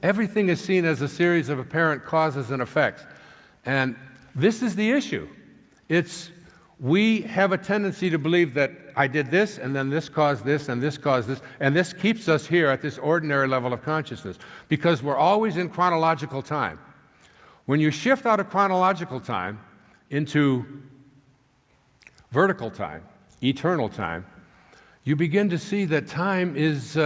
Everything is seen as a series of apparent causes and effects. And this is the issue. We have a tendency to believe that I did this, and then this caused this, and this caused this, and this keeps us here at this ordinary level of consciousness, because we're always in chronological time. When you shift out of chronological time into vertical time, eternal time, you begin to see that time is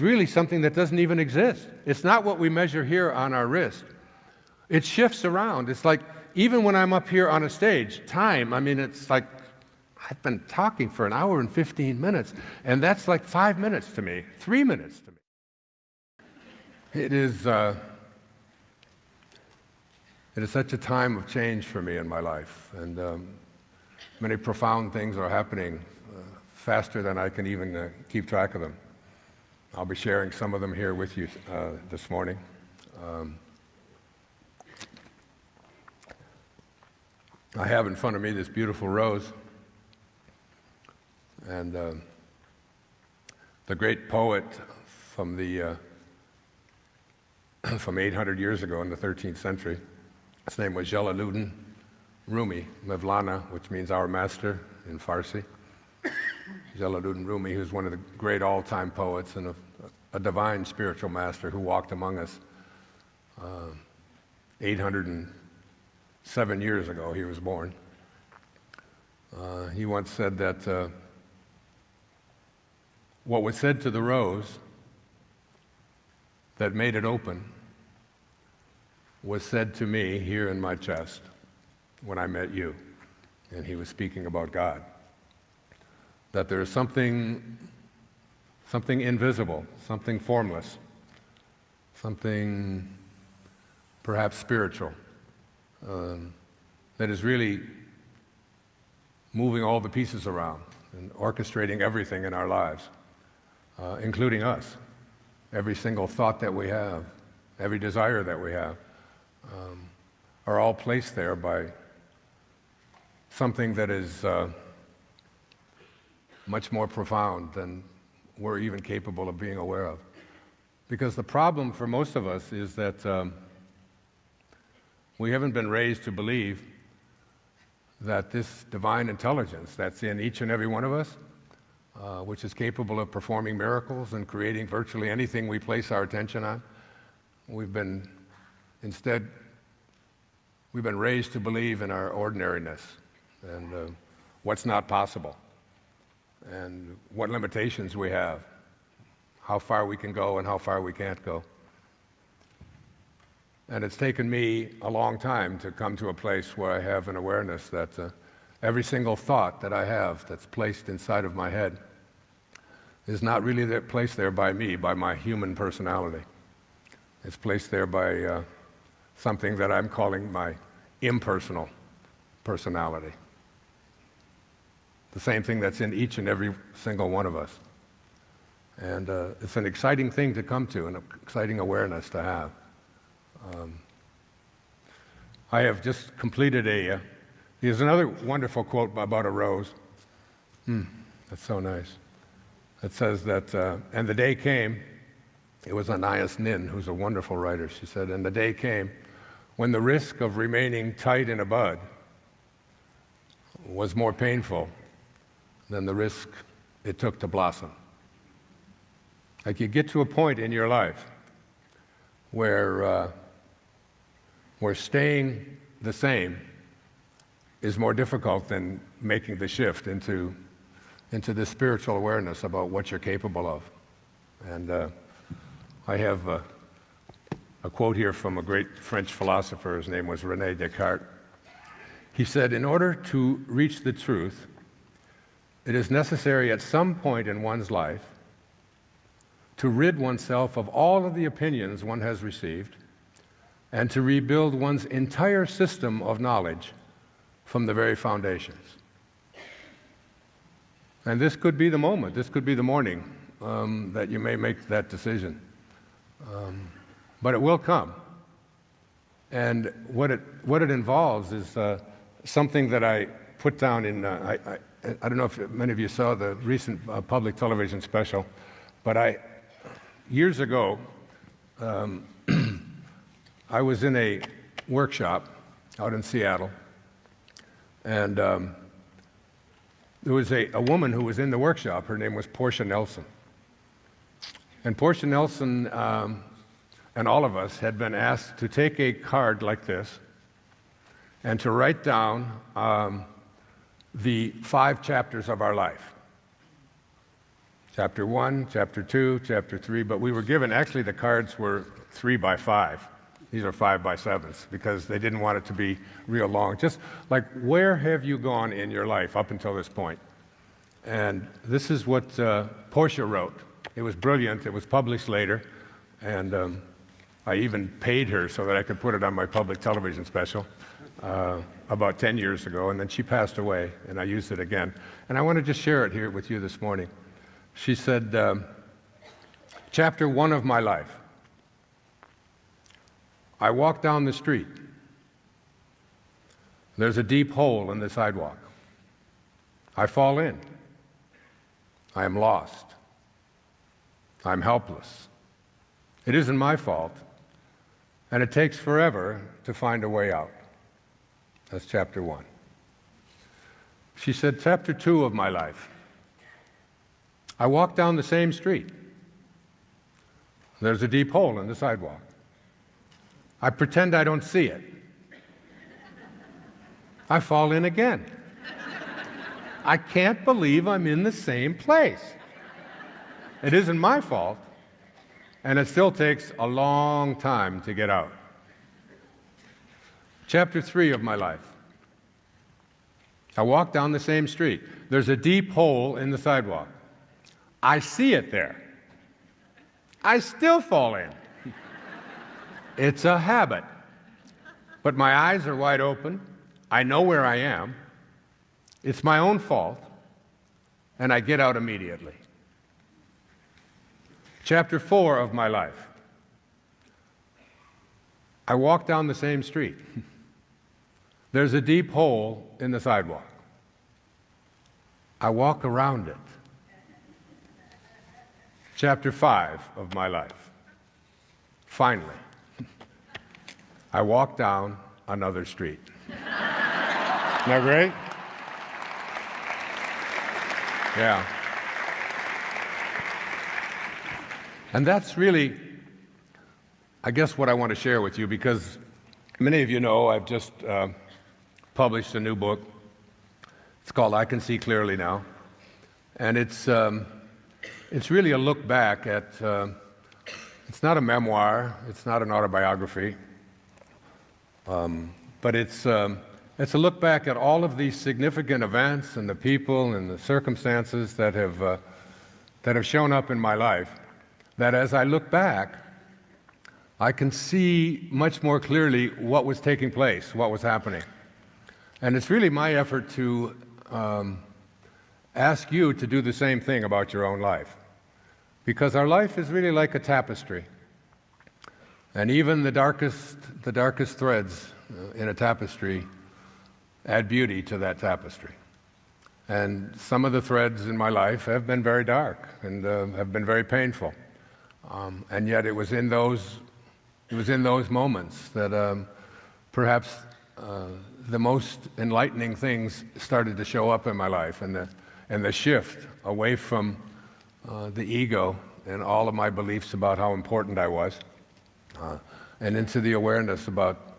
really something that doesn't even exist. It's not what we measure here on our wrist. It shifts around. It's like, even when I'm up here on a stage, time, I mean, it's like I've been talking for an hour and 15 minutes, and that's like 5 minutes to me, 3 minutes to me. It is such a time of change for me in my life, and many profound things are happening faster than I can even keep track of them. I'll be sharing some of them here with you this morning. I have in front of me this beautiful rose, and the great poet from 800 years ago in the 13th century, his name was Jalaluddin Rumi, Mevlana, which means our master in Farsi. Jalaluddin Rumi, who's one of the great all-time poets and a divine spiritual master who walked among us 807 years ago. He was born. He once said that what was said to the rose that made it open was said to me here in my chest when I met you. And he was speaking about God. That there is something invisible, something formless, something perhaps spiritual, that is really moving all the pieces around and orchestrating everything in our lives, including us. Every single thought that we have, every desire that we have, are all placed there by something that is much more profound than we're even capable of being aware of. Because the problem for most of us is that we haven't been raised to believe that this divine intelligence that's in each and every one of us, which is capable of performing miracles and creating virtually anything we place our attention on, we've been raised to believe in our ordinariness and what's not possible, and what limitations we have, how far we can go and how far we can't go. And it's taken me a long time to come to a place where I have an awareness that every single thought that I have that's placed inside of my head is not really placed there by me, by my human personality. It's placed there by something that I'm calling my impersonal personality. The same thing that's in each and every single one of us. And it's an exciting thing to come to, an exciting awareness to have. I have just completed there's another wonderful quote about a rose. That's so nice. It says that, and the day came, it was Anais Nin, who's a wonderful writer. She said, and the day came when the risk of remaining tight in a bud was more painful than the risk it took to blossom. Like, you get to a point in your life where staying the same is more difficult than making the shift into this spiritual awareness about what you're capable of. And I have a quote here from a great French philosopher. His name was René Descartes. He said, in order to reach the truth, it is necessary at some point in one's life to rid oneself of all of the opinions one has received and to rebuild one's entire system of knowledge from the very foundations. And this could be the moment, this could be the morning that you may make that decision. But it will come. And what it involves is something that I put down in, I don't know if many of you saw the recent public television special, but years ago, I was in a workshop out in Seattle, and there was a woman who was in the workshop. Her name was Portia Nelson. And Portia Nelson and all of us had been asked to take a card like this and to write down the 5 chapters of our life. Chapter 1, Chapter 2, Chapter 3, but we were given, actually the cards were 3 by 5. These are 5 by 7s because they didn't want it to be real long. Just like, where have you gone in your life up until this point? And this is what Portia wrote. It was brilliant. It was published later, and I even paid her so that I could put it on my public television special about 10 years ago, and then she passed away, and I used it again. And I want to just share it here with you this morning. She said, Chapter 1 of my life. I walk down the street. There's a deep hole in the sidewalk. I fall in. I am lost. I'm helpless. It isn't my fault, and it takes forever to find a way out. That's chapter 1. She said, Chapter 2 of my life. I walk down the same street. There's a deep hole in the sidewalk. I pretend I don't see it. I fall in again. I can't believe I'm in the same place. It isn't my fault, and it still takes a long time to get out. Chapter 3 of my life. I walk down the same street. There's a deep hole in the sidewalk. I see it there. I still fall in. It's a habit. But my eyes are wide open. I know where I am. It's my own fault, and I get out immediately. Chapter 4 of my life. I walk down the same street. There's a deep hole in the sidewalk. I walk around it. Chapter 5 of my life. Finally, I walk down another street. Isn't that great? Yeah. And that's really, I guess, what I want to share with you, because many of you know I've just published a new book. It's called I Can See Clearly Now. And it's really a look back at, it's not a memoir, it's not an autobiography, but it's a look back at all of these significant events and the people and the circumstances that have shown up in my life, that as I look back, I can see much more clearly what was taking place, what was happening. And it's really my effort to ask you to do the same thing about your own life. Because our life is really like a tapestry. And even the darkest threads in a tapestry add beauty to that tapestry. And some of the threads in my life have been very dark and have been very painful. And yet it was in those moments that perhaps the most enlightening things started to show up in my life, and the shift away from the ego and all of my beliefs about how important I was, and into the awareness about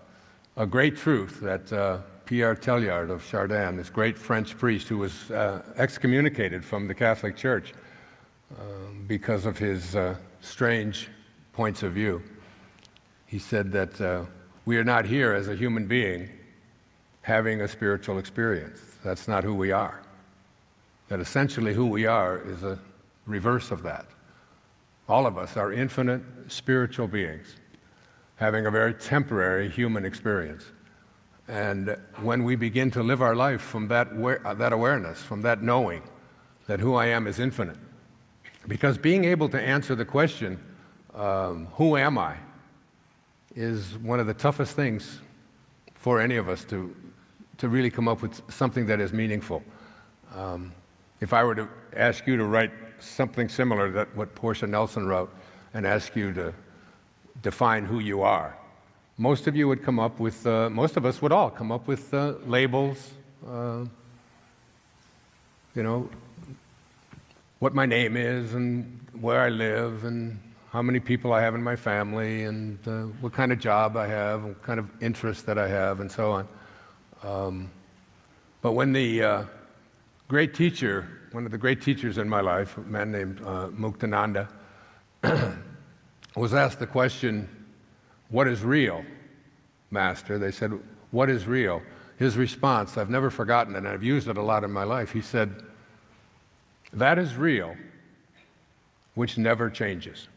a great truth that Pierre Teilhard of Chardin, this great French priest who was excommunicated from the Catholic Church because of his strange points of view. He said that we are not here as a human being having a spiritual experience. That's not who we are. That essentially who we are is a reverse of that. All of us are infinite spiritual beings having a very temporary human experience. And when we begin to live our life from that awareness, from that knowing that who I am is infinite, because being able to answer the question, who am I, is one of the toughest things for any of us to really come up with something that is meaningful. If I were to ask you to write something similar to what Portia Nelson wrote, and ask you to define who you are. Most of you would come up with, most of us would all come up with labels, you know, what my name is and where I live and how many people I have in my family and what kind of job I have, what kind of interests that I have, and so on. But when the great teacher, one of the great teachers in my life, a man named Muktananda, was asked the question, "What is real, Master?" They said, "What is real?" His response, I've never forgotten it, and I've used it a lot in my life. He said, "That is real, which never changes."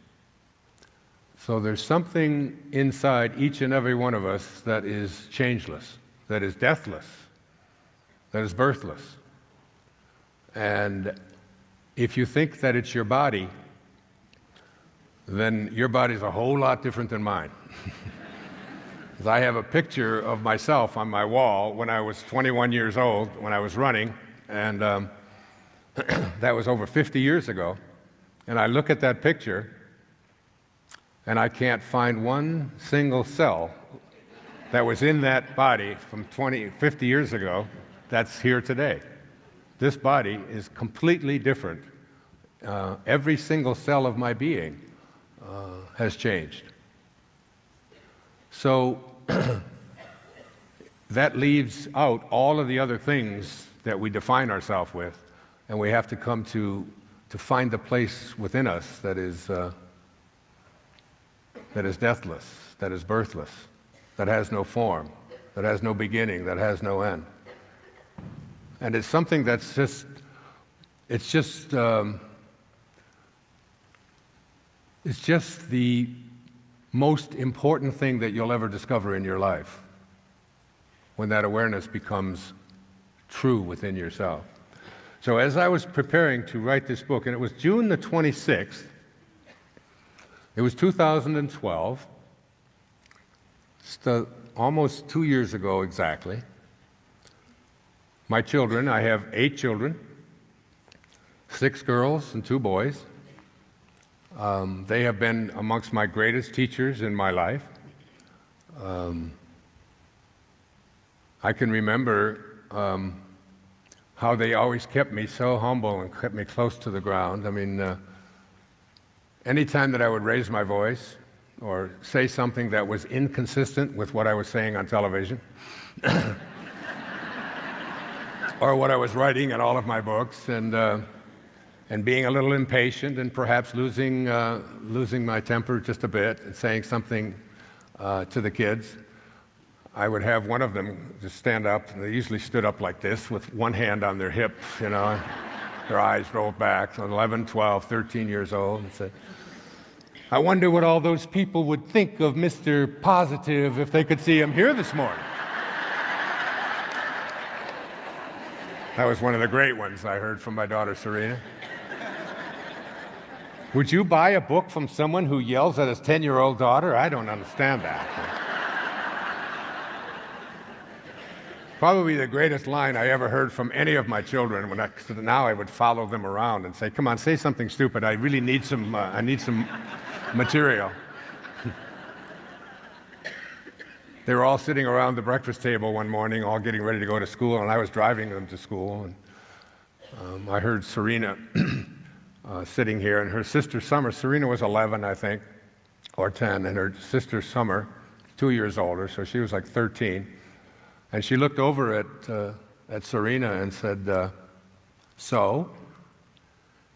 So there's something inside each and every one of us that is changeless, that is deathless, that is birthless. And if you think that it's your body, then your body's a whole lot different than mine. Because I have a picture of myself on my wall when I was 21 years old, when I was running, and that was over 50 years ago. And I look at that picture, and I can't find one single cell that was in that body from 50 years ago that's here today. This body is completely different. Every single cell of my being has changed. So that leaves out all of the other things that we define ourselves with, and we have to come to find the place within us that is deathless, that is birthless, that has no form, that has no beginning, that has no end. And it's something that's it's just the most important thing that you'll ever discover in your life, when that awareness becomes true within yourself. So as I was preparing to write this book, and it was June the 26th, it was 2012, it's almost 2 years ago exactly. My children, I have 8 children, 6 girls and 2 boys. They have been amongst my greatest teachers in my life. I can remember how they always kept me so humble and kept me close to the ground. I mean, anytime that I would raise my voice or say something that was inconsistent with what I was saying on television, or what I was writing in all of my books, and being a little impatient and perhaps losing my temper just a bit and saying something to the kids, I would have one of them just stand up, and they usually stood up like this with one hand on their hip, you know, their eyes rolled back, so 11, 12, 13 years old, and said, "I wonder what all those people would think of Mr. Positive if they could see him here this morning." That was one of the great ones I heard from my daughter Serena. Would you buy a book from someone who yells at his 10-year-old daughter? I don't understand that. Probably the greatest line I ever heard from any of my children. Now I would follow them around and say, "Come on, say something stupid. I really need some material." They were all sitting around the breakfast table one morning, all getting ready to go to school, and I was driving them to school. And I heard Serena sitting here, and her sister Summer. Serena was 11, I think, or 10, and her sister Summer, 2 years older, so she was like 13. And she looked over at Serena and said, "So,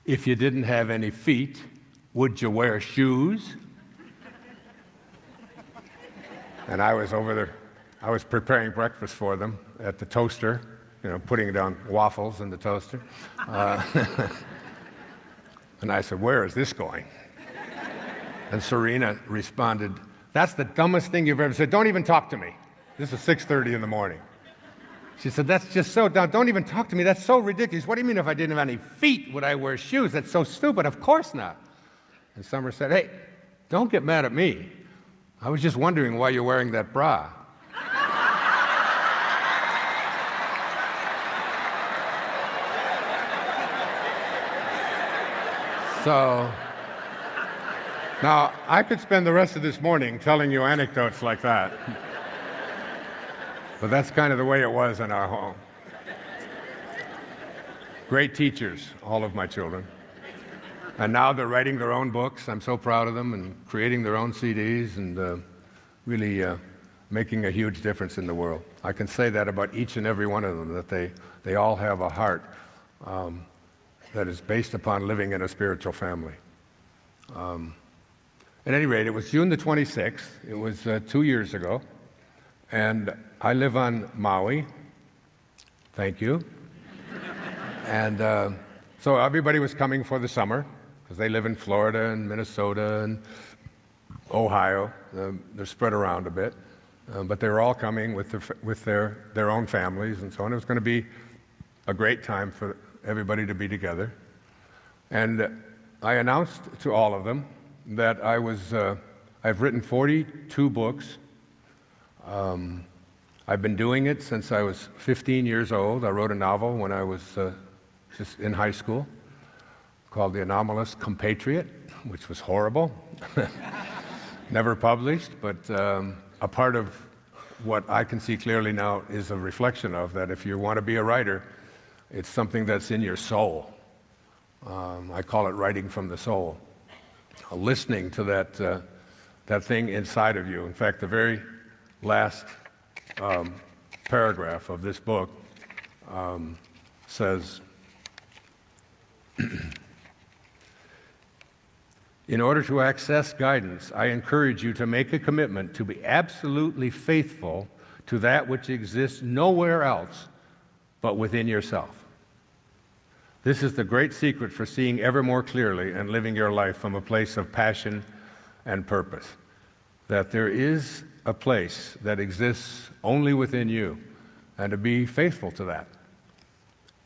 if you didn't have any feet, would you wear shoes?" And I was over there, I was preparing breakfast for them at the toaster, you know, putting down waffles in the toaster. And I said, "Where is this going?" And Serena responded, "That's the dumbest thing you've ever said. Don't even talk to me." This is 6:30 in the morning. She said, "That's just so dumb. Don't even talk to me. That's so ridiculous. What do you mean if I didn't have any feet, would I wear shoes? That's so stupid. Of course not." And Summer said, "Hey, don't get mad at me. I was just wondering why you're wearing that bra." So Now, I could spend the rest of this morning telling you anecdotes like that. But that's kind of the way it was in our home. Great teachers, all of my children. And now they're writing their own books. I'm so proud of them, and creating their own CDs, and really making a huge difference in the world. I can say that about each and every one of them, that they all have a heart that is based upon living in a spiritual family. At any rate, it was June the 26th. It was 2 years ago. And I live on Maui. Thank you. And so everybody was coming for the summer, because they live in Florida and Minnesota and Ohio. They're spread around a bit. But they were all coming with their own families and so on. It was going to be a great time for everybody to be together. And I announced to all of them that I've written 42 books. I've been doing it since I was 15 years old. I wrote a novel when I was just in high school called The Anomalous Compatriot, which was horrible. Never published, but a part of what I can see clearly now is a reflection of that. If you want to be a writer, it's something that's in your soul. I call it writing from the soul. Listening to that thing inside of you. In fact, the very last paragraph of this book says, in order to access guidance, I encourage you to make a commitment to be absolutely faithful to that which exists nowhere else but within yourself. This is the great secret for seeing ever more clearly and living your life from a place of passion and purpose. That there is a place that exists only within you, and to be faithful to that.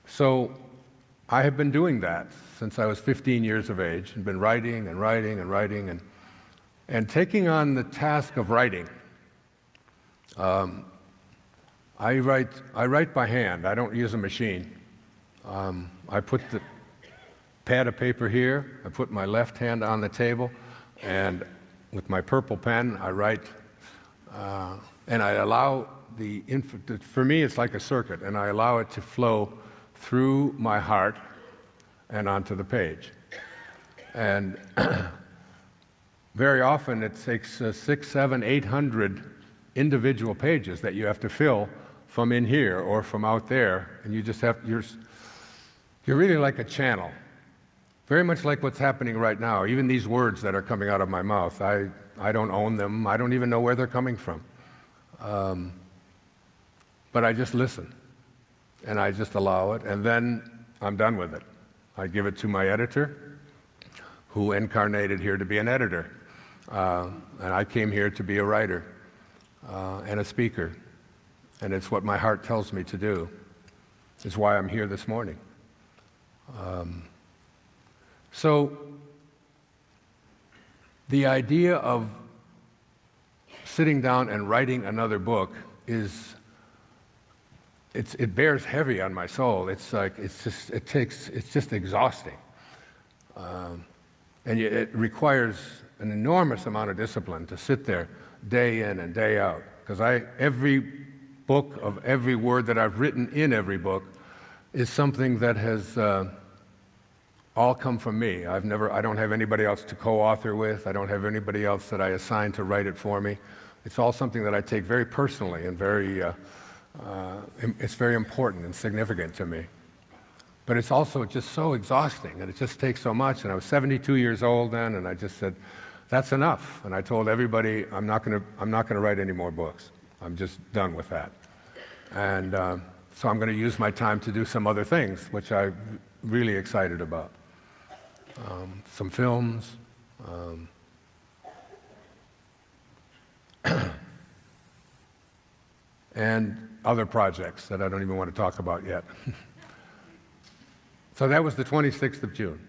So I have been doing that since I was 15 years of age, and been writing and writing and writing and taking on the task of writing. I write by hand. I don't use a machine. I put the pad of paper here, I put my left hand on the table, and with my purple pen, I write, and I allow for me it's like a circuit, and I allow it to flow through my heart and onto the page. And very often it takes 600, 700, 800 individual pages that you have to fill from in here or from out there, and you just have, you're really like a channel, very much like what's happening right now. Even these words that are coming out of my mouth, I don't own them. I don't even know where they're coming from. But I just listen, and I just allow it, and then I'm done with it. I give it to my editor, who incarnated here to be an editor. And I came here to be a writer and a speaker. And it's what my heart tells me to do. It's why I'm here this morning. So the idea of sitting down and writing another book it bears heavy on my soul. It's like, it's just exhausting. And it requires an enormous amount of discipline to sit there day in and day out. Because every book of every word that I've written in every book is something that has all come from me. I don't have anybody else to co-author with. I don't have anybody else that I assign to write it for me. It's all something that I take very personally and it's very important and significant to me. But it's also just so exhausting, and it just takes so much. And I was 72 years old then, and I just said, that's enough. And I told everybody, I'm not going to write any more books. I'm just done with that. And so I'm going to use my time to do some other things, which I'm really excited about. Some films, and other projects that I don't even want to talk about yet. So that was the 26th of June.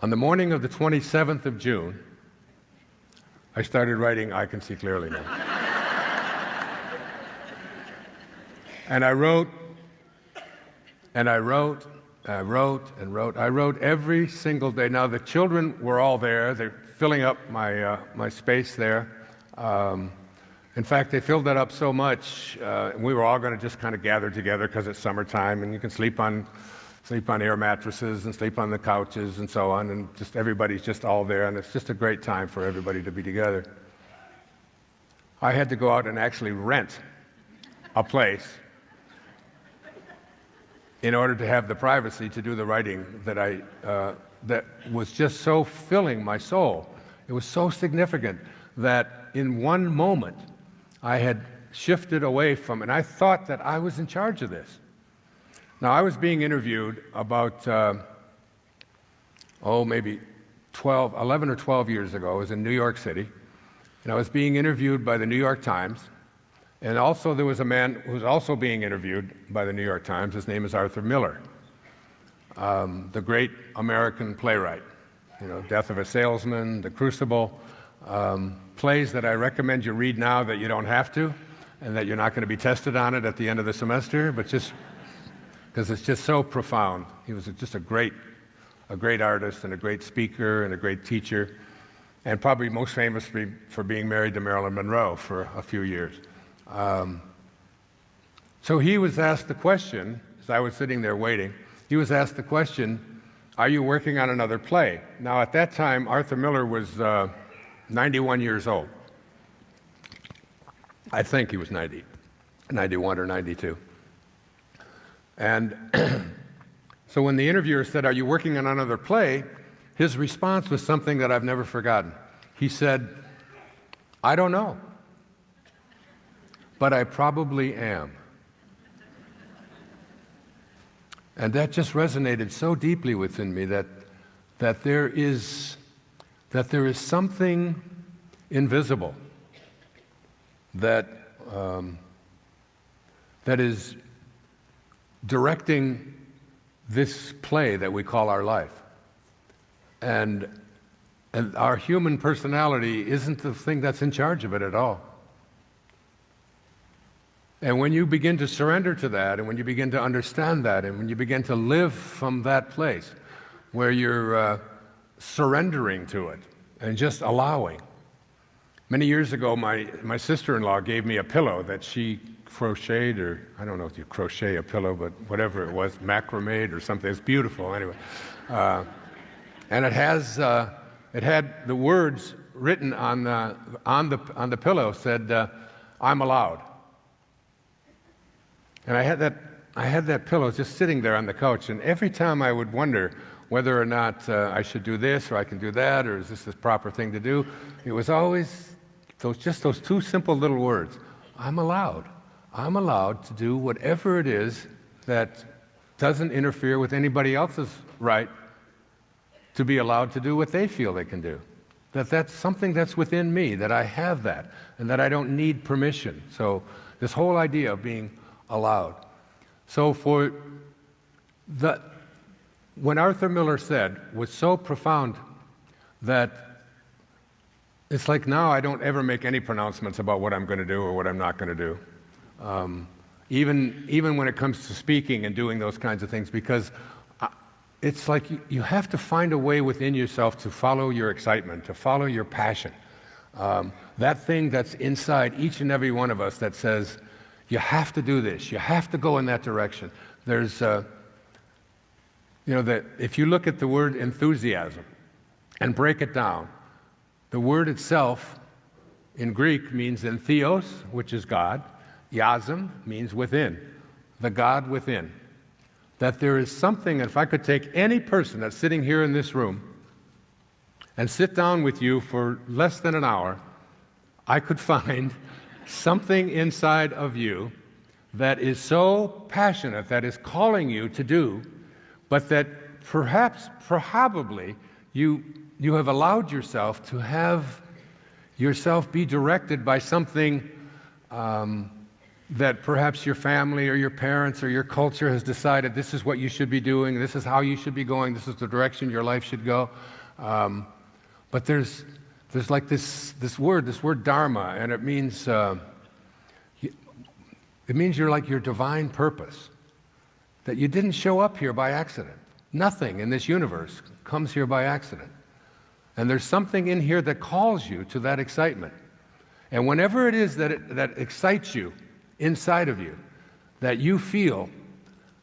On the morning of the 27th of June, I started writing I Can See Clearly Now. And I wrote, I wrote and wrote. I wrote every single day. Now, the children were all there. They're filling up my space there. In fact, they filled that up so much, we were all going to just kind of gather together because it's summertime, and you can sleep on air mattresses and sleep on the couches and so on, and just everybody's just all there, and it's just a great time for everybody to be together. I had to go out and actually rent a place in order to have the privacy to do the writing that was just so filling my soul. It was so significant that in one moment I had shifted away from, and I thought that I was in charge of this. Now, I was being interviewed about, maybe 11 or 12 years ago. I was in New York City, and I was being interviewed by the New York Times. And also there was a man who was also being interviewed by the New York Times. His name is Arthur Miller, the great American playwright. Death of a Salesman, The Crucible, plays that I recommend you read now that you don't have to, and that you're not going to be tested on it at the end of the semester, but just because it's just so profound. He was just a great artist and a great speaker and a great teacher, and probably most famous for being married to Marilyn Monroe for a few years. So he was asked the question, as I was sitting there waiting, he was asked the question, are you working on another play? Now, at that time, Arthur Miller was 91 years old. I think he was 91 or 92. And so when the interviewer said, are you working on another play? His response was something that I've never forgotten. He said, I don't know, but I probably am. And that just resonated so deeply within me that there is something invisible that is directing this play that we call our life. And our human personality isn't the thing that's in charge of it at all. And when you begin to surrender to that, and when you begin to understand that, and when you begin to live from that place where you're surrendering to it and just allowing. Many years ago, my sister-in-law gave me a pillow that she crocheted, or I don't know if you crochet a pillow, but whatever it was, macrame or something. It's beautiful anyway. And it had the words written on the pillow said, I'm allowed. And I had that pillow just sitting there on the couch, and every time I would wonder whether or not I should do this, or I can do that, or is this the proper thing to do, it was always those two simple little words. I'm allowed. I'm allowed to do whatever it is that doesn't interfere with anybody else's right to be allowed to do what they feel they can do. That's something that's within me, that I have that, and that I don't need permission. So this whole idea of being allowed. So when Arthur Miller said was so profound that it's like now I don't ever make any pronouncements about what I'm going to do or what I'm not going to do. Even when it comes to speaking and doing those kinds of things, because it's like you have to find a way within yourself to follow your excitement, to follow your passion. That thing that's inside each and every one of us that says, you have to do this, you have to go in that direction. There's, that if you look at the word enthusiasm and break it down, the word itself in Greek means entheos, which is God. Yasm means within, the God within. That there is something, if I could take any person that's sitting here in this room and sit down with you for less than an hour, I could find something inside of you that is so passionate, that is calling you to do, but that probably you have allowed yourself to have yourself be directed by something that perhaps your family or your parents or your culture has decided this is what you should be doing, this is how you should be going, this is the direction your life should go. But there's like this word dharma, and it means you're like your divine purpose. that you didn't show up here by accident. Nothing in this universe comes here by accident. And there's something in here that calls you to that excitement. And whenever it is that excites you inside of you, that you feel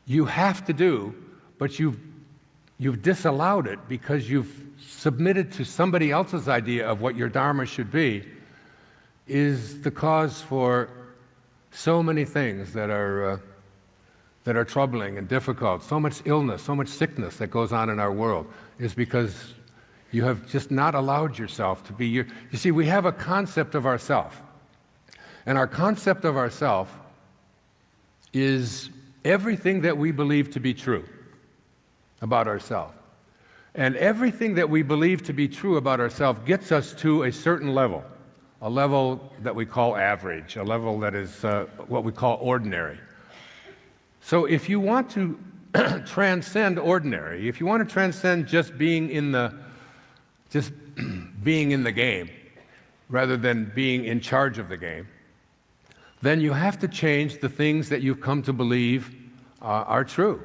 you have to do, but you've disallowed it because you've submitted to somebody else's idea of what your Dharma should be, is the cause for so many things that are troubling and difficult. So much illness, so much sickness that goes on in our world is because you have just not allowed yourself to be you see, we have a concept of ourself. And our concept of ourself is everything that we believe to be true about ourselves. And everything that we believe to be true about ourselves gets us to a certain level, a level that we call average, a level that is what we call ordinary. So if you want to transcend ordinary, if you want to transcend just being in the game rather than being in charge of the game, then you have to change the things that you've come to believe are true.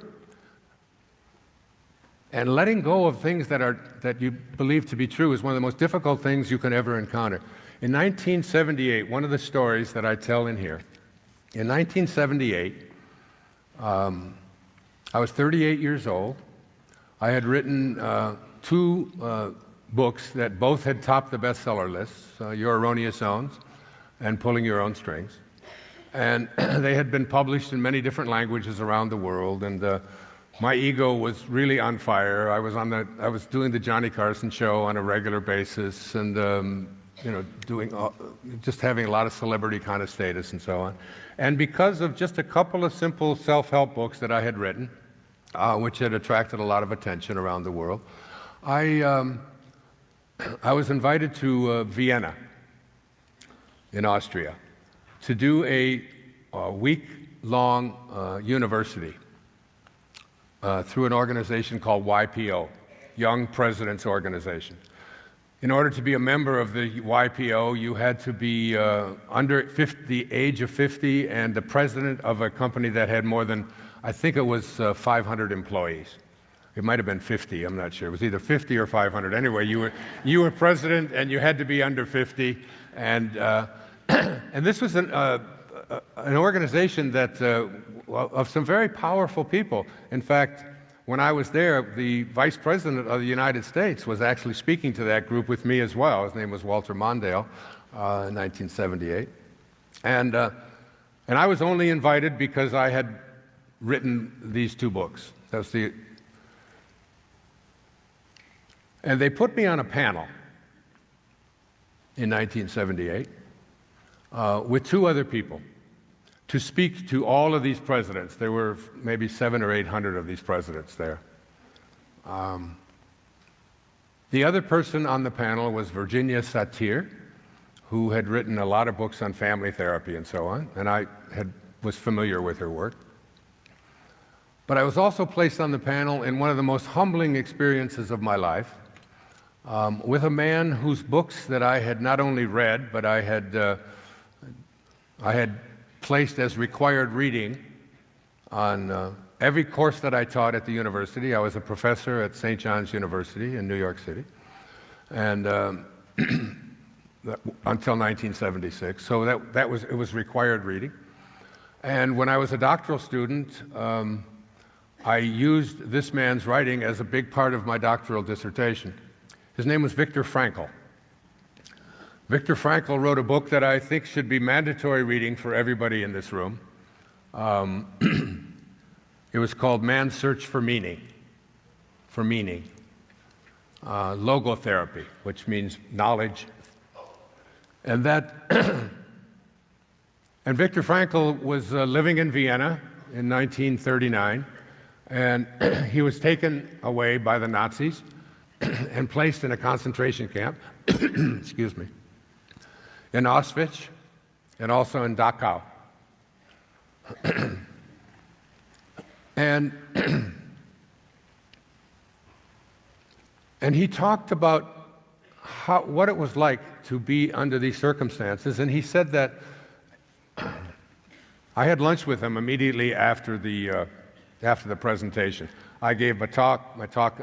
And letting go of things that you believe to be true is one of the most difficult things you can ever encounter. In 1978, one of the stories that I tell in here, in 1978, I was 38 years old. I had written two books that both had topped the bestseller lists, Your Erroneous Zones and Pulling Your Own Strings. And they had been published in many different languages around the world, and my ego was really on fire. I was doing the Johnny Carson show on a regular basis, and just having a lot of celebrity kind of status and so on. And because of just a couple of simple self-help books that I had written, which had attracted a lot of attention around the world, I was invited to Vienna in Austria to do a week-long university through an organization called YPO, Young Presidents Organization. In order to be a member of the YPO, you had to be under the age of 50 and the president of a company that had more than, I think it was 500 employees. It might have been 50, I'm not sure. It was either 50 or 500. Anyway, you were president and you had to be under 50. And this was an organization that of some very powerful people. In fact, when I was there, the Vice President of the United States was actually speaking to that group with me as well. His name was Walter Mondale, in 1978. And I was only invited because I had written these two books. And they put me on a panel in 1978 with two other people to speak to all of these presidents. There were maybe 700 or 800 of these presidents there. The other person on the panel was Virginia Satir, who had written a lot of books on family therapy and so on, and I was familiar with her work. But I was also placed on the panel in one of the most humbling experiences of my life, with a man whose books that I had not only read, but I had placed as required reading on every course that I taught at the university. I was a professor at St. John's University in New York City, and until 1976. So it was required reading. And when I was a doctoral student, I used this man's writing as a big part of my doctoral dissertation. His name was Viktor Frankl. Viktor Frankl wrote a book that I think should be mandatory reading for everybody in this room. It was called Man's Search for Meaning, logotherapy, which means knowledge. And and Viktor Frankl was living in Vienna in 1939, and he was taken away by the Nazis and placed in a concentration camp, excuse me, in Auschwitz and also in Dachau. And he talked about what it was like to be under these circumstances, and he said that I had lunch with him immediately after the after the presentation. I gave my talk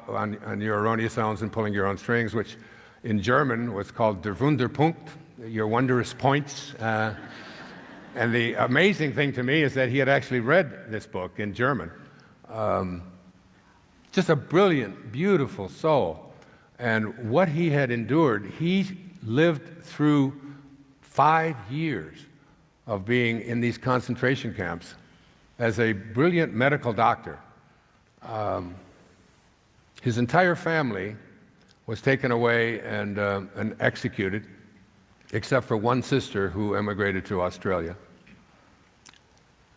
on your erroneous sounds and pulling your own strings, which in German was called Der Wunderpunkt, your wondrous points. And the amazing thing to me is that he had actually read this book in German. Just a brilliant, beautiful soul. And what he had endured, he lived through 5 years of being in these concentration camps as a brilliant medical doctor. His entire family was taken away and executed, except for one sister who emigrated to Australia.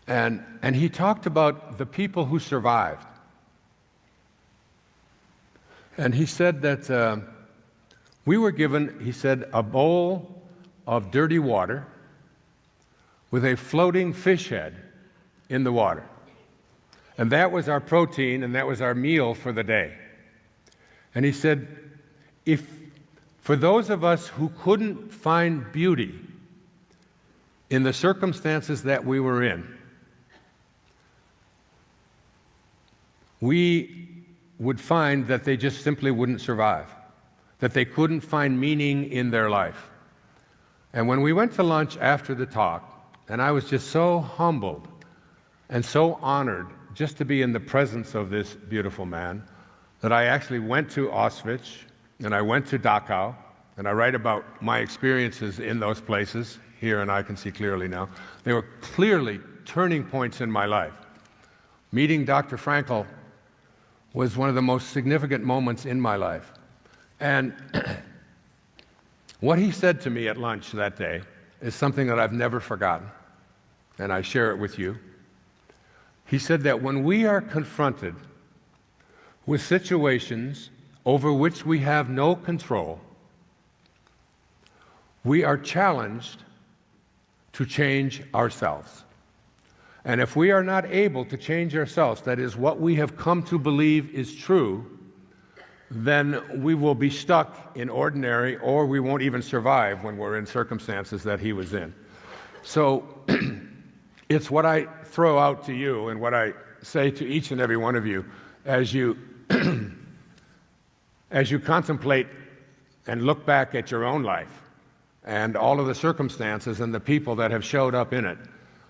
And he talked about the people who survived. And he said that we were given, he said, a bowl of dirty water with a floating fish head in the water. And that was our protein, and that was our meal for the day. And he said, for those of us who couldn't find beauty in the circumstances that we were in, we would find that they just simply wouldn't survive, that they couldn't find meaning in their life. And when we went to lunch after the talk, and I was just so humbled and so honored just to be in the presence of this beautiful man, that I actually went to Auschwitz, and I went to Dachau, and I write about my experiences in those places, here and I can see clearly now. They were clearly turning points in my life. Meeting Dr. Frankl was one of the most significant moments in my life. And what he said to me at lunch that day is something that I've never forgotten, and I share it with you. He said that when we are confronted with situations over which we have no control, we are challenged to change ourselves. And if we are not able to change ourselves, that is what we have come to believe is true, then we will be stuck in ordinary, or we won't even survive when we're in circumstances that he was in. So it's what I throw out to you and what I say to each and every one of you as you as you contemplate and look back at your own life and all of the circumstances and the people that have showed up in it,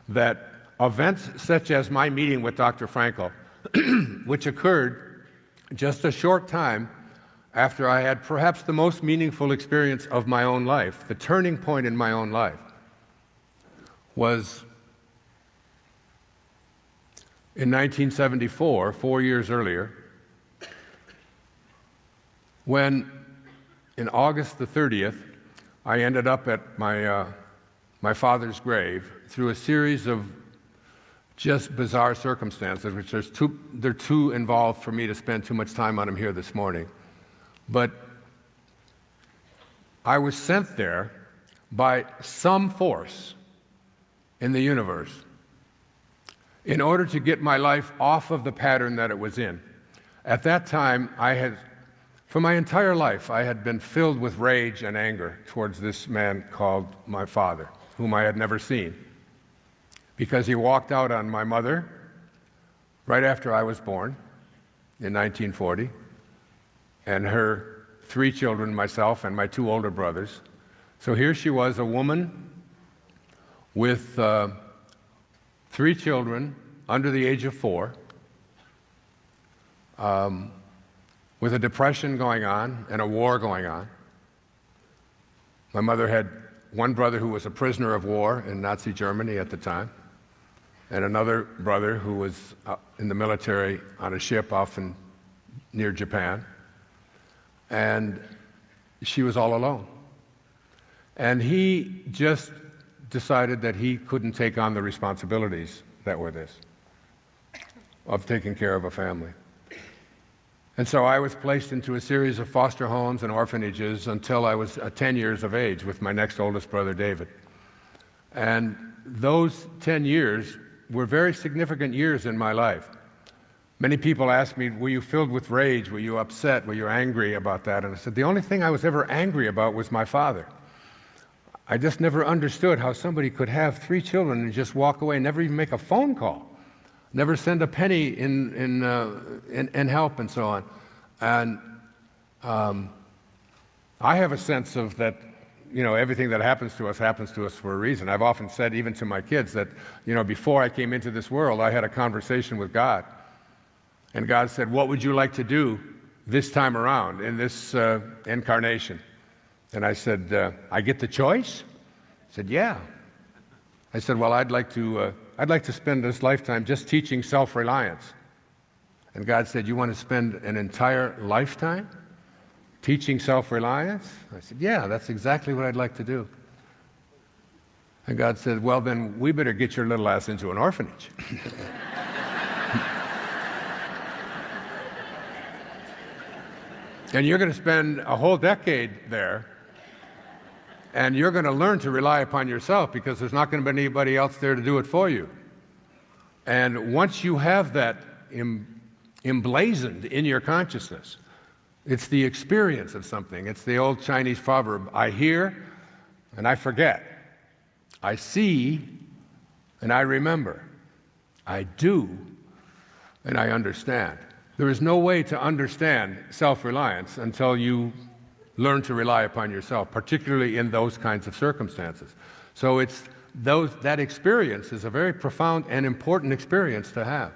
that events such as my meeting with Dr. Frankl, which occurred just a short time after I had perhaps the most meaningful experience of my own life, the turning point in my own life, was in 1974, 4 years earlier, when in August the 30th, I ended up at my father's grave through a series of just bizarre circumstances, which they're too involved for me to spend too much time on them here this morning. But I was sent there by some force in the universe in order to get my life off of the pattern that it was in. At that time, for my entire life, I had been filled with rage and anger towards this man called my father, whom I had never seen, because he walked out on my mother right after I was born in 1940, and her 3 children, myself and my 2 older brothers. So here she was, a woman with 3 children under the age of 4, with a depression going on and a war going on. My mother had one brother who was a prisoner of war in Nazi Germany at the time, and another brother who was in the military on a ship off near Japan. And she was all alone. And he just decided that he couldn't take on the responsibilities that were this, of taking care of a family. And so I was placed into a series of foster homes and orphanages until I was 10 years of age with my next oldest brother, David. And those 10 years were very significant years in my life. Many people ask me, were you filled with rage? Were you upset? Were you angry about that? And I said, the only thing I was ever angry about was my father. I just never understood how somebody could have 3 children and just walk away and never even make a phone call. never send a penny in help and so on. And I have a sense of that, everything that happens to us for a reason. I've often said, even to my kids, that, before I came into this world, I had a conversation with God. And God said, what would you like to do this time around in this incarnation? And I said, I get the choice? He said, yeah. I said, well, I'd like to spend this lifetime just teaching self-reliance. And God said, you want to spend an entire lifetime teaching self-reliance? I said, yeah, that's exactly what I'd like to do. And God said, well, then we better get your little ass into an orphanage. And you're going to spend a whole decade there, and you're going to learn to rely upon yourself, because there's not going to be anybody else there to do it for you. And once you have that emblazoned in your consciousness, it's the experience of something. It's the old Chinese proverb, I hear and I forget. I see and I remember. I do and I understand. There is no way to understand self-reliance until you learn to rely upon yourself, particularly in those kinds of circumstances. So that experience is a very profound and important experience to have.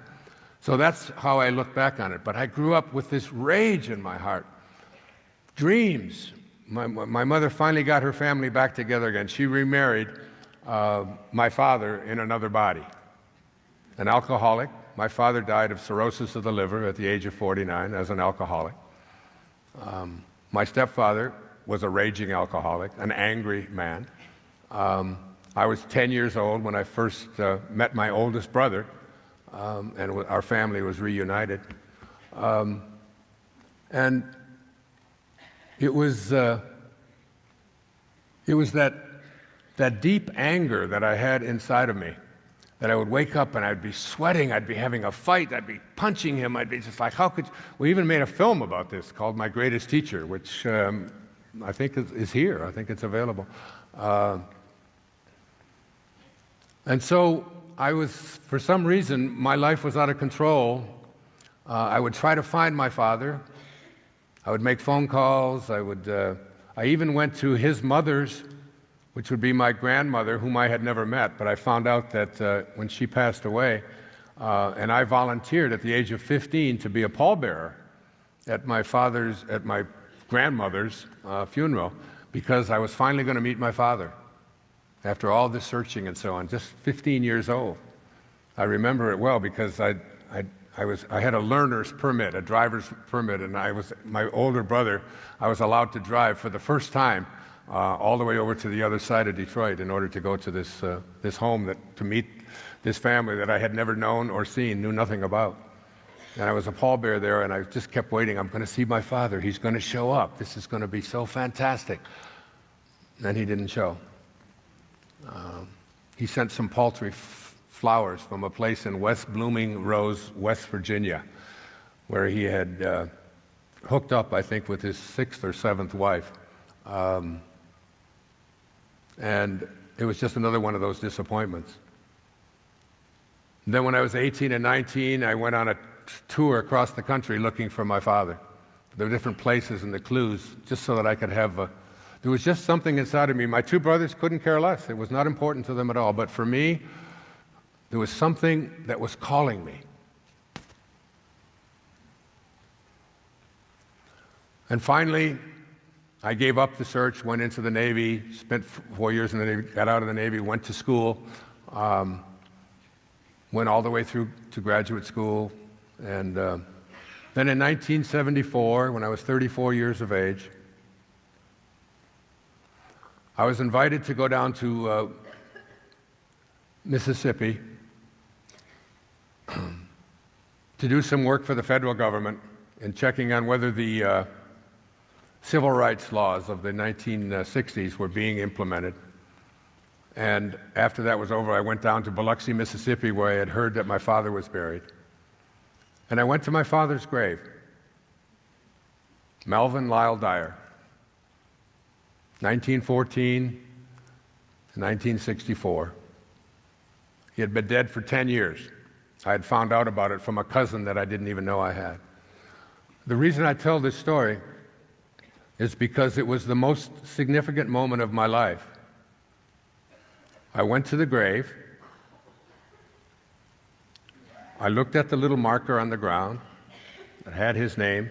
So that's how I look back on it. But I grew up with this rage in my heart. Dreams. My mother finally got her family back together again. She remarried my father in another body, an alcoholic. My father died of cirrhosis of the liver at the age of 49 as an alcoholic. My stepfather was a raging alcoholic, an angry man. I was 10 years old when I first met my oldest brother, and our family was reunited. And it was that deep anger that I had inside of me, that I would wake up and I'd be sweating, I'd be having a fight, I'd be punching him, I'd be just like, how could you? We even made a film about this called My Greatest Teacher, which I think is here. I think it's available. And so for some reason, my life was out of control. I would try to find my father. I would make phone calls. I even went to his mother's, which would be my grandmother, whom I had never met, but I found out that when she passed away, and I volunteered at the age of 15 to be a pallbearer at my grandmother's funeral, because I was finally going to meet my father after all this searching and so on, just 15 years old. I remember it well because I had a learner's permit, a driver's permit, and my older brother, I was allowed to drive for the first time all the way over to the other side of Detroit in order to go to this home to meet this family that I had never known or seen, knew nothing about. And I was a pallbearer there, and I just kept waiting. I'm going to see my father. He's going to show up. This is going to be so fantastic. And he didn't show. He sent some paltry flowers from a place in West Blooming Rose, West Virginia, where he had hooked up, I think, with his 6th or 7th wife. And it was just another one of those disappointments. And then when I was 18 and 19, I went on a tour across the country looking for my father. There were different places and the clues, just so that I could have there was just something inside of me. My 2 brothers couldn't care less. It was not important to them at all. But for me, there was something that was calling me. And finally, I gave up the search, went into the Navy, spent 4 years in the Navy, got out of the Navy, went to school, went all the way through to graduate school. And then in 1974, when I was 34 years of age, I was invited to go down to Mississippi to do some work for the federal government in checking on whether the civil rights laws of the 1960s were being implemented. And after that was over, I went down to Biloxi, Mississippi, where I had heard that my father was buried. And I went to my father's grave, Melvin Lyle Dyer, 1914 to 1964. He had been dead for 10 years. I had found out about it from a cousin that I didn't even know I had. The reason I tell this story is because it was the most significant moment of my life. I went to the grave. I looked at the little marker on the ground that had his name,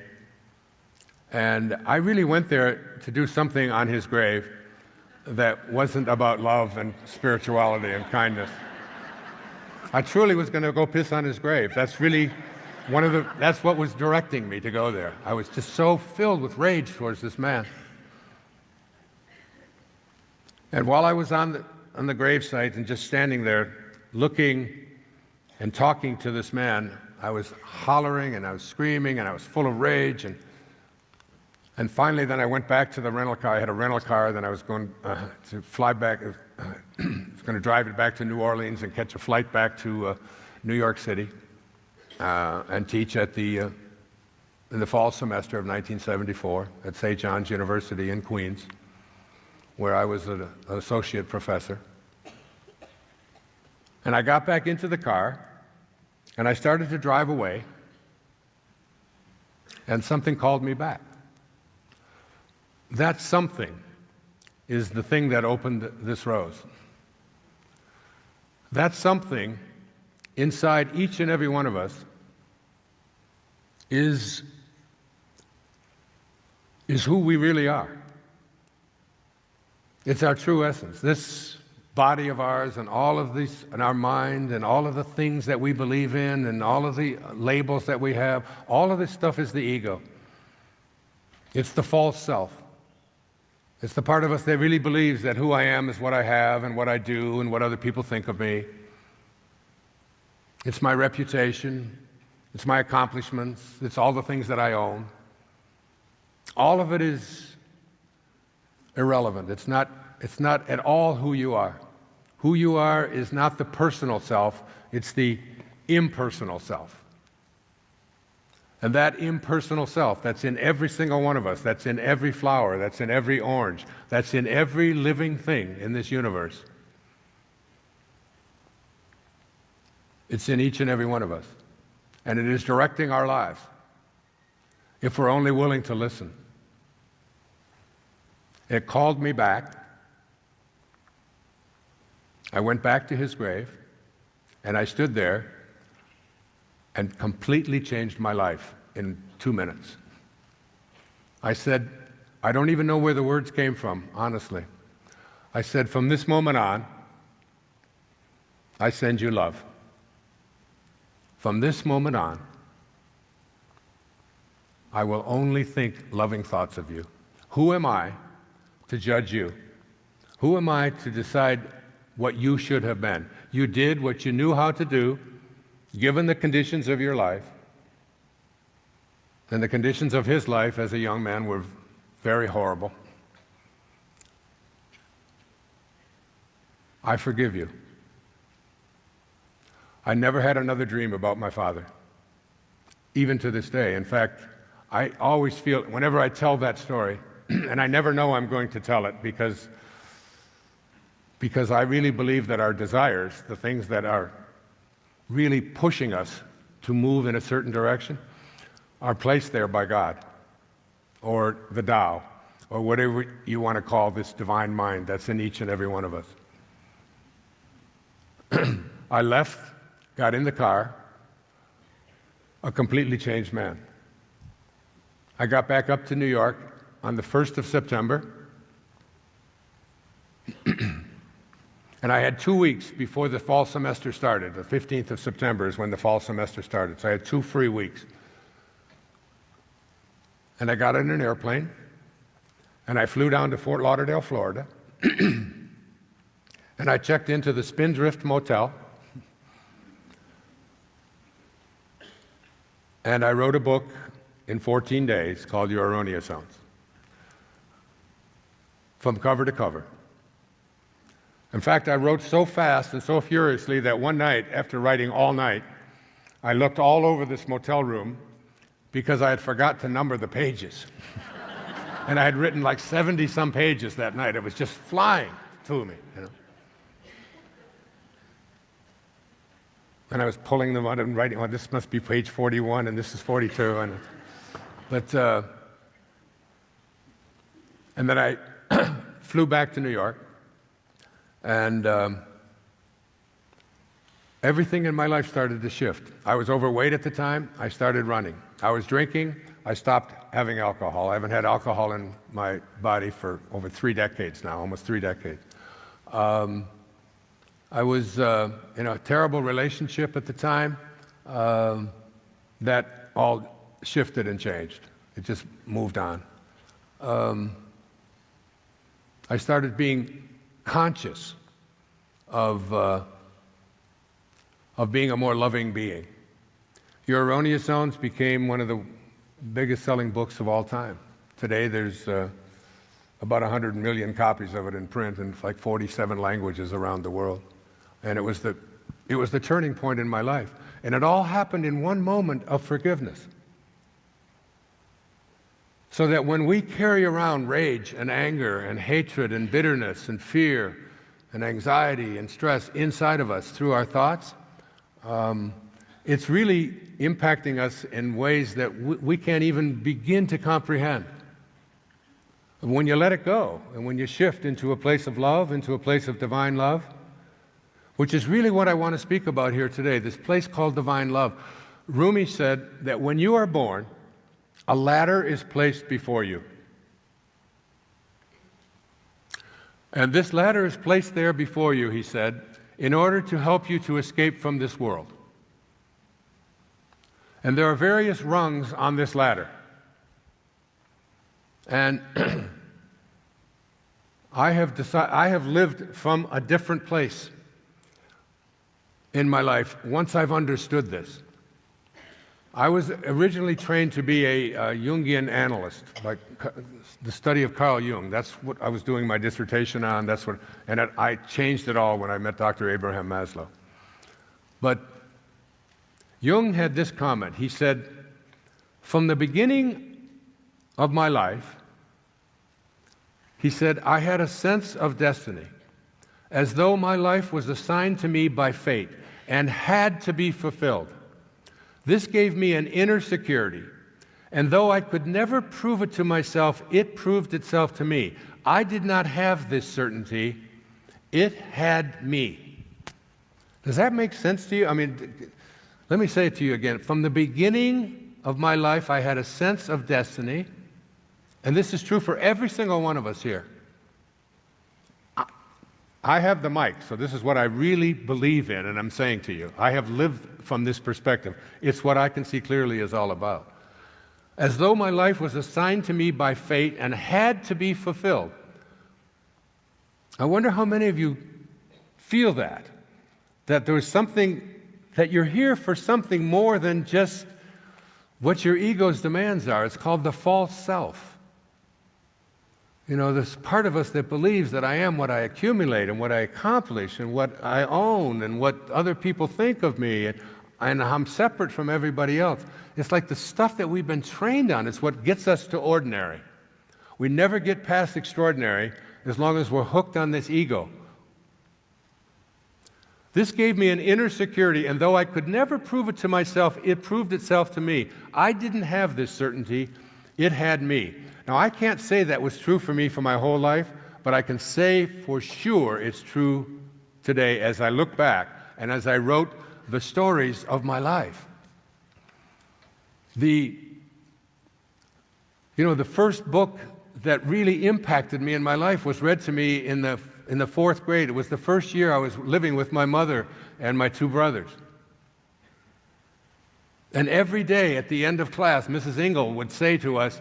and I really went there to do something on his grave that wasn't about love and spirituality and kindness. I truly was going to go piss on his grave. That's really that's what was directing me to go there. I was just so filled with rage towards this man. And while I was on the gravesite and just standing there looking and talking to this man, I was hollering and I was screaming and I was full of rage. And finally, then I went back to the rental car. I had a rental car. Then I was going to fly back. I was going to drive it back to New Orleans and catch a flight back to New York City and teach at in the fall semester of 1974 at St. John's University in Queens, where I was an associate professor. And I got back into the car, and I started to drive away, and something called me back. That something is the thing that opened this rose. That something inside each and every one of us is who we really are. It's our true essence. This body of ours and all of these, and our mind and all of the things that we believe in and all of the labels that we have, all of this stuff is the ego. It's the false self. It's the part of us that really believes that who I am is what I have and what I do and what other people think of me. It's my reputation. It's my accomplishments. It's all the things that I own. All of it is irrelevant. It's not at all who you are. Who you are is not the personal self, it's the impersonal self. And that impersonal self, that's in every single one of us, that's in every flower, that's in every orange, that's in every living thing in this universe. It's in each and every one of us. And it is directing our lives, if we're only willing to listen. It called me back. I went back to his grave, and I stood there and completely changed my life in 2 minutes. I said, I don't even know where the words came from, honestly. I said, from this moment on, I send you love. From this moment on, I will only think loving thoughts of you. Who am I to judge you? Who am I to decide what you should have been? You did what you knew how to do, given the conditions of your life. And the conditions of his life as a young man were very horrible. I forgive you. I never had another dream about my father, even to this day. In fact, I always feel, whenever I tell that story, and I never know I'm going to tell it because I really believe that our desires, the things that are really pushing us to move in a certain direction, are placed there by God, or the Tao, or whatever you want to call this divine mind that's in each and every one of us. I left, got in the car, a completely changed man. I got back up to New York on the 1st of September, and I had 2 weeks before the fall semester started. The 15th of September is when the fall semester started, so I had 2 free weeks. And I got in an airplane, and I flew down to Fort Lauderdale, Florida, and I checked into the Spindrift Motel, and I wrote a book in 14 days called Your Erroneous Zones, from cover to cover. In fact, I wrote so fast and so furiously that one night, after writing all night, I looked all over this motel room because I had forgot to number the pages. And I had written like 70-some pages that night. It was just flying to me, you know. and I was pulling them out and writing, oh, this must be page 41, and this is 42. And then I flew back to New York, and everything in my life started to shift. I was overweight at the time. I started running. I was drinking. I stopped having alcohol. I haven't had alcohol in my body for over 3 decades now, almost 3 decades. I was in a terrible relationship at the time. That all shifted and changed. It just moved on. I started being conscious of being a more loving being. Your Erroneous Zones became one of the biggest selling books of all time. Today there's about 100 million copies of it in print in like 47 languages around the world. And it was the turning point in my life. And it all happened in one moment of forgiveness. So that when we carry around rage and anger and hatred and bitterness and fear and anxiety and stress inside of us through our thoughts, it's really impacting us in ways that we can't even begin to comprehend. When you let it go, and when you shift into a place of love, into a place of divine love, which is really what I want to speak about here today, this place called divine love. Rumi said that when you are born, a ladder is placed before you. And this ladder is placed there before you, he said, in order to help you to escape from this world. And there are various rungs on this ladder. And I have lived from a different place in my life once I've understood this. I was originally trained to be a Jungian analyst, like the study of Carl Jung. That's what I was doing my dissertation on. I changed it all when I met Dr. Abraham Maslow. But Jung had this comment. He said, from the beginning of my life, he said, I had a sense of destiny, as though my life was assigned to me by fate and had to be fulfilled. This gave me an inner security, and though I could never prove it to myself, it proved itself to me. I did not have this certainty, it had me. Does that make sense to you? I mean, let me say it to you again. From the beginning of my life, I had a sense of destiny, and this is true for every single one of us here. I have the mic, so this is what I really believe in, and I'm saying to you. I have lived from this perspective. It's what I can see clearly is all about. As though my life was assigned to me by fate and had to be fulfilled. I wonder how many of you feel that there is something, that you're here for something more than just what your ego's demands are. It's called the false self. You know, there's part of us that believes that I am what I accumulate and what I accomplish and what I own and what other people think of me, and I'm separate from everybody else. It's like the stuff that we've been trained on. It's what gets us to ordinary. We never get past extraordinary as long as we're hooked on this ego. This gave me an inner security, and though I could never prove it to myself, it proved itself to me. I didn't have this certainty, it had me. Now, I can't say that was true for me for my whole life, but I can say for sure it's true today as I look back and as I wrote the stories of my life. The first book that really impacted me in my life was read to me in the 4th grade. It was the first year I was living with my mother and my 2 brothers. And every day at the end of class, Mrs. Ingle would say to us,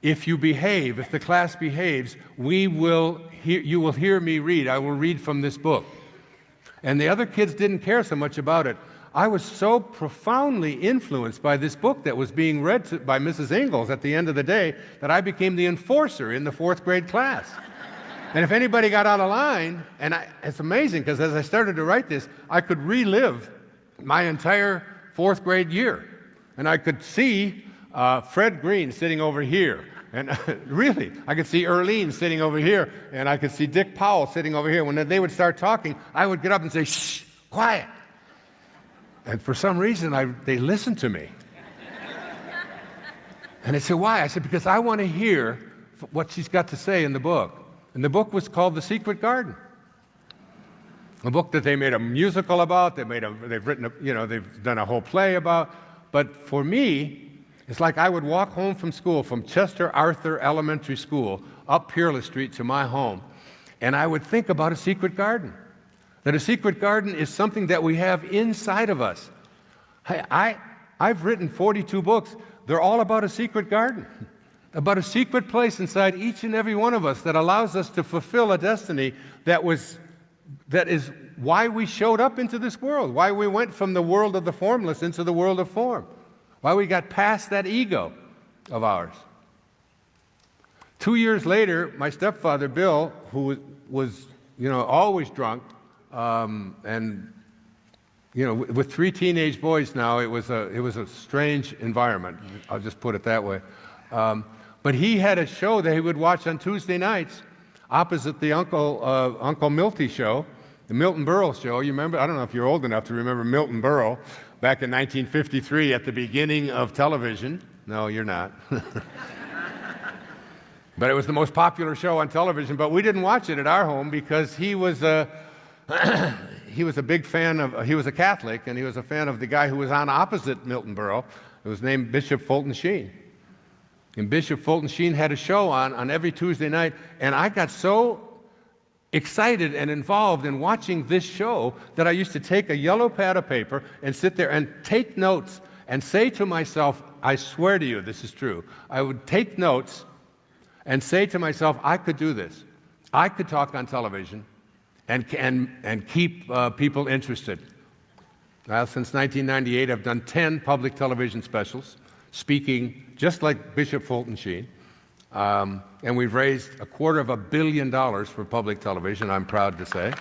if you behave, if the class behaves, you will hear me read. I will read from this book. And the other kids didn't care so much about it. I was so profoundly influenced by this book that was being read by Mrs. Ingalls at the end of the day that I became the enforcer in the 4th grade class. And if anybody got out of line, it's amazing because as I started to write this, I could relive my entire 4th grade year. And I could see Fred Green sitting over here. And really, I could see Earlene sitting over here, and I could see Dick Powell sitting over here. When they would start talking, I would get up and say, shh, quiet. And for some reason, they listened to me. And I said, why? I said, because I want to hear what she's got to say in the book. And the book was called The Secret Garden. A book that they made a musical about, they've done a whole play about. But for me, it's like I would walk home from school, from Chester Arthur Elementary School, up Peerless Street to my home, and I would think about a secret garden. That a secret garden is something that we have inside of us. I've written 42 books. They're all about a secret garden, about a secret place inside each and every one of us that allows us to fulfill a destiny that is why we showed up into this world, why we went from the world of the formless into the world of form, why we got past that ego of ours. 2 years later, my stepfather, Bill, who was always drunk, and with 3 teenage boys now, it was a strange environment. I'll just put it that way. But he had a show that he would watch on Tuesday nights, opposite the Uncle Milty show, the Milton Berle show. You remember? I don't know if you're old enough to remember Milton Berle back in 1953 at the beginning of television. No, you're not. But it was the most popular show on television. But we didn't watch it at our home because he was a big fan of. He was a Catholic, and he was a fan of the guy who was on opposite Milton Berle. It was named Bishop Fulton Sheen. And Bishop Fulton Sheen had a show on every Tuesday night, and I got so excited and involved in watching this show that I used to take a yellow pad of paper and sit there and take notes and say to myself, I swear to you, this is true. I would take notes and say to myself, I could do this. I could talk on television and keep people interested. Well, since 1998, I've done 10 public television specials, speaking just like Bishop Fulton Sheen. And we've raised $250 million for public television, I'm proud to say.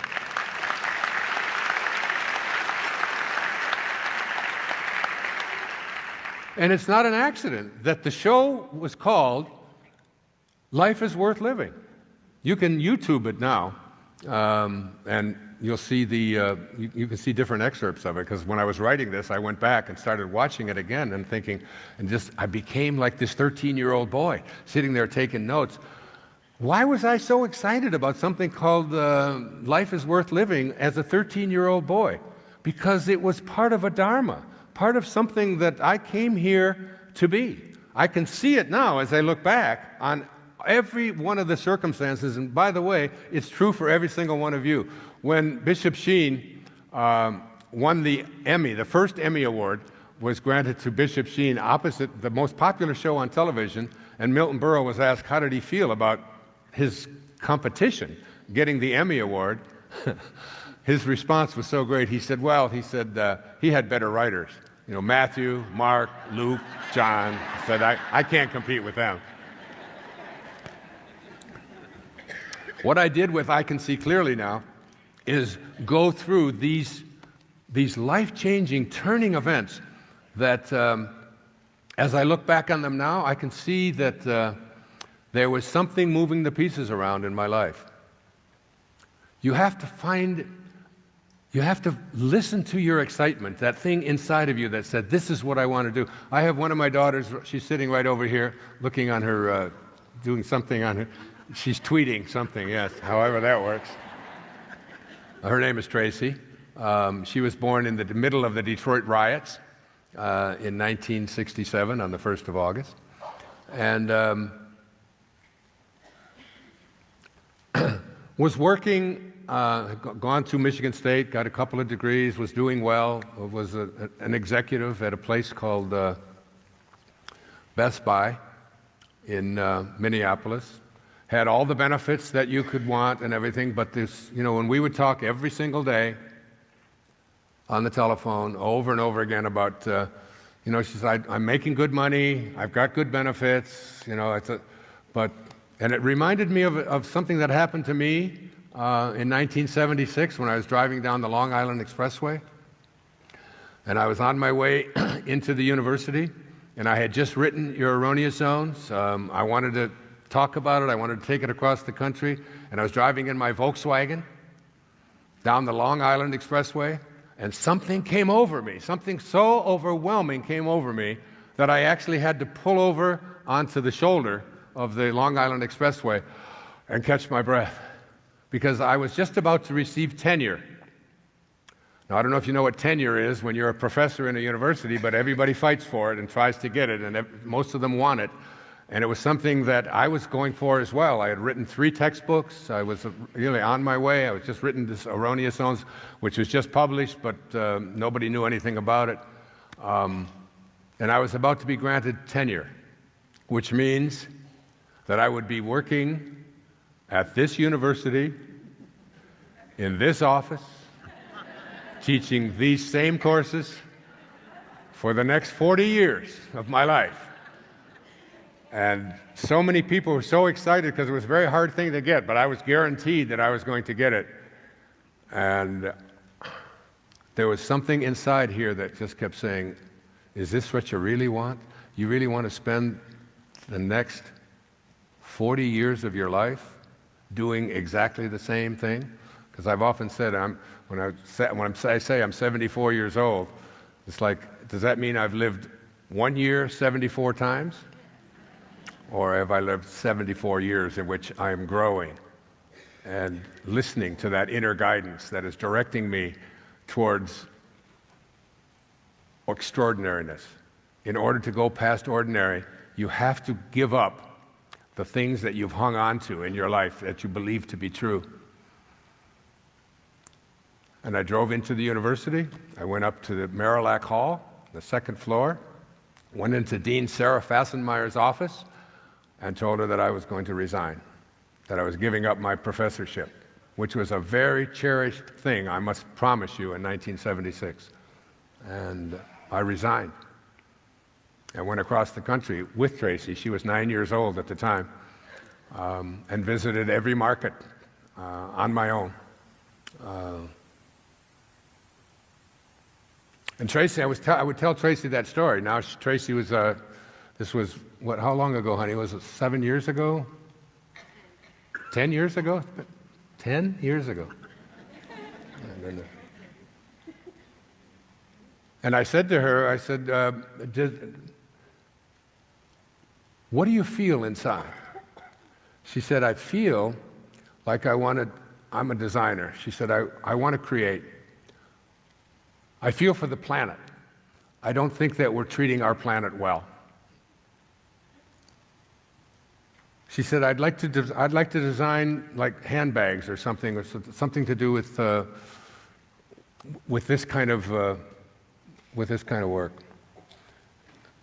And it's not an accident that the show was called Life is Worth Living. You can YouTube it now, and you'll see you can see different excerpts of it, because when I was writing this, I went back and started watching it again and thinking, I became like this 13-year-old boy sitting there taking notes. Why was I so excited about something called Life is Worth Living as a 13-year-old boy? Because it was part of a dharma, part of something that I came here to be. I can see it now as I look back on every one of the circumstances, and by the way, it's true for every single one of you. When Bishop Sheen won the Emmy, the first Emmy Award was granted to Bishop Sheen opposite the most popular show on television, and Milton Berle was asked how did he feel about his competition getting the Emmy Award. His response was so great. He said, he had better writers. Matthew, Mark, Luke, John. He said, I can't compete with them. What I did with I Can See Clearly Now is go through these life-changing, turning events that, as I look back on them now, I can see that there was something moving the pieces around in my life. You have to listen to your excitement, that thing inside of you that said, this is what I want to do. I have one of my daughters, she's sitting right over here, looking on her, doing something on her. She's tweeting something, yes, however that works. Her name is Tracy. She was born in the middle of the Detroit riots in 1967 on the 1st of August. And was working, gone to Michigan State, got a couple of degrees, was doing well, was an executive at a place called Best Buy in Minneapolis. Had all the benefits that you could want and everything, but this, when we would talk every single day on the telephone over and over again about, she said, I'm making good money, I've got good benefits, and it reminded me of something that happened to me in 1976 when I was driving down the Long Island Expressway, and I was on my way into the university, and I had just written Your Erroneous Zones. I wanted to talk about it. I wanted to take it across the country, and I was driving in my Volkswagen down the Long Island Expressway, And something came over me. Something so overwhelming came over me that I actually had to pull over onto the shoulder of the Long Island Expressway and catch my breath, because I was just about to receive tenure. Now, I don't know if you know what tenure is when you're a professor in a university, but everybody fights for it and tries to get it, and most of them want it. And it was something that I was going for as well. I had written 3 textbooks. I was really on my way. I was just written this Erroneous Zones, which was just published, but nobody knew anything about it. And I was about to be granted tenure, which means that I would be working at this university, in this office, teaching these same courses for the next 40 years of my life. And so many people were so excited because it was a very hard thing to get, but I was guaranteed that I was going to get it. And there was something inside here that just kept saying, is this what you really want? You really want to spend the next 40 years of your life doing exactly the same thing? Because I've often said, when I say I'm 74 years old, it's like, does that mean I've lived 1 year 74 times? Or have I lived 74 years in which I am growing and listening to that inner guidance that is directing me towards extraordinariness? In order to go past ordinary, you have to give up the things that you've hung on to in your life that you believe to be true. And I drove into the university. I went up to the Marillac Hall, the 2nd floor, went into Dean Sarah Fassenmeyer's office, and told her that I was going to resign, that I was giving up my professorship, which was a very cherished thing, I must promise you, in 1976. And I resigned. I went across the country with Tracy. She was 9 years old at the time, and visited every market on my own. And Tracy, I would tell Tracy that story. Now, Tracy was, this was, how long ago, honey? Was it 7 years ago? 10 years ago? 10 years ago. And I said to her, I said, what do you feel inside? She said, I feel like I'm a designer. She said, I want to create. I feel for the planet. I don't think that we're treating our planet well. She said, I'd like to design like handbags or something to do with this kind of work.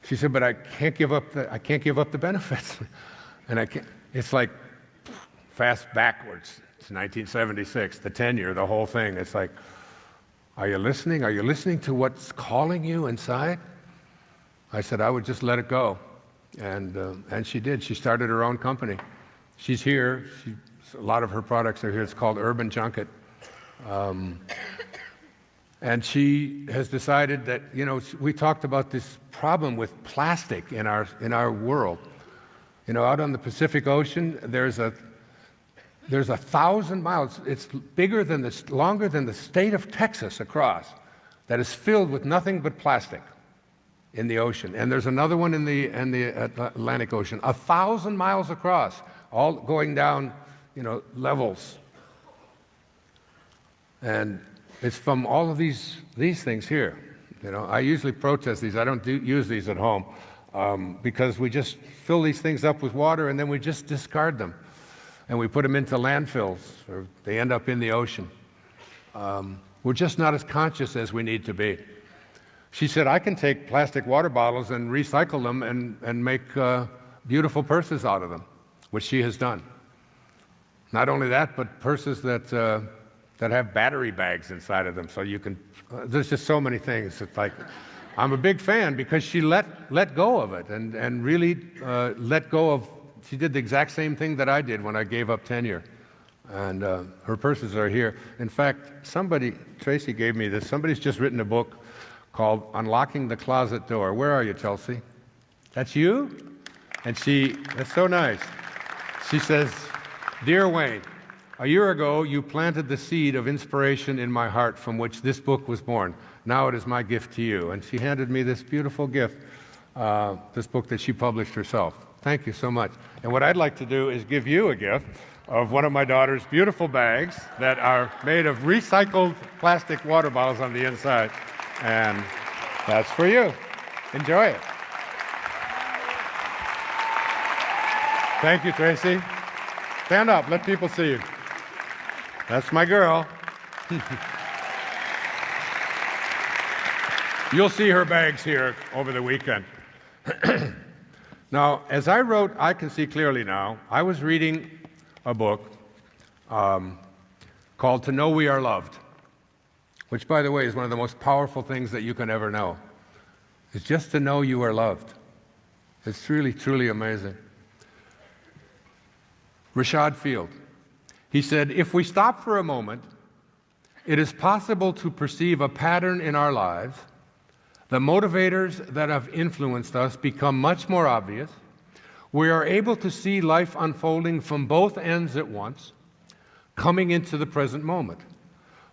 She said, but I can't give up the benefits, and I can't. It's like fast backwards. It's 1976, the tenure, the whole thing. It's like, are you listening? Are you listening to what's calling you inside? I said, I would just let it go. And she did. She started her own company. She's here. A lot of her products are here. It's called Urban Junket. And she has decided that, we talked about this problem with plastic in our world. Out on the Pacific Ocean, there's 1,000 miles. It's longer than the state of Texas across, that is filled with nothing but plastic in the ocean. And there's another one in the Atlantic Ocean, 1,000 miles across, all going down, levels. And it's from all of these things here. I usually protest these. I don't use these at home because we just fill these things up with water and then we just discard them. And we put them into landfills, or they end up in the ocean. We're just not as conscious as we need to be. She said, I can take plastic water bottles and recycle them and make beautiful purses out of them, which she has done. Not only that, but purses that have battery bags inside of them, so you can, there's just so many things. It's like, I'm a big fan because she let go of it and really let go of. She did the exact same thing that I did when I gave up tenure. And her purses are here. In fact, Tracy gave me this. Somebody's just written a book called Unlocking the Closet Door. Where are you, Chelsea? That's you? And that's so nice. She says, Dear Wayne, A year ago, you planted the seed of inspiration in my heart from which this book was born. Now it is my gift to you. And she handed me this beautiful gift, this book that she published herself. Thank you so much. And what I'd like to do is give you a gift of one of my daughter's beautiful bags that are made of recycled plastic water bottles on the inside. And that's for you. Enjoy it. Thank you, Tracy. Stand up. Let people see you. That's my girl. You'll see her bags here over the weekend. Now, as I wrote I Can See Clearly Now, I was reading a book called To Know We Are Loved, which, by the way, is one of the most powerful things that you can ever know. It's just to know you are loved. It's really, truly amazing. Rashad Field, he said, if we stop for a moment, it is possible to perceive a pattern in our lives. The motivators that have influenced us become much more obvious. We are able to see life unfolding from both ends at once, coming into the present moment.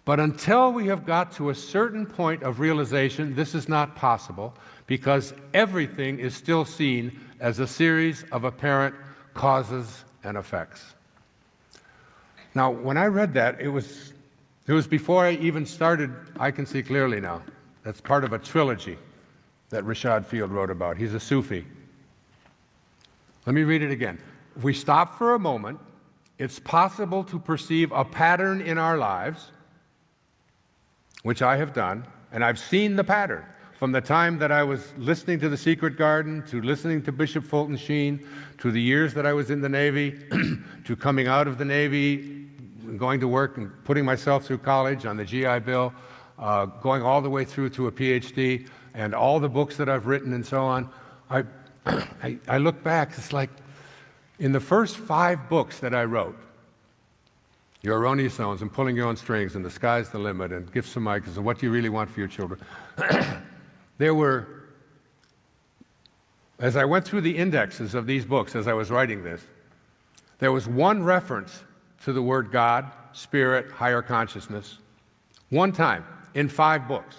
But until we have got to a certain point of realization, this is not possible because everything is still seen as a series of apparent causes and effects. Now, when I read that, it was before I even started I Can See Clearly Now. That's part of a trilogy that Rashad Field wrote about. He's a Sufi. Let me read it again. If we stop for a moment, it's possible to perceive a pattern in our lives, which I have done, and I've seen the pattern from the time that I was listening to The Secret Garden, to listening to Bishop Fulton Sheen, to the years that I was in the Navy, to coming out of the Navy, going to work and putting myself through college on the GI Bill, going all the way through to a PhD, and all the books that I've written and so on. I look back, it's like in the first 5 books that I wrote, Your Erroneous Zones, and Pulling Your Own Strings, and The Sky's the Limit, and Gifts from Micahs, and What Do You Really Want for Your Children, there were, as I went through the indexes of these books as I was writing this, there was one reference to the word God, Spirit, higher consciousness, one time in 5 books.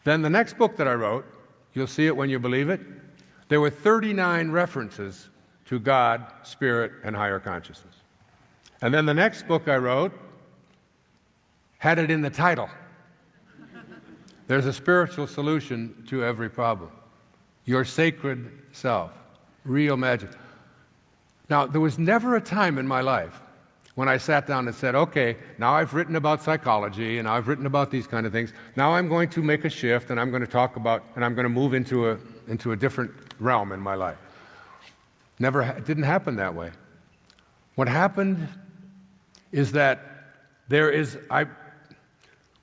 Then the next book that I wrote, you'll see it when you believe it, there were 39 references to God, Spirit, and higher consciousness. And then the next book I wrote had it in the title. There's a spiritual solution to every problem. Your sacred self, real magic. Now, there was never a time in my life when I sat down and said, okay, now I've written about psychology and I've written about these kind of things. Now I'm going to make a shift and I'm going to talk about, and I'm going to move into a different realm in my life. It didn't happen that way. What happened is that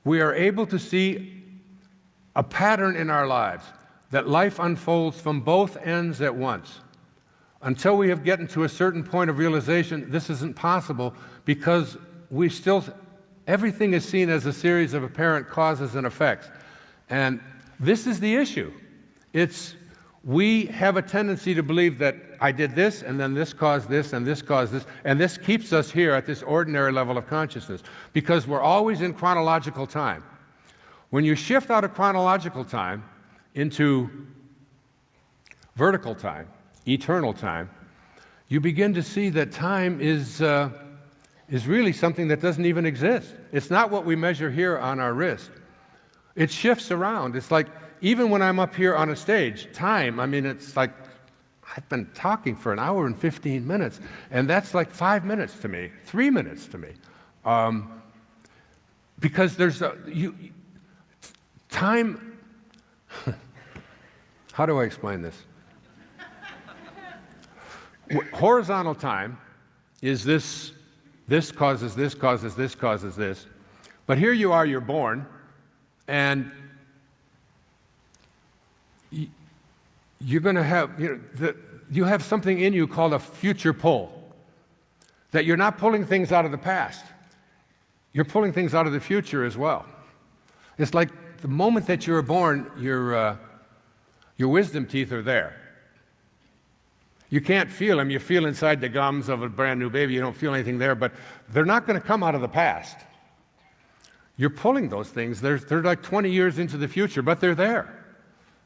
we are able to see a pattern in our lives, that life unfolds from both ends at once. Until we have gotten to a certain point of realization, this isn't possible because everything is seen as a series of apparent causes and effects. And this is the issue. We have a tendency to believe that I did this, and then this caused this, and this caused this, and this keeps us here at this ordinary level of consciousness because we're always in chronological time. When you shift out of chronological time into vertical time, eternal time, you begin to see that time is really something that doesn't even exist. It's not what we measure here on our wrist. It shifts around. It's like, even when I'm up here on a stage, time, I mean, it's like, I've been talking for an hour and 15 minutes, and that's like 5 minutes to me, 3 minutes to me. Because time, how do I explain this? Horizontal time is this causes this, causes this, causes this. But here you are, you're born, and you're going to have, you have something in you called a future pull, that you're not pulling things out of the past. You're pulling things out of the future as well. It's like the moment that you were born, your wisdom teeth are there. You can't feel them. You feel inside the gums of a brand new baby. You don't feel anything there, but they're not going to come out of the past. You're pulling those things. They're like 20 years into the future, but they're there.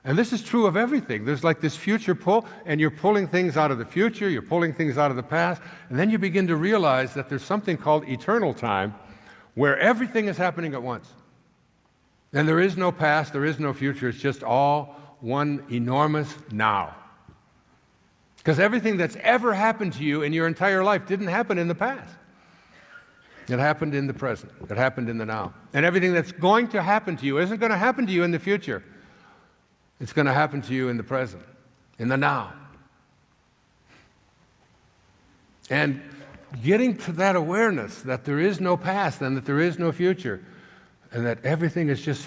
And this is true of everything. There's like this future pull, and you're pulling things out of the future, you're pulling things out of the past, and then you begin to realize that there's something called eternal time where everything is happening at once. And there is no past, there is no future, it's just all one enormous now. Because everything that's ever happened to you in your entire life didn't happen in the past. It happened in the present. It happened in the now. And everything that's going to happen to you isn't going to happen to you in the future. It's going to happen to you in the present, in the now. And getting to that awareness that there is no past and that there is no future, and that everything is just,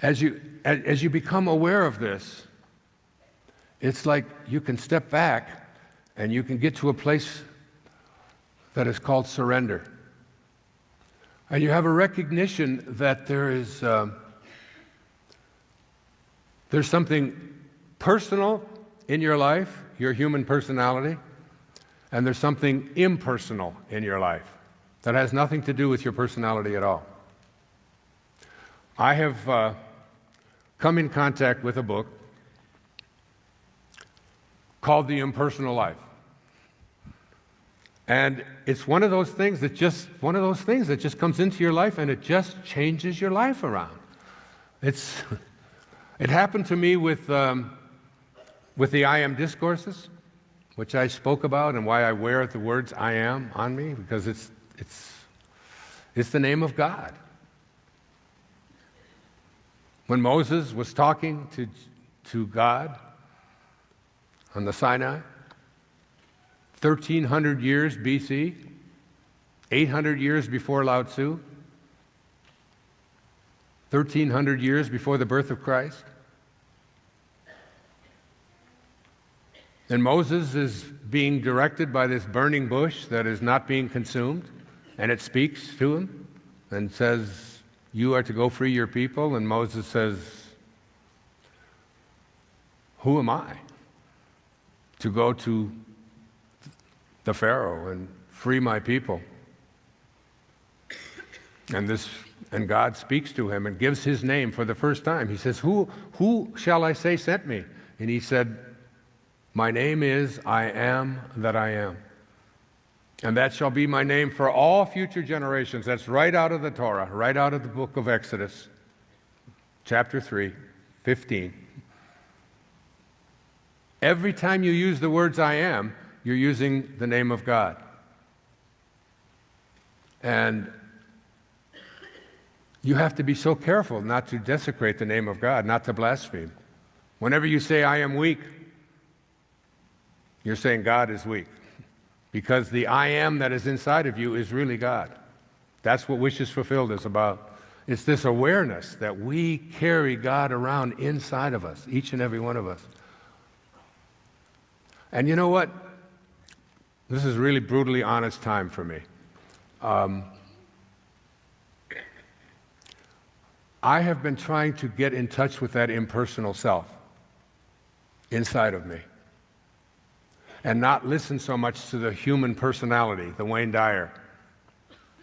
as you become aware of this, it's like you can step back and you can get to a place that is called surrender. And you have a recognition that there's something personal in your life, your human personality, and there's something impersonal in your life that has nothing to do with your personality at all. I have come in contact with a book called The Impersonal Life. And it's one of those things that just comes into your life and it just changes your life around. It happened to me with the I Am discourses, which I spoke about, and why I wear the words I am on me, because it's the name of God. When Moses was talking to God on the Sinai, 1,300 years BC, 800 years before Lao Tzu, 1,300 years before the birth of Christ. And Moses is being directed by this burning bush that is not being consumed, and it speaks to him and says, "You are to go free your people." And Moses says, "Who am I to go to the Pharaoh and free my people?" And God speaks to him and gives his name for the first time. He says, Who shall I say sent me? And he said, "My name is I am that I am. And that shall be my name for all future generations." That's right out of the Torah, right out of the book of Exodus, chapter 3, 15. Every time you use the words I am, you're using the name of God. And you have to be so careful not to desecrate the name of God, not to blaspheme. Whenever you say I am weak, you're saying God is weak, because the I am that is inside of you is really God. That's what Wishes Fulfilled is about. It's this awareness that we carry God around inside of us, each and every one of us. And you know what? This is really brutally honest time for me. I have been trying to get in touch with that impersonal self inside of me, and not listen so much to the human personality, the Wayne Dyer,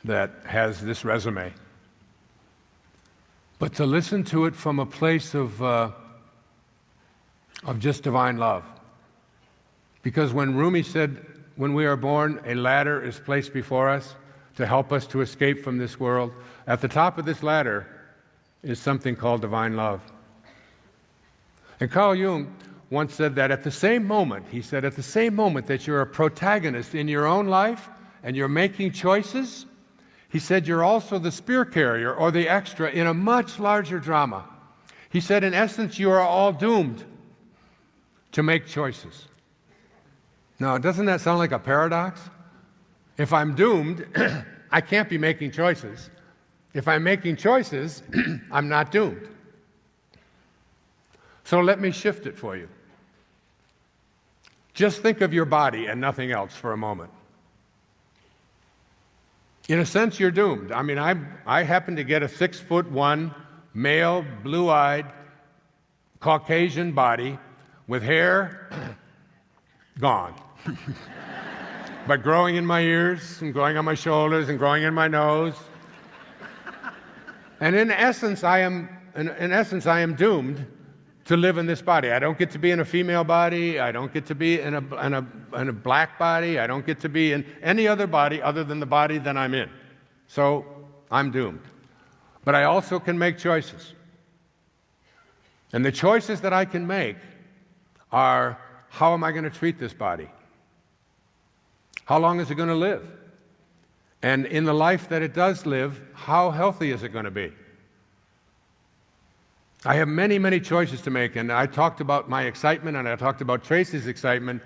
that has this resume, but to listen to it from a place of just divine love. Because when Rumi said, when we are born, a ladder is placed before us to help us to escape from this world, at the top of this ladder is something called divine love. And Carl Jung once said that at the same moment, he said, at the same moment that you're a protagonist in your own life and you're making choices, he said you're also the spear carrier or the extra in a much larger drama. He said, in essence, you are all doomed to make choices. Now, doesn't that sound like a paradox? If I'm doomed, I can't be making choices. If I'm making choices, I'm not doomed. So let me shift it for you. Just think of your body and nothing else for a moment. In a sense, you're doomed. I mean, I happen to get a 6'1", male, blue-eyed, Caucasian body with hair gone. But growing in my ears, and growing on my shoulders, and growing in my nose. And in essence, I am doomed to live in this body. I don't get to be in a female body. I don't get to be in a black body. I don't get to be in any other body other than the body that I'm in. So I'm doomed. But I also can make choices. And the choices that I can make are, how am I going to treat this body? How long is it going to live? And in the life that it does live, how healthy is it going to be? I have many, many choices to make, and I talked about my excitement, and I talked about Tracy's excitement.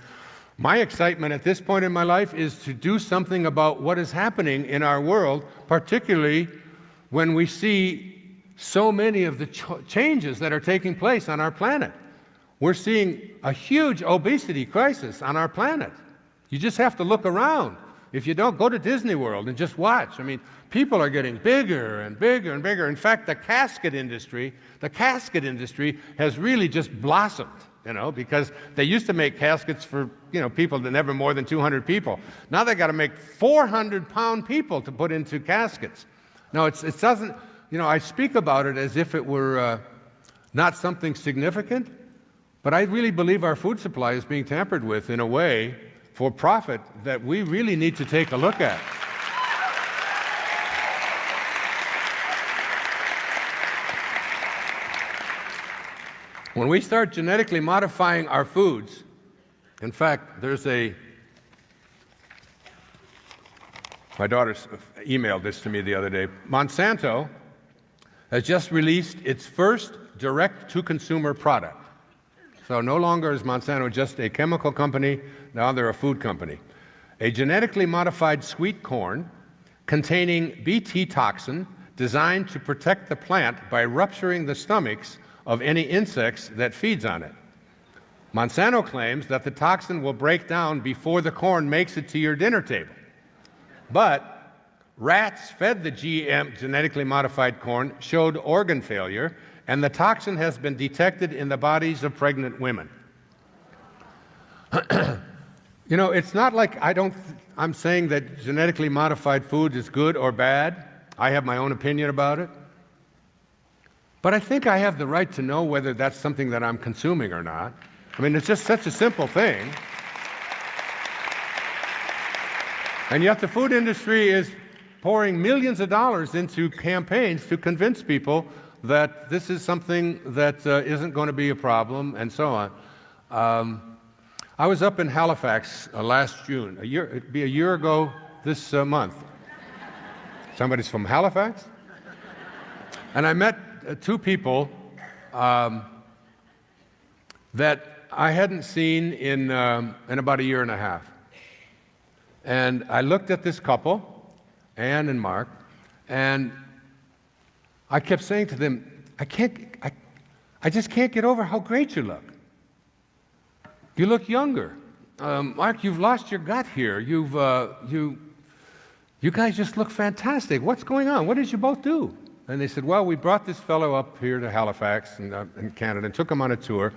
My excitement at this point in my life is to do something about what is happening in our world, particularly when we see so many of the changes that are taking place on our planet. We're seeing a huge obesity crisis on our planet. You just have to look around. If you don't, go to Disney World and just watch. I mean, people are getting bigger and bigger and bigger. In fact, the casket industry has really just blossomed, because they used to make caskets for, people that never more than 200 people. Now they got to make 400-pound people to put into caskets. Now, it doesn't, I speak about it as if it were not something significant, but I really believe our food supply is being tampered with in a way for profit that we really need to take a look at. When we start genetically modifying our foods, in fact, my daughter emailed this to me the other day. Monsanto has just released its first direct-to-consumer product. So no longer is Monsanto just a chemical company, now they're a food company. A genetically modified sweet corn containing Bt toxin designed to protect the plant by rupturing the stomachs of any insects that feeds on it. Monsanto claims that the toxin will break down before the corn makes it to your dinner table. But rats fed the GM, genetically modified corn, showed organ failure, and the toxin has been detected in the bodies of pregnant women. It's not like I'm saying that genetically modified food is good or bad. I have my own opinion about it. But I think I have the right to know whether that's something that I'm consuming or not. I mean, it's just such a simple thing. And yet the food industry is pouring millions of dollars into campaigns to convince people that this is something that isn't going to be a problem, and so on. I was up in Halifax last June. It'd be a year ago this month. Somebody's from Halifax? And I met two people that I hadn't seen in about a year and a half. And I looked at this couple, Anne and Mark, and I kept saying to them, I just can't get over how great you look. You look younger. Mark, you've lost your gut here. You guys just look fantastic. What's going on? What did you both do? And they said, well, we brought this fellow up here to Halifax in Canada and took him on a tour.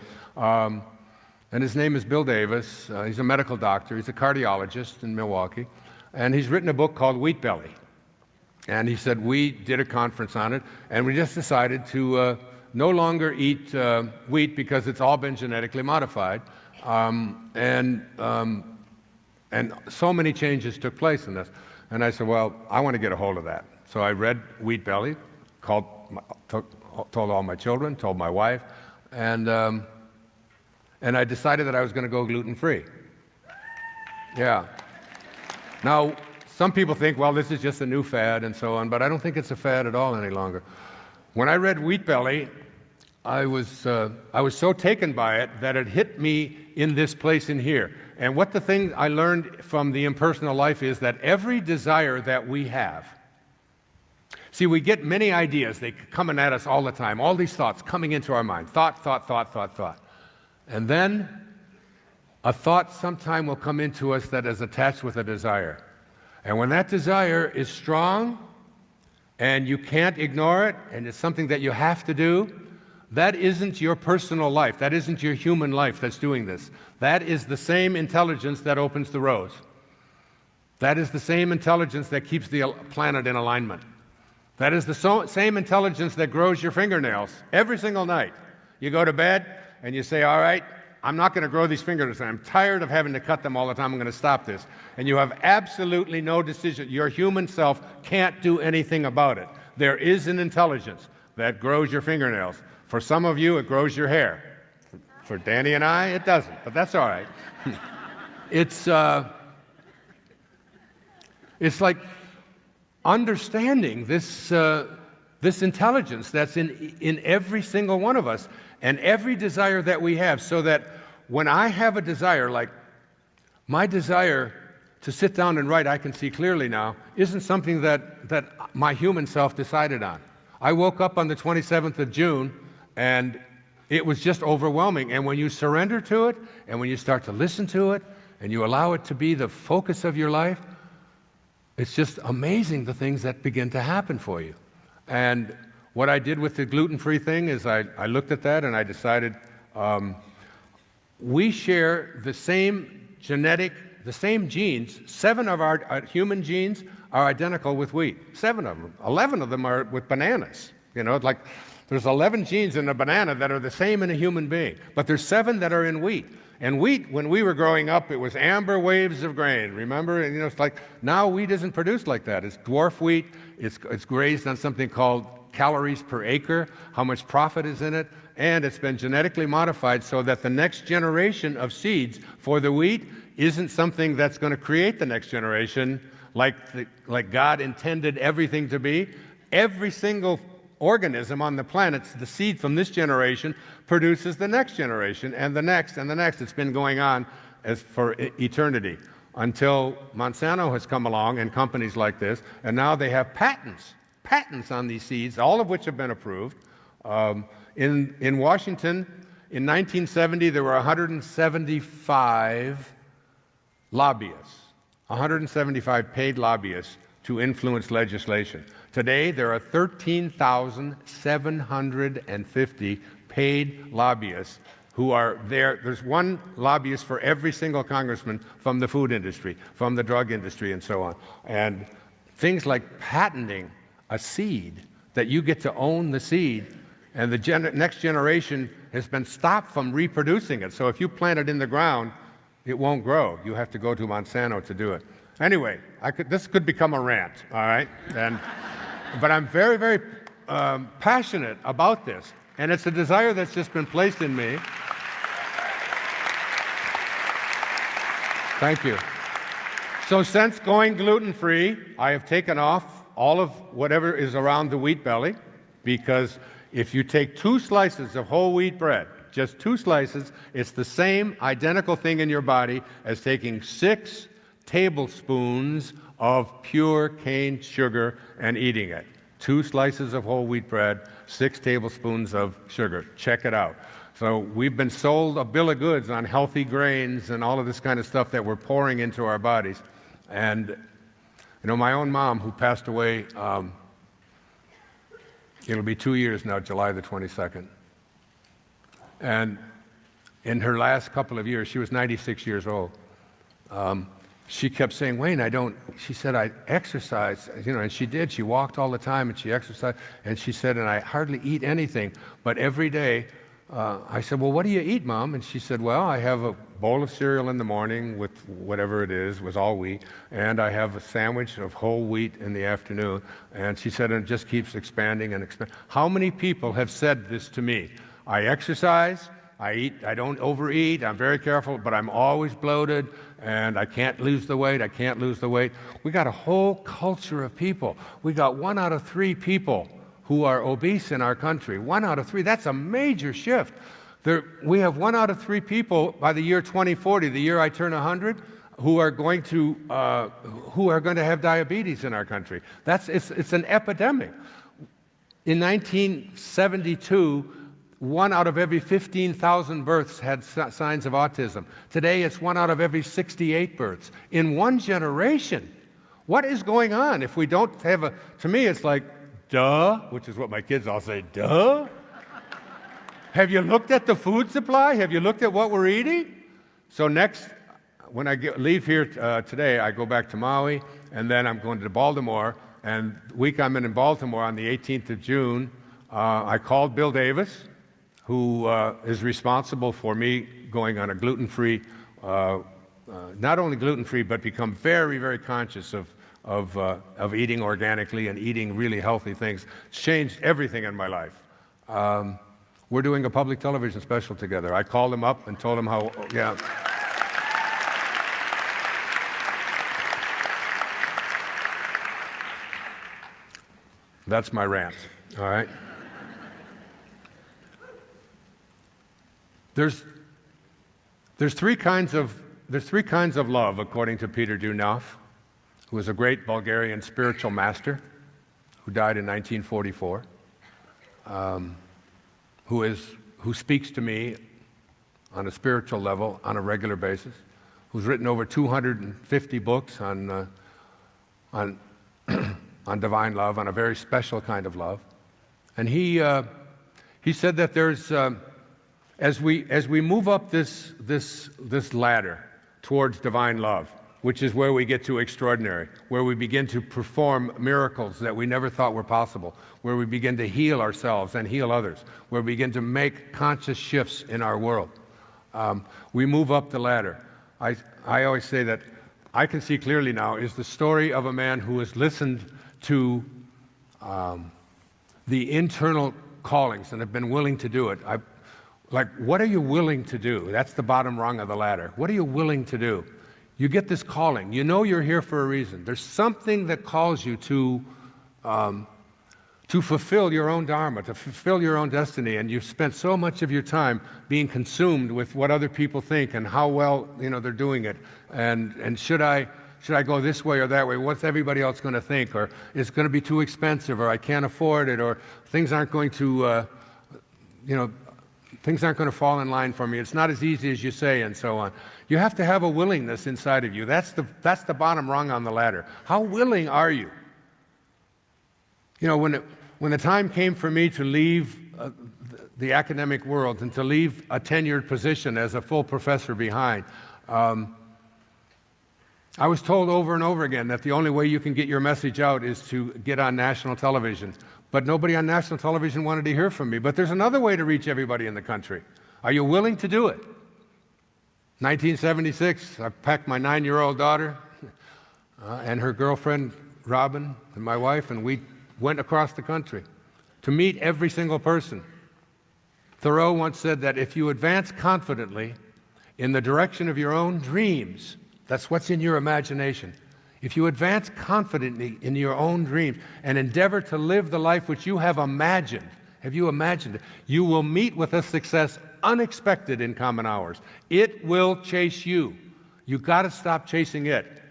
And his name is Bill Davis. He's a medical doctor. He's a cardiologist in Milwaukee. And he's written a book called Wheat Belly. And he said, we did a conference on it, and we just decided to no longer eat wheat because it's all been genetically modified. And so many changes took place in this. And I said, well, I want to get a hold of that. So I read Wheat Belly, told all my children, told my wife, and I decided that I was going to go gluten-free. Yeah. Now, some people think, well, this is just a new fad and so on, but I don't think it's a fad at all any longer. When I read Wheat Belly, I was so taken by it that it hit me in this place in here. And what the thing I learned from the impersonal life is that every desire that we have, see, we get many ideas. They coming at us all the time, all these thoughts coming into our mind. Thought. And then a thought sometime will come into us that is attached with a desire. And when that desire is strong and you can't ignore it and it's something that you have to do, that isn't your personal life. That isn't your human life that's doing this. That is the same intelligence that opens the roads. That is the same intelligence that keeps the planet in alignment. That is the same intelligence that grows your fingernails every single night. You go to bed and you say, all right, I'm not going to grow these fingernails. I'm tired of having to cut them all the time. I'm going to stop this. And you have absolutely no decision. Your human self can't do anything about it. There is an intelligence that grows your fingernails. For some of you, it grows your hair. For Danny and I, it doesn't, but that's all right. It's like understanding this intelligence that's in every single one of us and every desire that we have, so that when I have a desire, like my desire to sit down and write, I can see clearly now, isn't something that my human self decided on. I woke up on the 27th of June, and it was just overwhelming. And when you surrender to it, and when you start to listen to it, and you allow it to be the focus of your life, it's just amazing the things that begin to happen for you. And what I did with the gluten-free thing is I looked at that and I decided we share the same the same genes. 7 of our human genes are identical with wheat. 7 of them. 11 of them are with bananas. You know, like there's 11 genes in a banana that are the same in a human being, but there's 7 that are in wheat. And wheat, when we were growing up, it was amber waves of grain, remember? And, you know, it's like, now wheat isn't produced like that. It's dwarf wheat. It's grazed on something called calories per acre, how much profit is in it, and it's been genetically modified so that the next generation of seeds for the wheat isn't something that's going to create the next generation like God intended everything to be. Every single organism on the planet, the seed from this generation produces the next generation, and the next, and the next. It's been going on as for eternity until Monsanto has come along and companies like this, and now they have patents on these seeds, all of which have been approved. In Washington, in 1970, there were 175 lobbyists, 175 paid lobbyists to influence legislation. Today, there are 13,750 paid lobbyists who are there. There's one lobbyist for every single congressman from the food industry, from the drug industry, and so on. And things like patenting a seed, that you get to own the seed, and the next generation has been stopped from reproducing it. So if you plant it in the ground, it won't grow. You have to go to Monsanto to do it. Anyway, this could become a rant, all right? But I'm very, very passionate about this, and it's a desire that's just been placed in me. Thank you. So since going gluten-free, I have taken off all of whatever is around the wheat belly, because if you take 2 slices of whole wheat bread, just 2 slices, it's the same identical thing in your body as taking 6 tablespoons of pure cane sugar and eating it. 2 slices of whole wheat bread, 6 tablespoons of sugar. Check it out. So we've been sold a bill of goods on healthy grains and all of this kind of stuff that we're pouring into our bodies. And you know, my own mom, who passed away, it'll be 2 years now, July the 22nd. And in her last couple of years, she was 96 years old. She kept saying, Wayne, she said, I exercise, you know, and she did. She walked all the time and she exercised. And she said, and I hardly eat anything, but every day, I said, well, what do you eat, Mom? And she said, well, I have a bowl of cereal in the morning with whatever it is, was all wheat, and I have a sandwich of whole wheat in the afternoon. And she said, and it just keeps expanding and expanding. How many people have said this to me? I exercise, I eat, I don't overeat, I'm very careful, but I'm always bloated, and I can't lose the weight, We got a whole culture of people. We got 1 out of 3 people who are obese in our country. 1 out of 3, that's a major shift. We have 1 out of 3 people by the year 2040, the year I turn 100, who are going to have diabetes in our country. It's an epidemic. In 1972, 1 out of every 15,000 births had signs of autism. Today, it's 1 out of every 68 births. In 1 generation, what is going on if we don't have to me, it's like, duh, which is what my kids all say, duh. Have you looked at the food supply? Have you looked at what we're eating? So next, when I leave here today, I go back to Maui, and then I'm going to Baltimore. And the week I'm in Baltimore on the 18th of June, I called Bill Davis, who is responsible for me going on a gluten-free, not only gluten-free, but become very, very conscious of eating organically and eating really healthy things. It's changed everything in my life. We're doing a public television special together. I called him up and told him how, yeah. That's my rant, all right? There's three kinds of love, according to Peter Dunoff, who was a great Bulgarian spiritual master who died in 1944. Who speaks to me on a spiritual level on a regular basis, who's written over 250 books on divine love, on a very special kind of love. And he said that there's as we move up this ladder towards divine love, which is where we get to extraordinary, where we begin to perform miracles that we never thought were possible, where we begin to heal ourselves and heal others, where we begin to make conscious shifts in our world. We move up the ladder. I always say that I Can See Clearly Now is the story of a man who has listened to the internal callings and have been willing to do it. Like, what are you willing to do? That's the bottom rung of the ladder. What are you willing to do? You get this calling. You know you're here for a reason. There's something that calls you to fulfill your own dharma, to fulfill your own destiny, and you've spent so much of your time being consumed with what other people think and how well they're doing it, and should I go this way or that way? What's everybody else going to think? Or it's going to be too expensive, or I can't afford it, or things aren't going to things aren't going to fall in line for me. It's not as easy as you say, and so on. You have to have a willingness inside of you. That's the bottom rung on the ladder. How willing are you? When the time came for me to leave the academic world and to leave a tenured position as a full professor behind, I was told over and over again that the only way you can get your message out is to get on national television. But nobody on national television wanted to hear from me. But there's another way to reach everybody in the country. Are you willing to do it? 1976, I packed my 9-year-old daughter and her girlfriend, Robin, and my wife, and we went across the country to meet every single person. Thoreau once said that if you advance confidently in the direction of your own dreams, that's what's in your imagination. If you advance confidently in your own dreams and endeavor to live the life which you have imagined, it, you will meet with a success unexpected in common hours. It will chase you. You've got to stop chasing it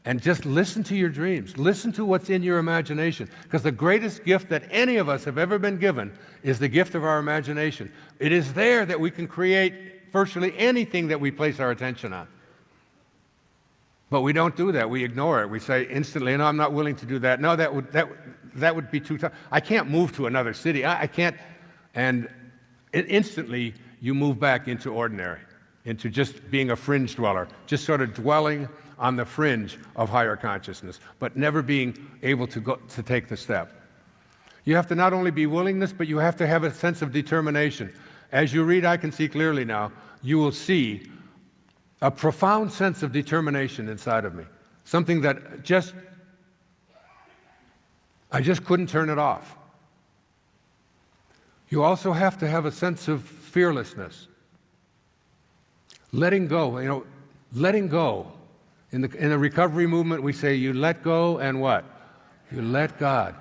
and just listen to your dreams. Listen to what's in your imagination, because the greatest gift that any of us have ever been given is the gift of our imagination. It is there that we can create virtually anything that we place our attention on. But we don't do that. We ignore it. We say instantly, no, I'm not willing to do that. No, that would be too tough. I can't move to another city. I can't. And instantly, you move back into ordinary, into just being a fringe dweller, just sort of dwelling on the fringe of higher consciousness, but never being able to take the step. You have to not only be willingness, but you have to have a sense of determination. As you read I Can See Clearly Now, you will see a profound sense of determination inside of me, something that I just couldn't turn it off. You also have to have a sense of fearlessness, letting go. Letting go. In the recovery movement, we say you let go and what? You let God.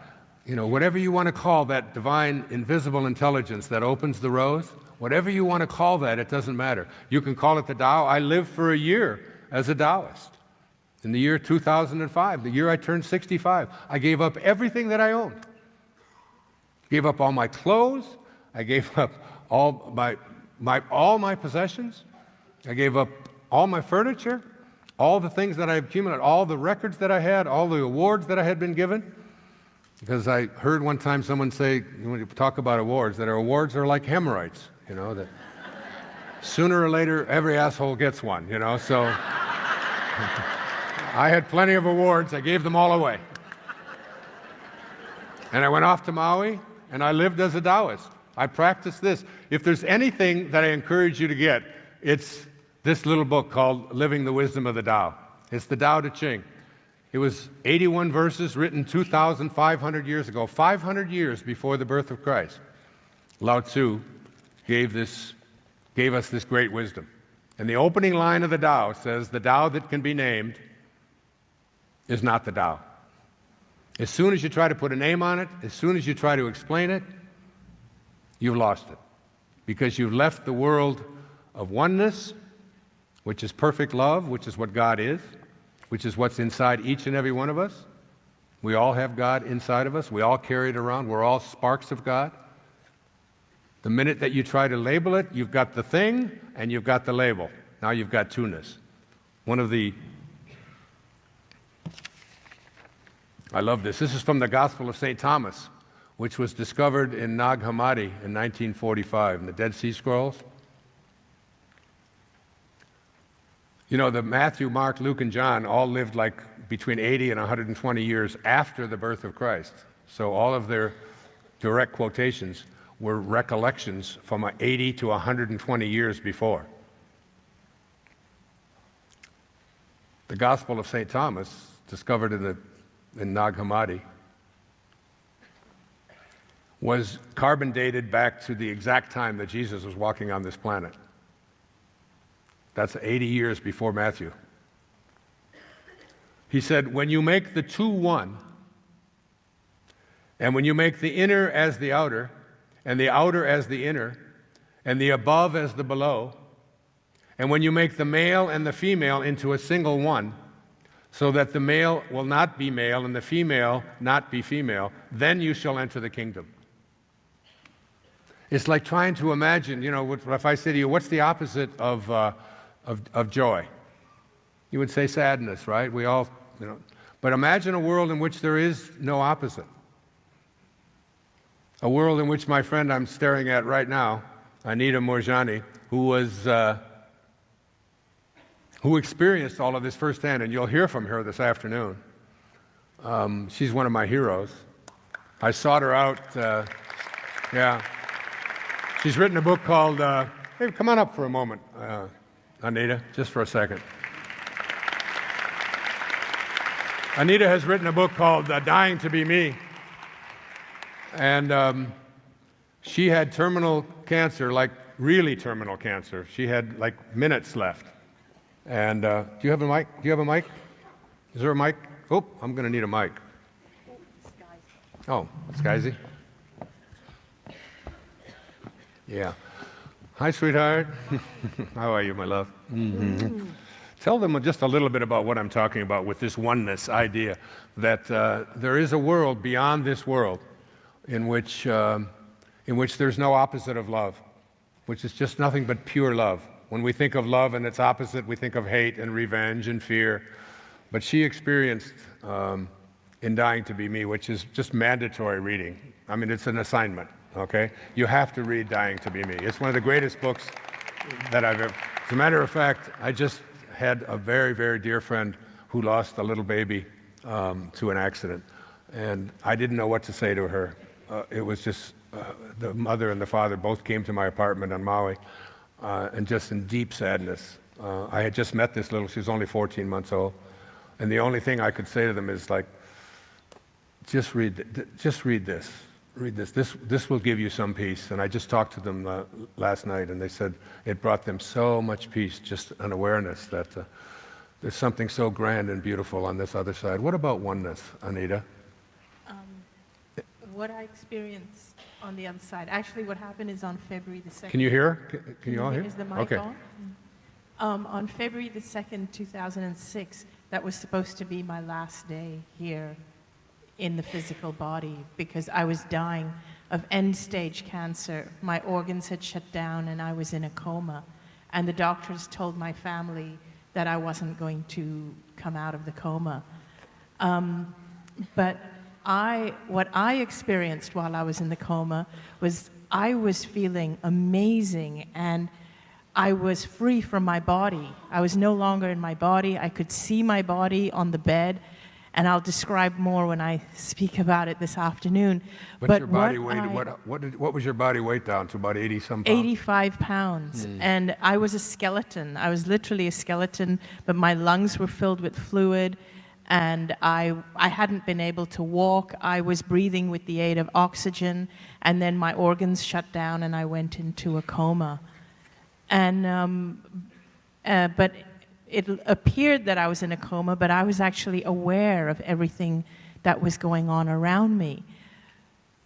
Whatever you want to call that divine, invisible intelligence that opens the roads, whatever you want to call that, it doesn't matter. You can call it the Tao. I lived for a year as a Taoist. In the year 2005, the year I turned 65, I gave up everything that I owned. Gave up all my clothes. I gave up all my possessions. I gave up all my furniture, all the things that I accumulated, all the records that I had, all the awards that I had been given. Because I heard one time someone say, when you talk about awards, that our awards are like hemorrhoids. you know, that sooner or later, every asshole gets one, you know, so I had plenty of awards. I gave them all away. And I went off to Maui, and I lived as a Taoist. I practiced this. If there's anything that I encourage you to get, it's this little book called Living the Wisdom of the Tao. It's the Tao Te Ching. It was 81 verses written 2,500 years ago, 500 years before the birth of Christ. Lao Tzu gave us this great wisdom. And the opening line of the Tao says, the Tao that can be named is not the Tao. As soon as you try to put a name on it, as soon as you try to explain it, you've lost it. Because you've left the world of oneness, which is perfect love, which is what God is, which is what's inside each and every one of us. We all have God inside of us. We all carry it around. We're all sparks of God. The minute that you try to label it, you've got the thing and you've got the label. Now you've got two-ness. I love this. This is from the Gospel of St. Thomas, which was discovered in Nag Hammadi in 1945 in the Dead Sea Scrolls. You know, the Matthew, Mark, Luke, and John all lived like between 80 and 120 years after the birth of Christ. So all of their direct quotations were recollections from 80 to 120 years before. The Gospel of St. Thomas, discovered in Nag Hammadi, was carbon dated back to the exact time that Jesus was walking on this planet. That's 80 years before Matthew. He said, when you make the two one, and when you make the inner as the outer, and the outer as the inner, and the above as the below, and when you make the male and the female into a single one, so that the male will not be male and the female not be female, then you shall enter the kingdom. It's like trying to imagine, you know, if I say to you, what's the opposite of joy? You would say sadness, right? We all, you know. But imagine a world in which there is no opposite. A world in which my friend I'm staring at right now, Anita Morjani, who experienced all of this firsthand, and you'll hear from her this afternoon. She's one of my heroes. I sought her out, yeah. She's written a book called, hey, come on up for a moment, Anita, just for a second. Anita has written a book called Dying to Be Me. And she had terminal cancer, like really terminal cancer. She had like minutes left. And do you have a mic? Do you have a mic? Is there a mic? Oh, I'm going to need a mic. Oh, Skyzy. Yeah. Hi, sweetheart. How are you, my love? Mm-hmm. Tell them just a little bit about what I'm talking about with this oneness idea, that there is a world beyond this world in which there's no opposite of love, which is just nothing but pure love. When we think of love and its opposite, we think of hate and revenge and fear. But she experienced in Dying to Be Me, which is just mandatory reading. I mean, it's an assignment, okay? You have to read Dying to Be Me. It's one of the greatest books that I've ever... As a matter of fact, I just had a very, very dear friend who lost a little baby to an accident. And I didn't know what to say to her. It was just, the mother and the father both came to my apartment on Maui, and just in deep sadness. I had just met this she was only 14 months old, and the only thing I could say to them is like, just read this. Read this. This will give you some peace. And I just talked to them last night, and they said it brought them so much peace, just an awareness that there's something so grand and beautiful on this other side. What about oneness, Anita? What I experienced on the other side, actually what happened is on February the 2nd. Can you hear? Can you all hear? Is the mic okay. on? On February the 2nd, 2006, that was supposed to be my last day here in the physical body because I was dying of end-stage cancer. My organs had shut down and I was in a coma. And the doctors told my family that I wasn't going to come out of the coma. But what I experienced while I was in the coma was I was feeling amazing, and I was free from my body. I was no longer in my body. I could see my body on the bed, and I'll describe more when I speak about it this afternoon. What's your body weight? What was your body weight down to? About 80 some pounds? 85 pounds. And I was a skeleton. I was literally a skeleton, but my lungs were filled with fluid, and I hadn't been able to walk. I was breathing with the aid of oxygen, and then my organs shut down, and I went into a coma. And but it appeared that I was in a coma, but I was actually aware of everything that was going on around me.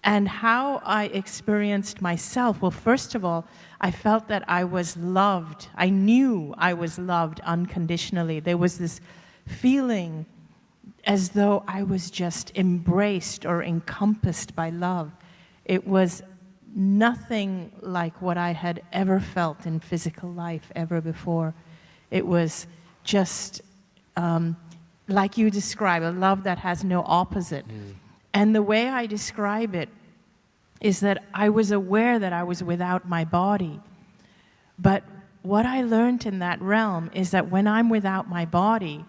And how I experienced myself, well, first of all, I felt that I was loved. I knew I was loved unconditionally. There was this feeling as though I was just embraced or encompassed by love. It was nothing like what I had ever felt in physical life ever before. It was just like you describe, a love that has no opposite. And the way I describe it is that I was aware that I was without my body. But what I learned in that realm is that when I'm without my body,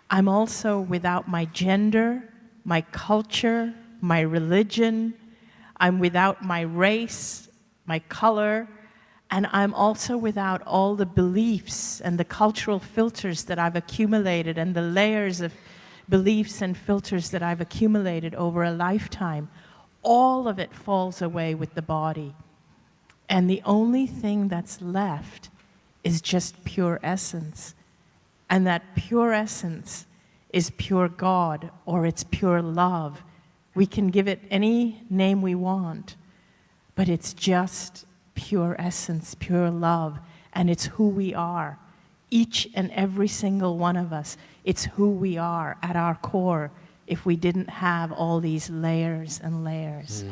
I'm also without my gender, my culture, my religion. I'm without my race, my color, and I'm also without all the beliefs and the cultural filters that I've accumulated and the layers of beliefs and filters that I've accumulated over a lifetime. All of it falls away with the body. And the only thing that's left is just pure essence. And that pure essence is pure God, or it's pure love. We can give it any name we want, but it's just pure essence, pure love, and it's who we are. Each and every single one of us, it's who we are at our core if we didn't have all these layers and layers.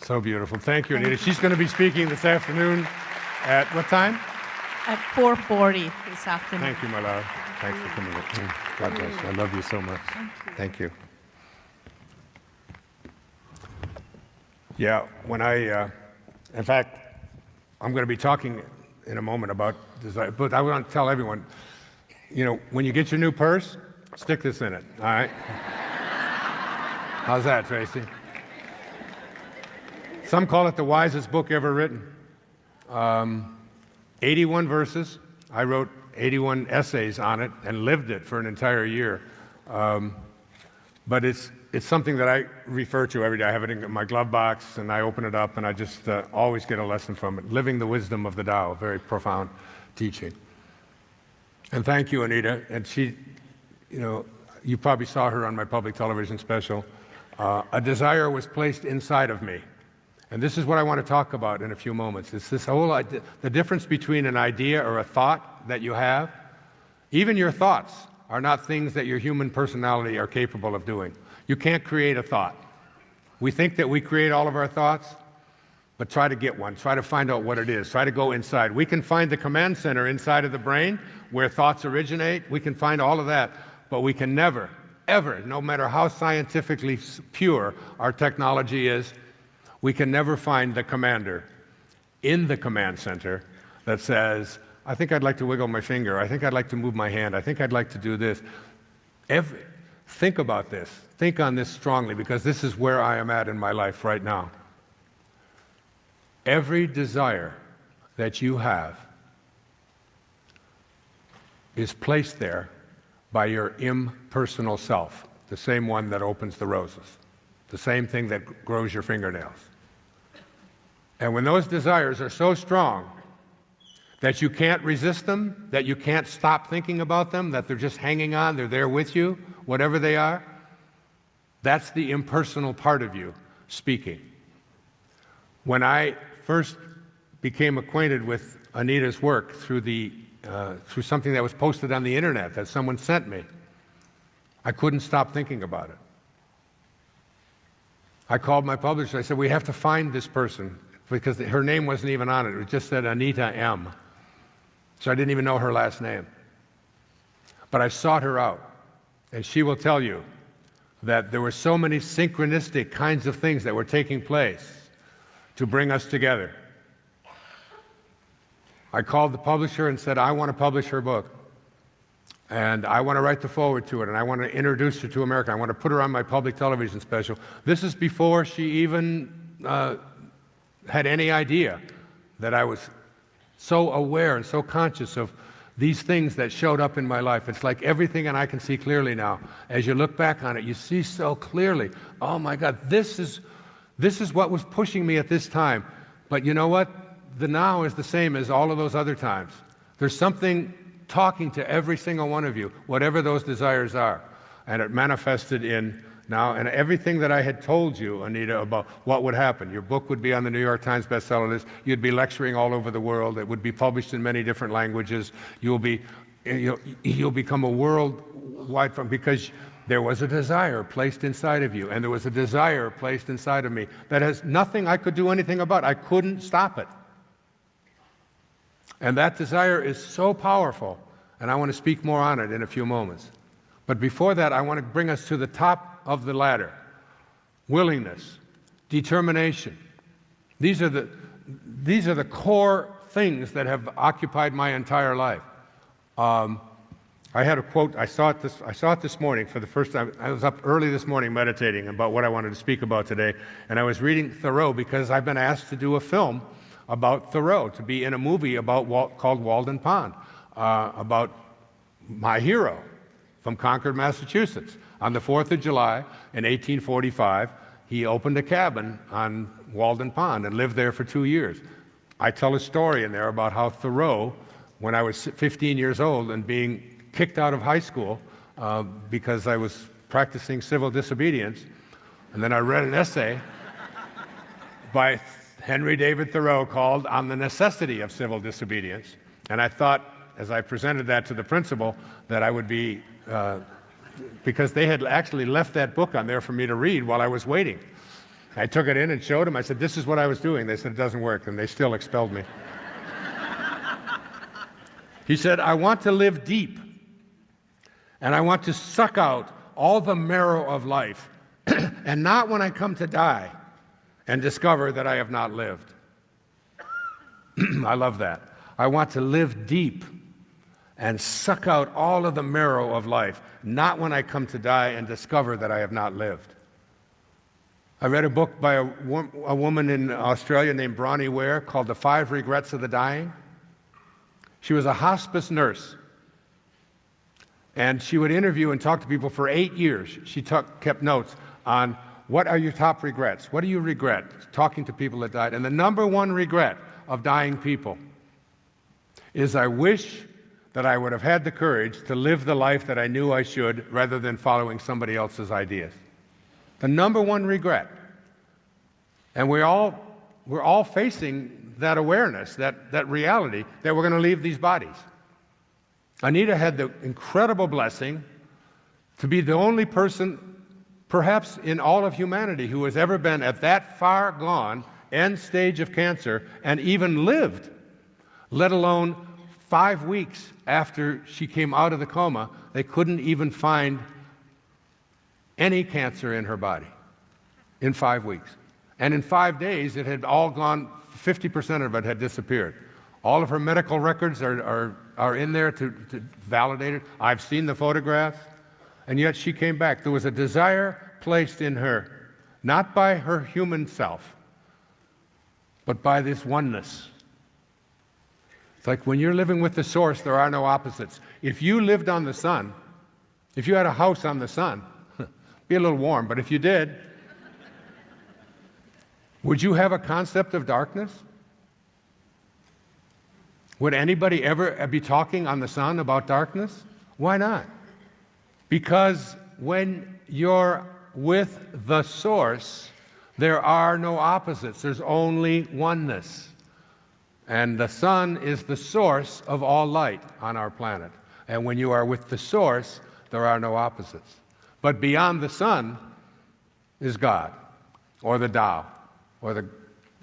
So beautiful. Thank you, Anita. She's going to be speaking this afternoon at what time? At 4:40 this afternoon. Thank you, my love. Thanks for coming. God bless you. I love you so much. Thank you. Yeah, in fact, I'm going to be talking in a moment about desire, but I want to tell everyone, when you get your new purse, stick this in it, all right? How's that, Tracy? Some call it the wisest book ever written. 81 verses. I wrote 81 essays on it and lived it for an entire year. But it's something that I refer to every day. I have it in my glove box, and I open it up, and I just always get a lesson from it. Living the wisdom of the Tao, very profound teaching. And thank you, Anita. And she, you probably saw her on my public television special. A desire was placed inside of me. And this is what I want to talk about in a few moments. It's this whole idea, the difference between an idea or a thought that you have. Even your thoughts are not things that your human personality are capable of doing. You can't create a thought. We think that we create all of our thoughts, but try to get one. Try to find out what it is. Try to go inside. We can find the command center inside of the brain where thoughts originate. We can find all of that, but we can never, ever, no matter how scientifically pure our technology is, we can never find the commander in the command center that says, I think I'd like to wiggle my finger. I think I'd like to move my hand. I think I'd like to do this. Think about this. Think on this strongly, because this is where I am at in my life right now. Every desire that you have is placed there by your impersonal self, the same one that opens the roses, the same thing that grows your fingernails. And when those desires are so strong that you can't resist them, that you can't stop thinking about them, that they're just hanging on, they're there with you, whatever they are, that's the impersonal part of you speaking. When I first became acquainted with Anita's work through something that was posted on the internet that someone sent me, I couldn't stop thinking about it. I called my publisher. I said, we have to find this person, because her name wasn't even on it. It just said Anita M. So I didn't even know her last name. But I sought her out, and she will tell you that there were so many synchronistic kinds of things that were taking place to bring us together. I called the publisher and said, I want to publish her book. And I want to write the foreword to it, and I want to introduce her to America. I want to put her on my public television special. This is before she even had any idea that I was so aware and so conscious of these things that showed up in my life. It's like everything, and I can see clearly now. As you look back on it, you see so clearly, oh my God, this is what was pushing me at this time. But you know what? The now is the same as all of those other times. There's something talking to every single one of you, whatever those desires are. And it manifested in now, and everything that I had told you, Anita, about what would happen. Your book would be on the New York Times bestseller list. You'd be lecturing all over the world. It would be published in many different languages. You'll become a worldwide, because there was a desire placed inside of you, and there was a desire placed inside of me that has nothing I could do anything about. I couldn't stop it. And that desire is so powerful, and I want to speak more on it in a few moments. But before that, I want to bring us to the top of the ladder. Willingness, determination. These are the core things that have occupied my entire life. I had a quote. I saw it this morning for the first time. I was up early this morning meditating about what I wanted to speak about today, and I was reading Thoreau because I've been asked to do a film about Thoreau, to be in a movie called Walden Pond, about my hero from Concord, Massachusetts. On the 4th of July in 1845, he opened a cabin on Walden Pond and lived there for 2 years. I tell a story in there about how Thoreau, when I was 15 years old and being kicked out of high school because I was practicing civil disobedience, and then I read an essay by Henry David Thoreau called On the Necessity of Civil Disobedience. And I thought, as I presented that to the principal, that I would be, because they had actually left that book on there for me to read while I was waiting. I took it in and showed them. I said, this is what I was doing. They said, it doesn't work, and they still expelled me. He said, I want to live deep, and I want to suck out all the marrow of life, and not when I come to die and discover that I have not lived. I love that. I want to live deep and suck out all of the marrow of life, not when I come to die and discover that I have not lived. I read a book by a woman in Australia named Bronnie Ware called The 5 Regrets of the Dying. She was a hospice nurse, and she would interview and talk to people for 8 years. She kept notes on what are your top regrets? What do you regret? Talking to people that died. And the number one regret of dying people is I wish that I would have had the courage to live the life that I knew I should rather than following somebody else's ideas. The number one regret. And we're all facing that awareness, that reality, that we're going to leave these bodies. Anita had the incredible blessing to be the only person, perhaps in all of humanity, who has ever been at that far gone end stage of cancer and even lived, let alone 5 weeks after she came out of the coma. They couldn't even find any cancer in her body in 5 weeks. And in 5 days, it had all gone, 50% of it had disappeared. All of her medical records are in there to validate it. I've seen the photographs, and yet she came back. There was a desire placed in her, not by her human self, but by this oneness. It's like when you're living with the source, there are no opposites. If you lived on the sun, if you had a house on the sun, be a little warm, but if you did, would you have a concept of darkness? Would anybody ever be talking on the sun about darkness? Why not? Because when you're with the source, there are no opposites. There's only oneness. And the sun is the source of all light on our planet. And when you are with the source, there are no opposites. But beyond the sun is God, or the Tao, or the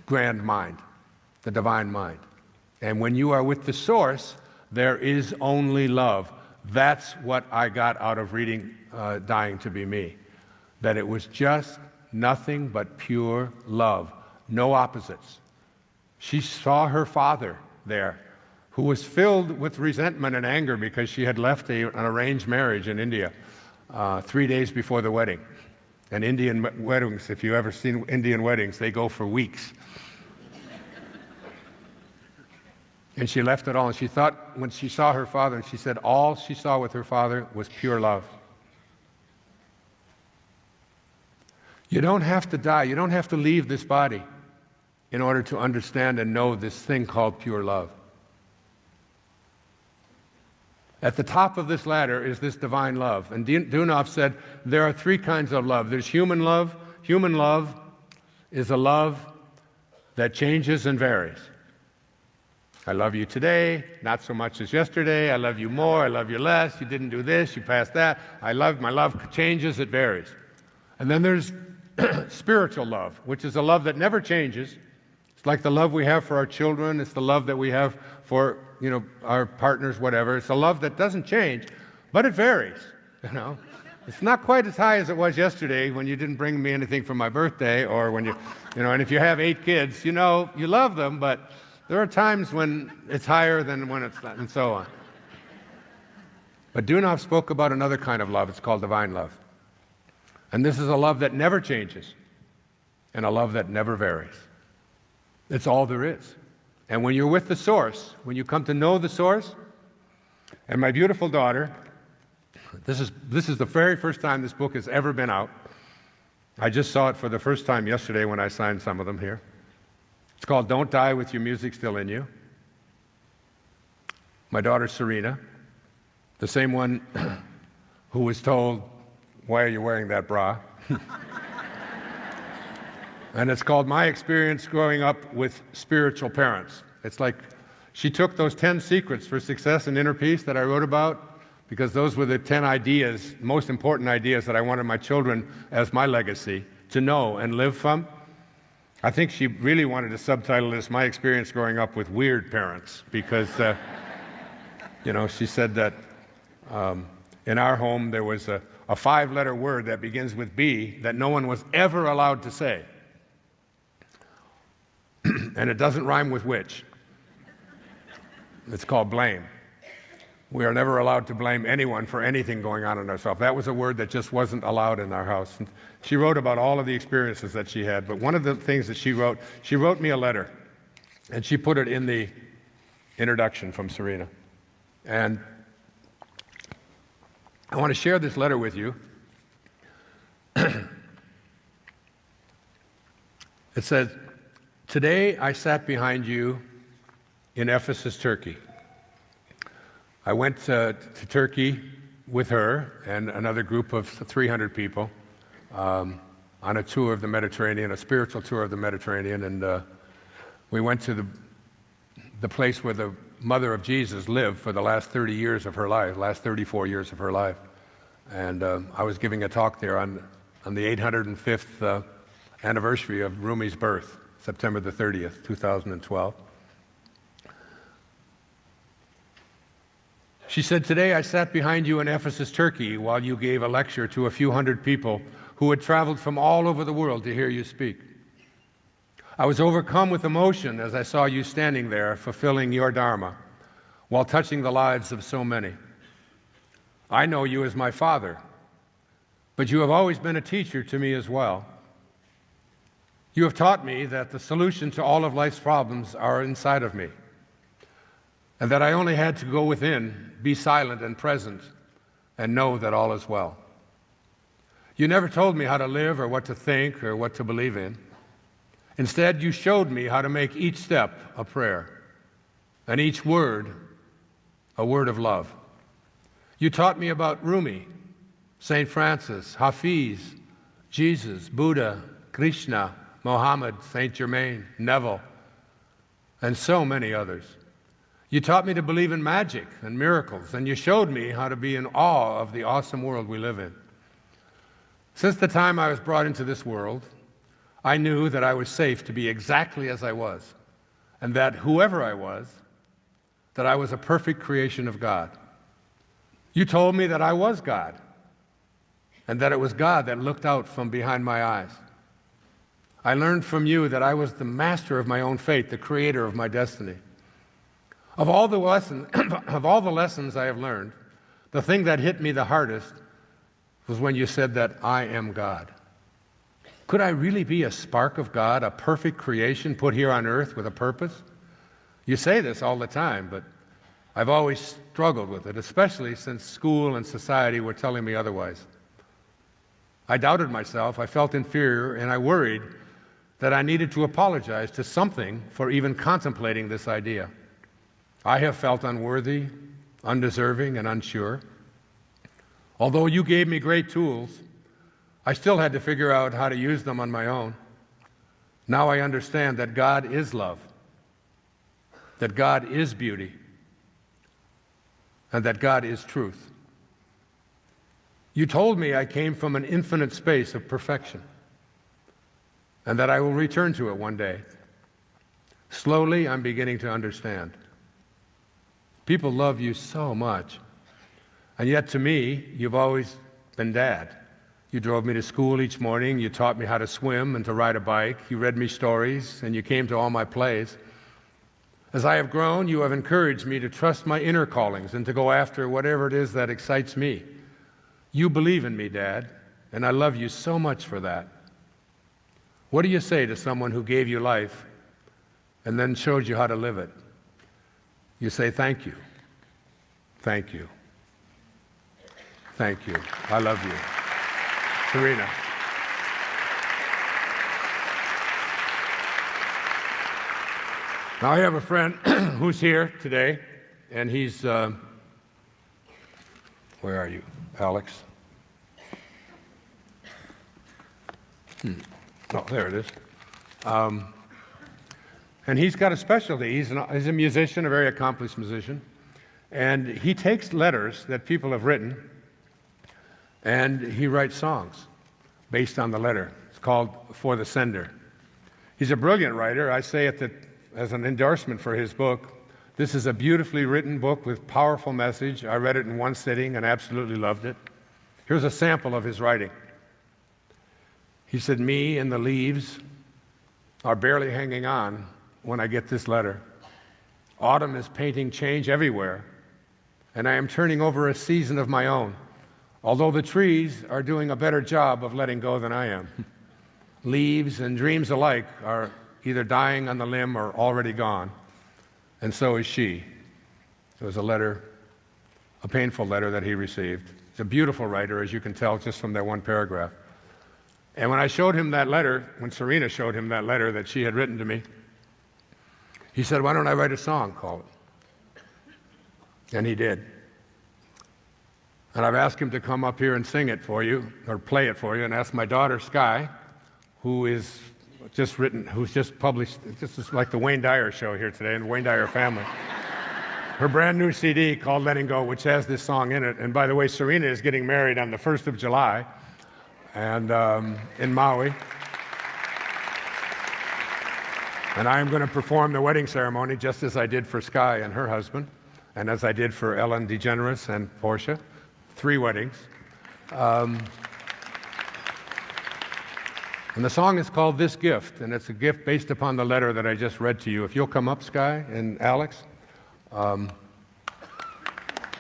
grand mind, the divine mind. And when you are with the source, there is only love. That's what I got out of reading Dying to Be Me. That it was just nothing but pure love. no opposites. She saw her father there, who was filled with resentment and anger because she had left an arranged marriage in India 3 days before the wedding. And Indian weddings, if you've ever seen Indian weddings, they go for weeks. And she left it all, and she thought, when she saw her father, and she said all she saw with her father was pure love. You don't have to die, you don't have to leave this body in order to understand and know this thing called pure love. At the top of this ladder is this divine love. And Dunov said there are three kinds of love. There's human love. Human love is a love that changes and varies. I love you today, not so much as yesterday. I love you more, I love you less. You didn't do this, you passed that. My love changes, it varies. And then there's spiritual love, which is a love that never changes. It's like the love we have for our children. It's the love that we have for, our partners, whatever. It's a love that doesn't change, but it varies, It's not quite as high as it was yesterday when you didn't bring me anything for my birthday, or when and if you have 8 kids, you love them, but there are times when it's higher than when it's not, and so on. But Dunov spoke about another kind of love. It's called divine love. And this is a love that never changes, and a love that never varies. It's all there is. And when you're with the source, when you come to know the source, and my beautiful daughter, this is the very first time this book has ever been out. I just saw it for the first time yesterday when I signed some of them here. It's called Don't Die With Your Music Still in You. My daughter Serena, the same one who was told, "Why are you wearing that bra?" And it's called My Experience Growing Up with Spiritual Parents. It's like she took those 10 secrets for success and inner peace that I wrote about, because those were the 10 ideas, most important ideas that I wanted my children as my legacy to know and live from. I think she really wanted to subtitle this My Experience Growing Up with Weird Parents, because, she said that in our home there was a 5-letter word that begins with B that no one was ever allowed to say. And it doesn't rhyme with which. It's called blame. We are never allowed to blame anyone for anything going on in ourselves. That was a word that just wasn't allowed in our house. And she wrote about all of the experiences that she had, but one of the things that she wrote me a letter, and she put it in the introduction from Serena. And I want to share this letter with you. It says, "Today I sat behind you in Ephesus, Turkey. I went to Turkey with her and another group of 300 people on a tour of the Mediterranean, a spiritual tour of the Mediterranean, and we went to the place where the mother of Jesus lived for the last 30 years of her life, last 34 years of her life. And I was giving a talk there on the 805th anniversary of Rumi's birth, September the 30th, 2012. She said, "Today I sat behind you in Ephesus, Turkey, while you gave a lecture to a few hundred people who had traveled from all over the world to hear you speak. I was overcome with emotion as I saw you standing there fulfilling your Dharma while touching the lives of so many. I know you as my father, but you have always been a teacher to me as well. You have taught me that the solution to all of life's problems are inside of me, and that I only had to go within, be silent and present, and know that all is well. You never told me how to live or what to think or what to believe in. Instead, you showed me how to make each step a prayer, and each word a word of love. You taught me about Rumi, St. Francis, Hafiz, Jesus, Buddha, Krishna, Mohammed, Saint Germain, Neville, and so many others. You taught me to believe in magic and miracles, and you showed me how to be in awe of the awesome world we live in. Since the time I was brought into this world, I knew that I was safe to be exactly as I was, and that whoever I was, that I was a perfect creation of God. You told me that I was God, and that it was God that looked out from behind my eyes. I learned from you that I was the master of my own fate, the creator of my destiny. Of all the lessons I have learned, the thing that hit me the hardest was when you said that I am God. Could I really be a spark of God, a perfect creation put here on earth with a purpose? You say this all the time, but I've always struggled with it, especially since school and society were telling me otherwise. I doubted myself, I felt inferior, and I worried that I needed to apologize to something for even contemplating this idea. I have felt unworthy, undeserving, and unsure. Although you gave me great tools, I still had to figure out how to use them on my own. Now I understand that God is love, that God is beauty, and that God is truth. You told me I came from an infinite space of perfection, and that I will return to it one day. Slowly, I'm beginning to understand. People love you so much, and yet to me, you've always been Dad. You drove me to school each morning, you taught me how to swim and to ride a bike, you read me stories, and you came to all my plays. As I have grown, you have encouraged me to trust my inner callings and to go after whatever it is that excites me. You believe in me, Dad, and I love you so much for that. What do you say to someone who gave you life and then showed you how to live it? You say, thank you. Thank you. Thank you. I love you. Serena. Now I have a friend who's here today, and he's, where are you, Alex? Oh, there it is. And he's got a specialty. He's a musician, a very accomplished musician, and he takes letters that people have written, and he writes songs based on the letter. It's called For the Sender. He's a brilliant writer. I say it that as an endorsement for his book. This is a beautifully written book with powerful message. I read it in one sitting and absolutely loved it. Here's a sample of his writing. He said, me and the leaves are barely hanging on when I get this letter. Autumn is painting change everywhere, and I am turning over a season of my own, although the trees are doing a better job of letting go than I am. Leaves and dreams alike are either dying on the limb or already gone, and so is she. It was a letter, a painful letter that he received. He's a beautiful writer, as you can tell just from that one paragraph. And when I showed him that letter, when Serena showed him that letter that she had written to me, he said, why don't I write a song called it? And he did. And I've asked him to come up here and sing it for you, or play it for you, and asked my daughter, Sky, who's just published, this is like the Wayne Dyer show here today, and the Wayne Dyer family. Her brand new CD called Letting Go, which has this song in it. And by the way, Serena is getting married on the 1st of July, and in Maui. And I am going to perform the wedding ceremony just as I did for Sky and her husband, and as I did for Ellen DeGeneres and Portia. 3 weddings. And the song is called This Gift, and it's a gift based upon the letter that I just read to you. If you'll come up, Sky and Alex.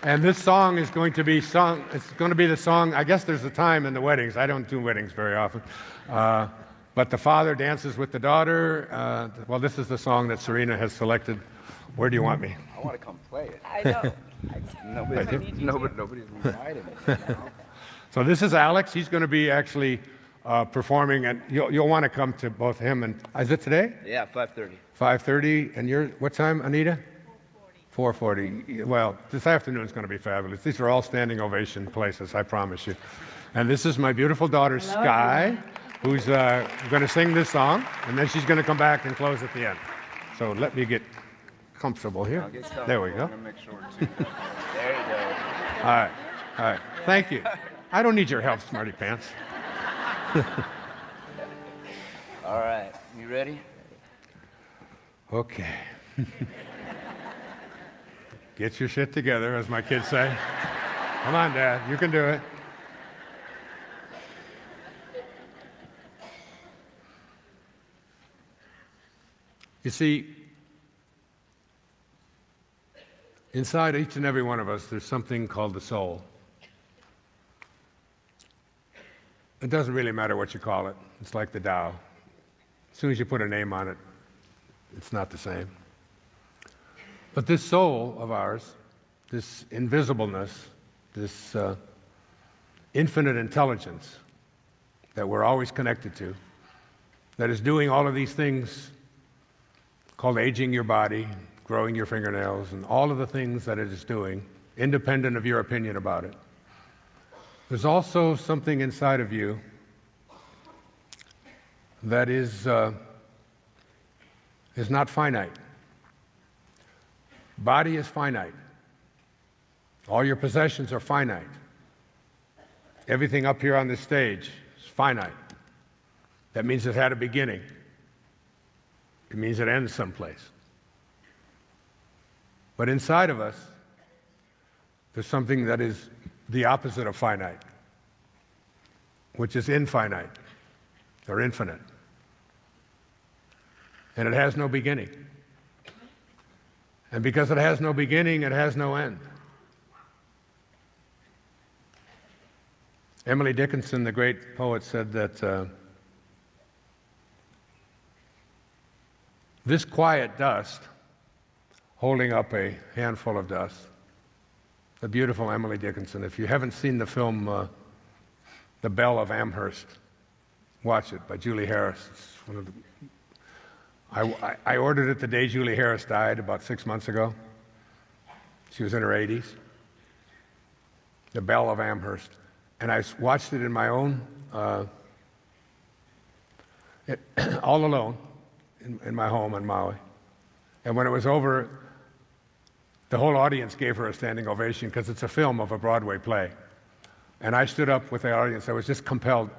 And this song is going to be sung, it's going to be the song, I guess there's a time in the weddings. I don't do weddings very often. But the father dances with the daughter. Well, this is the song that Serena has selected. Where do you want me? I want to come play it. I know. Nobody's invited me. So this is Alex. He's going to be actually performing, and you'll want to come to both him and, is it today? Yeah, 5:30. 5:30, and you're, what time, Anita? 4:40. Well, this afternoon's going to be fabulous. These are all standing ovation places, I promise you. And this is my beautiful daughter, Hello, Sky, who's going to sing this song, and then she's going to come back and close at the end. So let me get comfortable here. There we go. Make sure too. There you go. All right. Thank you. I don't need your help, smarty pants. All right, you ready? Okay. Get your shit together, as my kids say. Come on, Dad, you can do it. You see, inside each and every one of us, there's something called the soul. It doesn't really matter what you call it. It's like the Tao. As soon as you put a name on it, it's not the same. But this soul of ours, this invisibleness, this infinite intelligence that we're always connected to, that is doing all of these things called aging your body, growing your fingernails, and all of the things that it is doing, independent of your opinion about it. There's also something inside of you that is not finite. Body is finite. All your possessions are finite. Everything up here on this stage is finite. That means it had a beginning. It means it ends someplace. But inside of us, there's something that is the opposite of finite, which is infinite or infinite. And it has no beginning. And because it has no beginning, it has no end. Emily Dickinson, the great poet, said that this quiet dust, holding up a handful of dust, the beautiful Emily Dickinson. If you haven't seen the film The Belle of Amherst, watch it, by Julie Harris. It's one of the, I ordered it the day Julie Harris died, about 6 months ago. She was in her 80s. The Belle of Amherst. And I watched it in my own, all alone, in my home in Maui. And when it was over, the whole audience gave her a standing ovation because it's a film of a Broadway play. And I stood up with the audience. I was just compelled.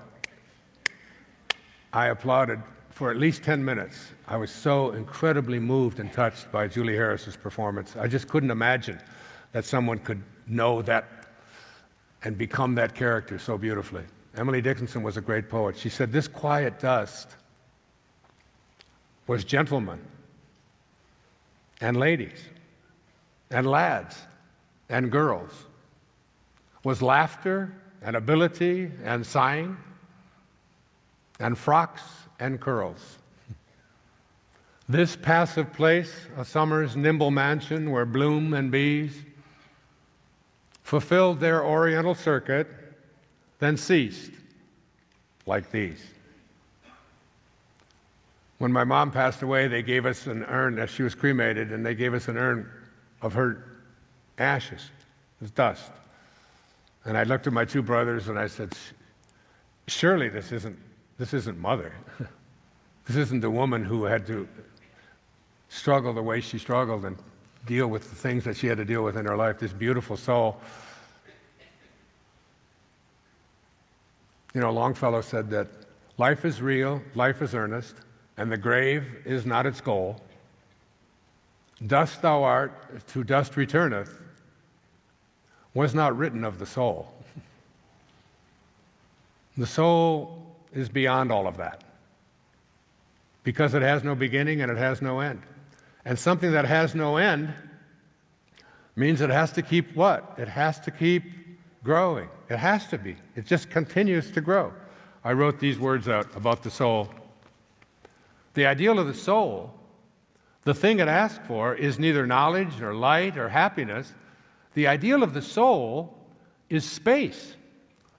I applauded for at least 10 minutes. I was so incredibly moved and touched by Julie Harris's performance. I just couldn't imagine that someone could know that and become that character so beautifully. Emily Dickinson was a great poet. She said, this quiet dust was gentlemen and ladies and lads and girls, was laughter and ability and sighing and frocks and curls. This passive place, a summer's nimble mansion where bloom and bees fulfilled their oriental circuit, then ceased, like these. When my mom passed away, they gave us an urn, as she was cremated, and they gave us an urn of her ashes, it was dust. And I looked at my two brothers and I said, surely this isn't Mother. This isn't the woman who had to struggle the way she struggled and deal with the things that she had to deal with in her life, this beautiful soul. You know, Longfellow said that life is real, life is earnest, and the grave is not its goal. Dust thou art, to dust returneth, was not written of the soul. The soul is beyond all of that, because it has no beginning and it has no end. And something that has no end means it has to keep what? It has to keep growing. It has to be. It just continues to grow. I wrote these words out about the soul. The ideal of the soul, the thing it asks for, is neither knowledge or light or happiness. The ideal of the soul is space,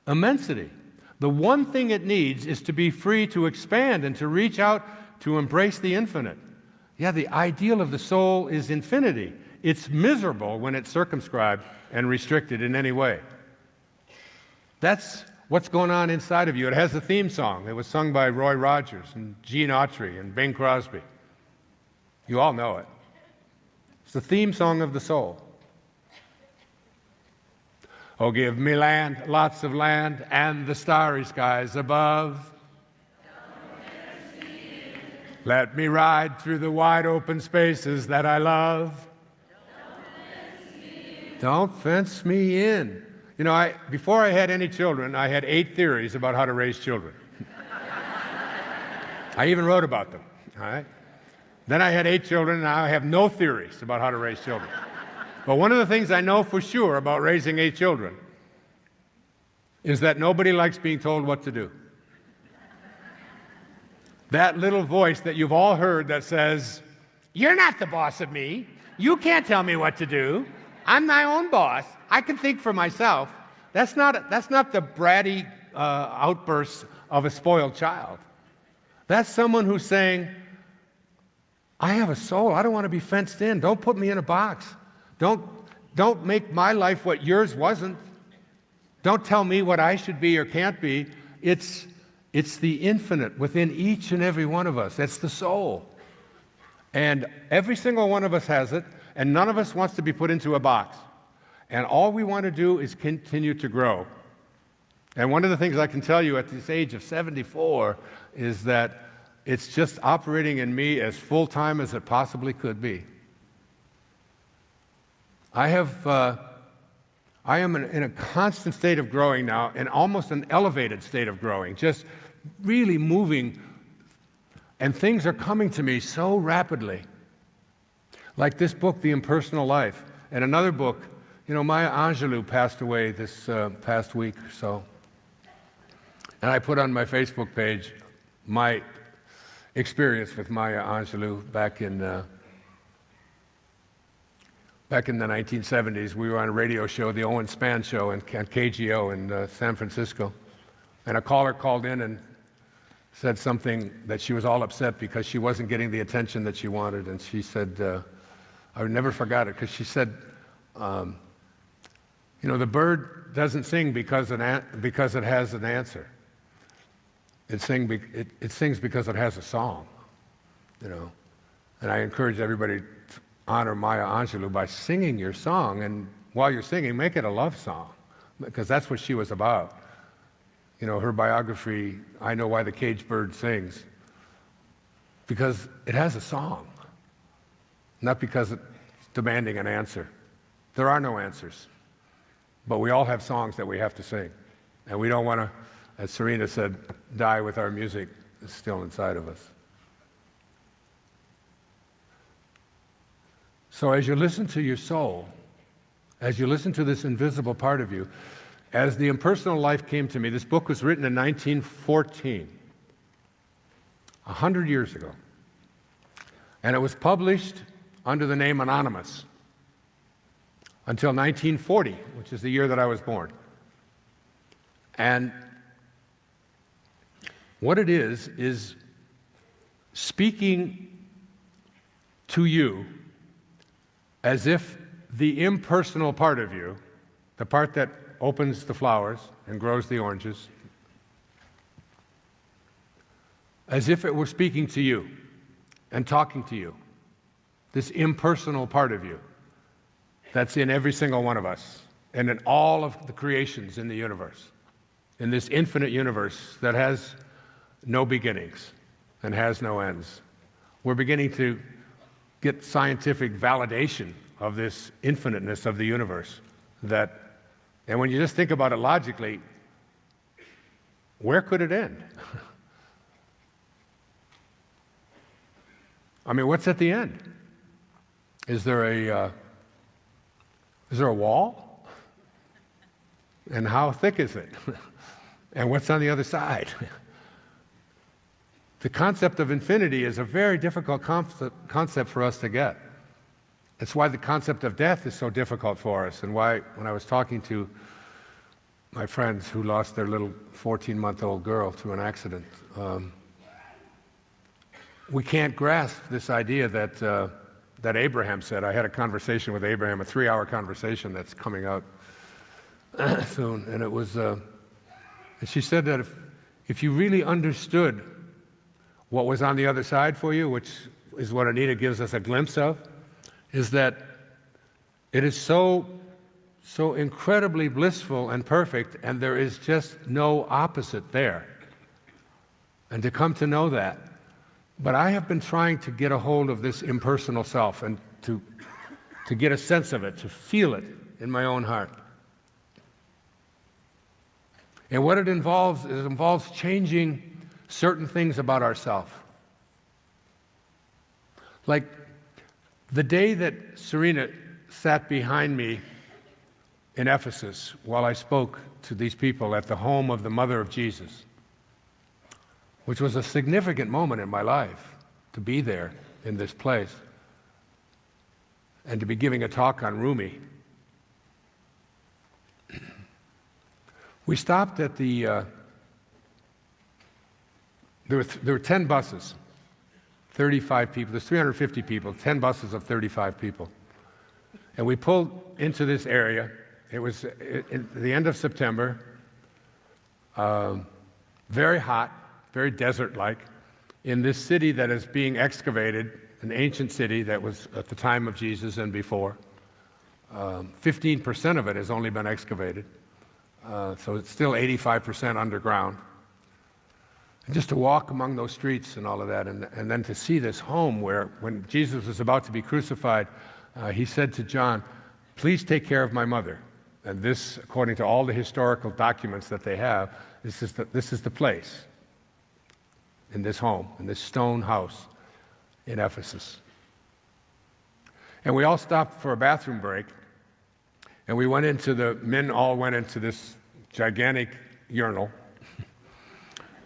immensity. The one thing it needs is to be free to expand and to reach out to embrace the infinite. Yeah, the ideal of the soul is infinity. It's miserable when it's circumscribed and restricted in any way. That's what's going on inside of you. It has a theme song. It was sung by Roy Rogers and Gene Autry and Bing Crosby. You all know it. It's the theme song of the soul. Oh, give me land, lots of land, and the starry skies above. Let me ride through the wide open spaces that I love. Don't fence me in. You know, before I had any children, I had 8 theories about how to raise children. I even wrote about them, all right? Then I had 8 children, and now I have no theories about how to raise children. But one of the things I know for sure about raising 8 children is that nobody likes being told what to do. That little voice that you've all heard that says, "You're not the boss of me. You can't tell me what to do. I'm my own boss. I can think for myself." That's not the bratty outbursts of a spoiled child. That's someone who's saying, "I have a soul. I don't want to be fenced in. Don't put me in a box. Don't make my life what yours wasn't. Don't tell me what I should be or can't be." It's the infinite within each and every one of us. That's the soul. And every single one of us has it, and none of us wants to be put into a box. And all we want to do is continue to grow. And one of the things I can tell you at this age of 74 is that it's just operating in me as full-time as it possibly could be. I am in a constant state of growing now, and almost an elevated state of growing, just really moving, and things are coming to me so rapidly. Like this book, The Impersonal Life, and another book. Maya Angelou passed away this past week or so. And I put on my Facebook page my experience with Maya Angelou back in the 1970s. We were on a radio show, the Owen Spann Show, on KGO in San Francisco. And a caller called in and said something that she was all upset because she wasn't getting the attention that she wanted. And she said, I never forgot it, because she said, the bird doesn't sing because it has an answer. It sings because it has a song, And I encourage everybody to honor Maya Angelou by singing your song, and while you're singing, make it a love song, because that's what she was about. Her biography, I Know Why the Caged Bird Sings, because it has a song, not because it's demanding an answer. There are no answers, but we all have songs that we have to sing, and we don't want to, as Serena said, die with our music still inside of us. So as you listen to your soul, as you listen to this invisible part of you, as The Impersonal Life came to me, this book was written in 1914, 100 years ago. And it was published under the name Anonymous until 1940, which is the year that I was born. And what it is speaking to you as if the impersonal part of you, the part that opens the flowers and grows the oranges, as if it were speaking to you and talking to you, this impersonal part of you that's in every single one of us and in all of the creations in the universe, in this infinite universe that has no beginnings and has no ends. We're beginning to get scientific validation of this infiniteness of the universe. And when you just think about it logically, where could it end? I mean, what's at the end? Is there a wall? And how thick is it? And what's on the other side? The concept of infinity is a very difficult concept for us to get. It's why the concept of death is so difficult for us, and why, when I was talking to my friends who lost their little 14-month-old girl to an accident, we can't grasp this idea that Abraham said. I had a conversation with Abraham, a 3-hour conversation that's coming out soon, and it was, and she said that if you really understood what was on the other side for you, which is what Anita gives us a glimpse of, is that it is so incredibly blissful and perfect, and there is just no opposite there. And to come to know that. But I have been trying to get a hold of this impersonal self and to get a sense of it, to feel it in my own heart. And what it involves changing certain things about ourselves. Like the day that Serena sat behind me in Ephesus while I spoke to these people at the home of the Mother of Jesus, which was a significant moment in my life, to be there in this place and to be giving a talk on Rumi. We stopped at there were 10 buses, 35 people. There's 350 people, 10 buses of 35 people. And we pulled into this area. It was at the end of September, very hot, very desert-like, in this city that is being excavated, an ancient city that was at the time of Jesus and before. 15% of it has only been excavated, so it's still 85% underground. And just to walk among those streets and all of that, and then to see this home where, when Jesus was about to be crucified, he said to John, "Please take care of my mother." And this, according to all the historical documents that they have, this is the place, in this home, in this stone house in Ephesus. And we all stopped for a bathroom break, and men all went into this gigantic urinal,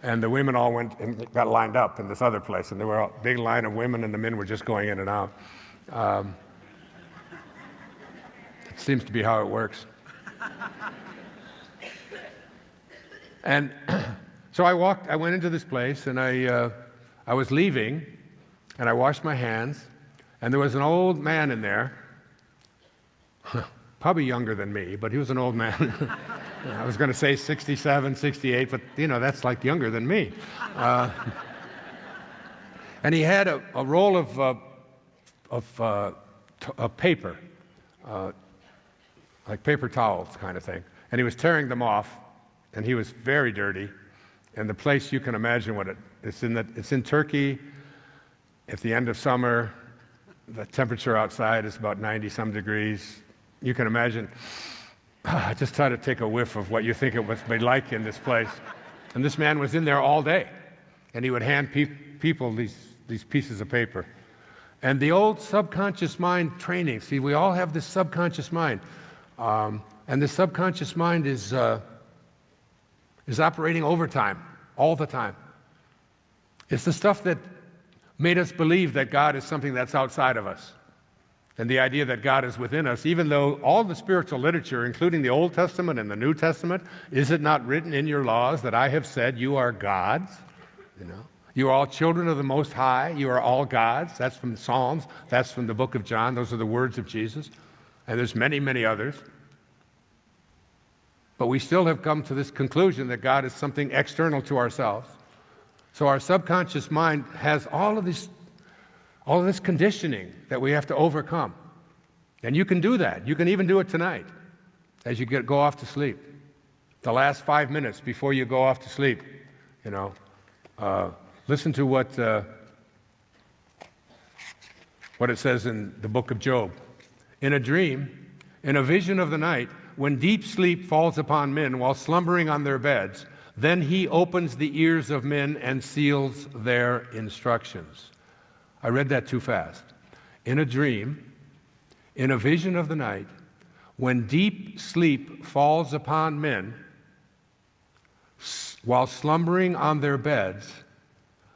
and the women all went and got lined up in this other place, and there were a big line of women, and the men were just going in and out. It seems to be how it works. And so I went into this place, and I was leaving, and I washed my hands, and there was an old man in there, probably younger than me, but he was an old man. I was going to say 67, 68, but that's like younger than me. And he had a roll of paper, like paper towels kind of thing, and he was tearing them off, and he was very dirty. And the place, you can imagine it's in Turkey. At the end of summer, the temperature outside is about 90-some degrees. You can imagine. Just try to take a whiff of what you think it must be like in this place. And this man was in there all day, and he would hand people these pieces of paper. And the old subconscious mind training. See, we all have this subconscious mind, and this subconscious mind is operating overtime all the time. It's the stuff that made us believe that God is something that's outside of us, and the idea that God is within us, even though all the spiritual literature, including the Old Testament and the New Testament, is it not written in your laws that I have said you are gods? You are all children of the Most High. You are all gods. That's from the Psalms. That's from the book of John. Those are the words of Jesus. And there's many, many others. But we still have come to this conclusion that God is something external to ourselves. So our subconscious mind has all of this conditioning that we have to overcome. And you can do that. You can even do it tonight as you go off to sleep. The last 5 minutes before you go off to sleep, listen to what it says in the book of Job. In a dream, in a vision of the night, when deep sleep falls upon men while slumbering on their beds, then he opens the ears of men and seals their instructions. I read that too fast. In a dream, in a vision of the night, when deep sleep falls upon men while slumbering on their beds,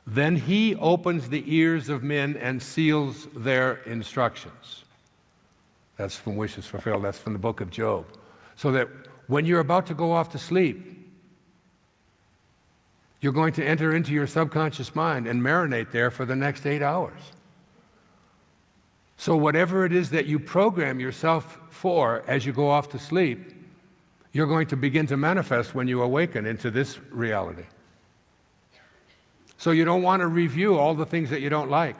then he opens the ears of men and seals their instructions. That's from Wishes Fulfilled. That's from the book of Job. So that when you're about to go off to sleep, you're going to enter into your subconscious mind and marinate there for the next 8 hours. So whatever it is that you program yourself for as you go off to sleep, you're going to begin to manifest when you awaken into this reality. So you don't want to review all the things that you don't like,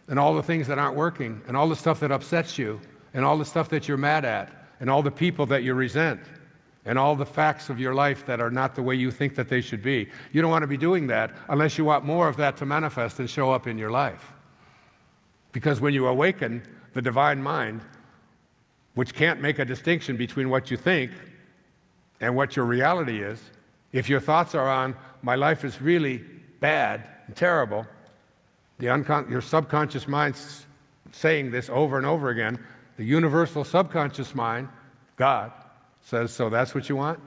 and all the things that aren't working, and all the stuff that upsets you, and all the stuff that you're mad at, and all the people that you resent, and all the facts of your life that are not the way you think that they should be. You don't want to be doing that unless you want more of that to manifest and show up in your life. Because when you awaken, the divine mind, which can't make a distinction between what you think and what your reality is, if your thoughts are on, my life is really bad and terrible, Your subconscious mind's saying this over and over again. The universal subconscious mind, God, says, so that's what you want?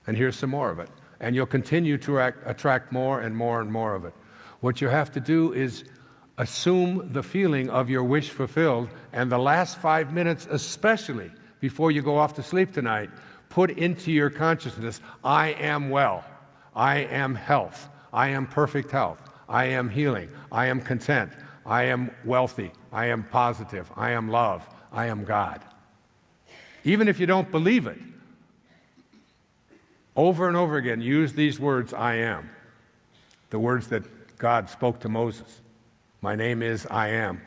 And here's some more of it. And you'll continue to attract more and more and more of it. What you have to do is assume the feeling of your wish fulfilled, and the last 5 minutes especially, before you go off to sleep tonight, put into your consciousness, I am well, I am health, I am perfect health, I am healing, I am content, I am wealthy, I am positive, I am love, I am God. Even if you don't believe it, over and over again, use these words, I am. The words that God spoke to Moses. My name is I am,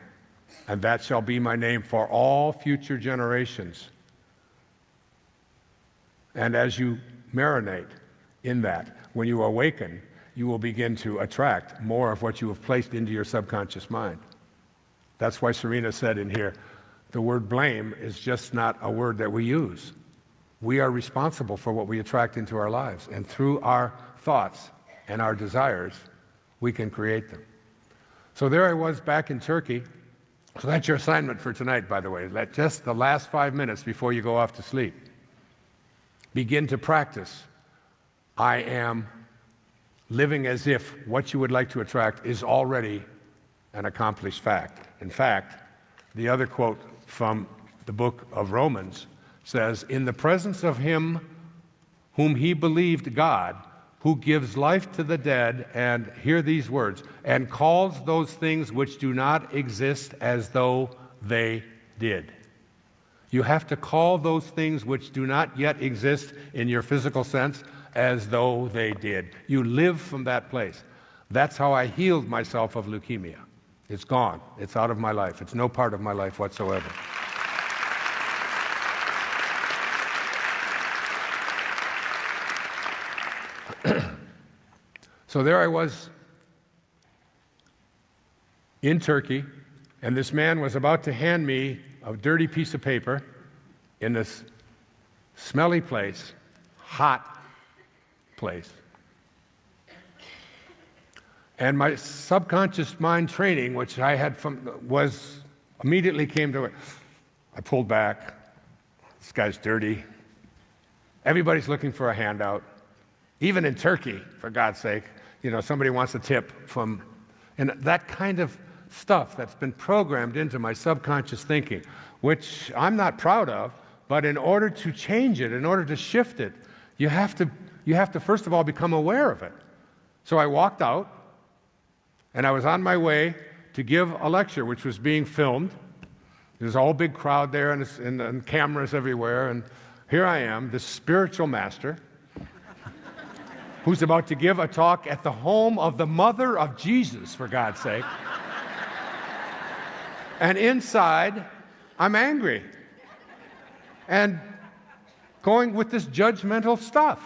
and that shall be my name for all future generations. And as you marinate in that, when you awaken, you will begin to attract more of what you have placed into your subconscious mind. That's why Serena said in here, the word blame is just not a word that we use. We are responsible for what we attract into our lives, and through our thoughts and our desires, we can create them. So there I was back in Turkey. So that's your assignment for tonight, by the way. Let just the last 5 minutes before you go off to sleep, begin to practice. I am living as if what you would like to attract is already an accomplished fact. In fact, the other quote from the book of Romans says, in the presence of him whom he believed God, who gives life to the dead, and hear these words, and calls those things which do not exist as though they did. You have to call those things which do not yet exist in your physical sense as though they did. You live from that place. That's how I healed myself of leukemia. It's gone. It's out of my life. It's no part of my life whatsoever. So there I was in Turkey, and this man was about to hand me a dirty piece of paper in this smelly place, hot place. And my subconscious mind training, which I had immediately came to it. I pulled back. This guy's dirty. Everybody's looking for a handout. Even in Turkey, for God's sake, somebody wants a tip from, and that kind of stuff that's been programmed into my subconscious thinking, which I'm not proud of, but in order to change it, in order to shift it, you have to first of all become aware of it. So I walked out, and I was on my way to give a lecture, which was being filmed. There's a whole big crowd there, and cameras everywhere, and here I am, this spiritual master, who's about to give a talk at the home of the mother of Jesus, for God's sake. And inside, I'm angry and going with this judgmental stuff.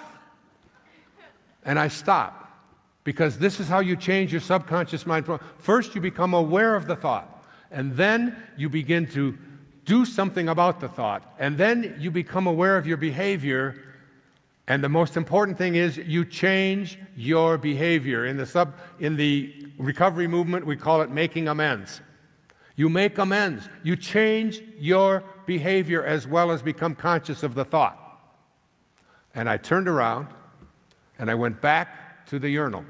And I stop, because this is how you change your subconscious mind. First, you become aware of the thought, and then you begin to do something about the thought, and then you become aware of your behavior. And the most important thing is you change your behavior. In the recovery movement, we call it making amends. You make amends. You change your behavior as well as become conscious of the thought. And I turned around and I went back to the urinal.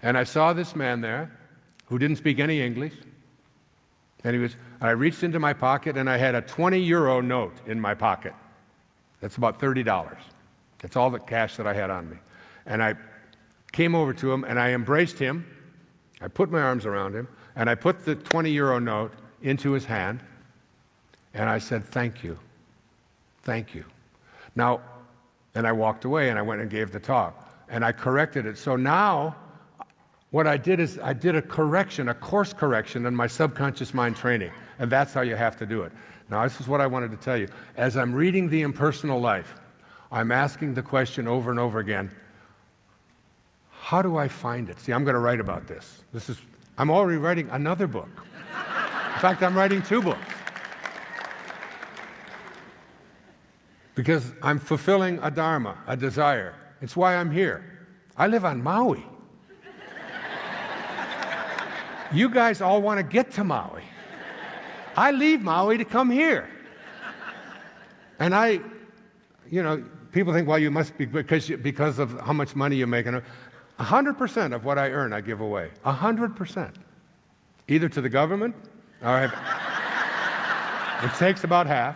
And I saw this man there who didn't speak any English. And I reached into my pocket and I had a 20-euro note in my pocket. That's about $30. That's all the cash that I had on me. And I came over to him and I embraced him. I put my arms around him and I put the 20-euro note into his hand and I said, thank you. Thank you. Now, and I walked away and I went and gave the talk and I corrected it. So now what I did is I did a course correction in my subconscious mind training. And that's how you have to do it. Now, this is what I wanted to tell you. As I'm reading The Impersonal Life, I'm asking the question over and over again, how do I find it? See, I'm going to write about this. I'm already writing another book. In fact, I'm writing 2 books. Because I'm fulfilling a dharma, a desire. It's why I'm here. I live on Maui. You guys all want to get to Maui. I leave Maui to come here. And people think, well, you must be because of how much money you're making. 100% of what I earn, I give away. 100%. Either to the government, it takes about half,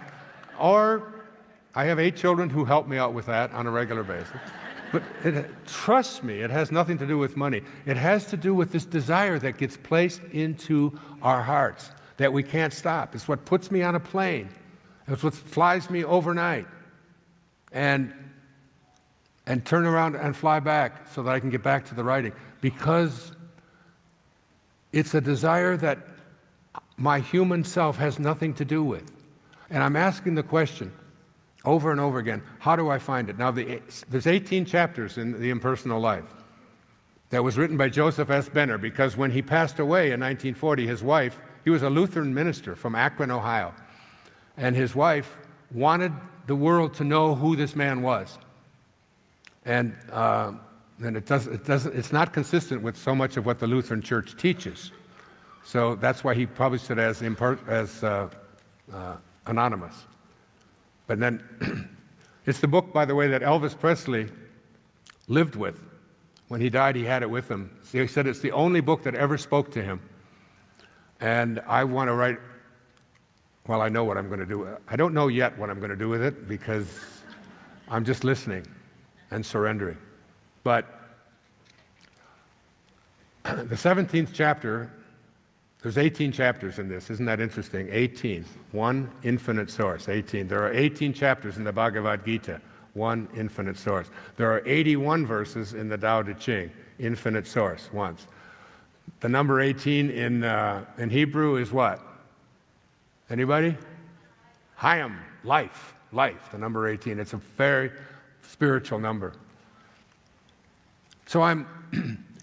or I have 8 children who help me out with that on a regular basis. But trust me, it has nothing to do with money. It has to do with this desire that gets placed into our hearts that we can't stop. It's what puts me on a plane. It's what flies me overnight and turn around and fly back so that I can get back to the writing. Because it's a desire that my human self has nothing to do with. And I'm asking the question over and over again, how do I find it? Now, there's 18 chapters in The Impersonal Life that was written by Joseph S. Benner, because when he passed away in 1940, his wife, he was a Lutheran minister from Akron, Ohio, and his wife wanted the world to know who this man was. And it's not consistent with so much of what the Lutheran Church teaches. So that's why he published it as anonymous. But then, it's the book, by the way, that Elvis Presley lived with. When he died, he had it with him. He said it's the only book that ever spoke to him. And I want to write, well, I know what I'm going to do. I don't know yet what I'm going to do with it, because I'm just listening and surrendering. But the 17th chapter, there's 18 chapters in this. Isn't that interesting? 18. One infinite source. 18. There are 18 chapters in the Bhagavad Gita. One infinite source. There are 81 verses in the Tao Te Ching. Infinite source. Once. The number 18 in Hebrew is what? Anybody? Hayam. Life. Life. The number 18. It's a very spiritual number. So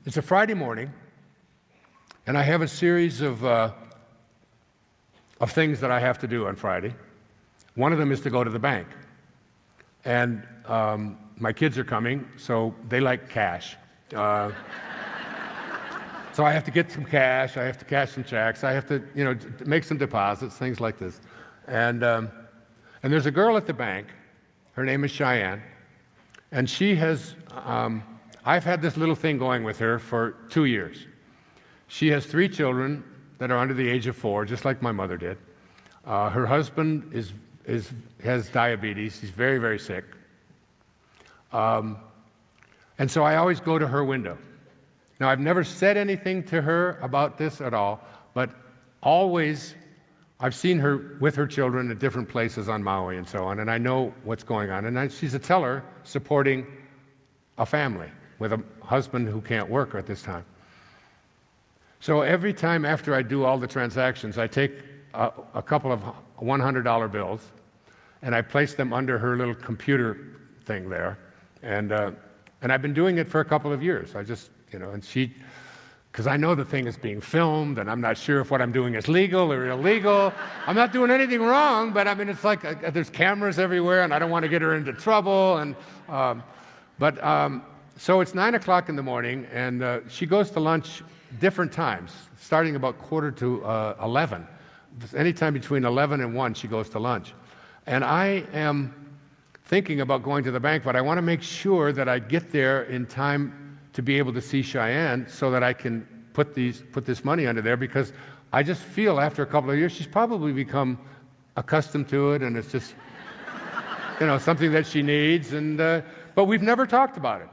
it's a Friday morning, and I have a series of things that I have to do on Friday. One of them is to go to the bank. And my kids are coming, so they like cash. So I have to get some cash, I have to cash some checks, I have to, make some deposits, things like this. And there's a girl at the bank, her name is Cheyenne, and she has, I've had this little thing going with her for 2 years. She has 3 children that are under the age of 4, just like my mother did. Her husband has diabetes. He's very, very sick. And so I always go to her window. Now, I've never said anything to her about this at all, but always I've seen her with her children at different places on Maui and so on, and I know what's going on. And she's a teller supporting a family with a husband who can't work at this time. So every time after I do all the transactions, I take a couple of $100 bills, and I place them under her little computer thing there. And I've been doing it for a couple of years. I just, and she, because I know the thing is being filmed, and I'm not sure if what I'm doing is legal or illegal. I'm not doing anything wrong, but I mean, it's like there's cameras everywhere, and I don't want to get her into trouble. And so it's 9 o'clock in the morning, and she goes to lunch different times, starting about 11:15. Anytime between 11 and 1, she goes to lunch. And I am thinking about going to the bank, but I want to make sure that I get there in time to be able to see Cheyenne so that I can put this money under there, because I just feel after a couple of years she's probably become accustomed to it, and it's just something that she needs. And but we've never talked about it.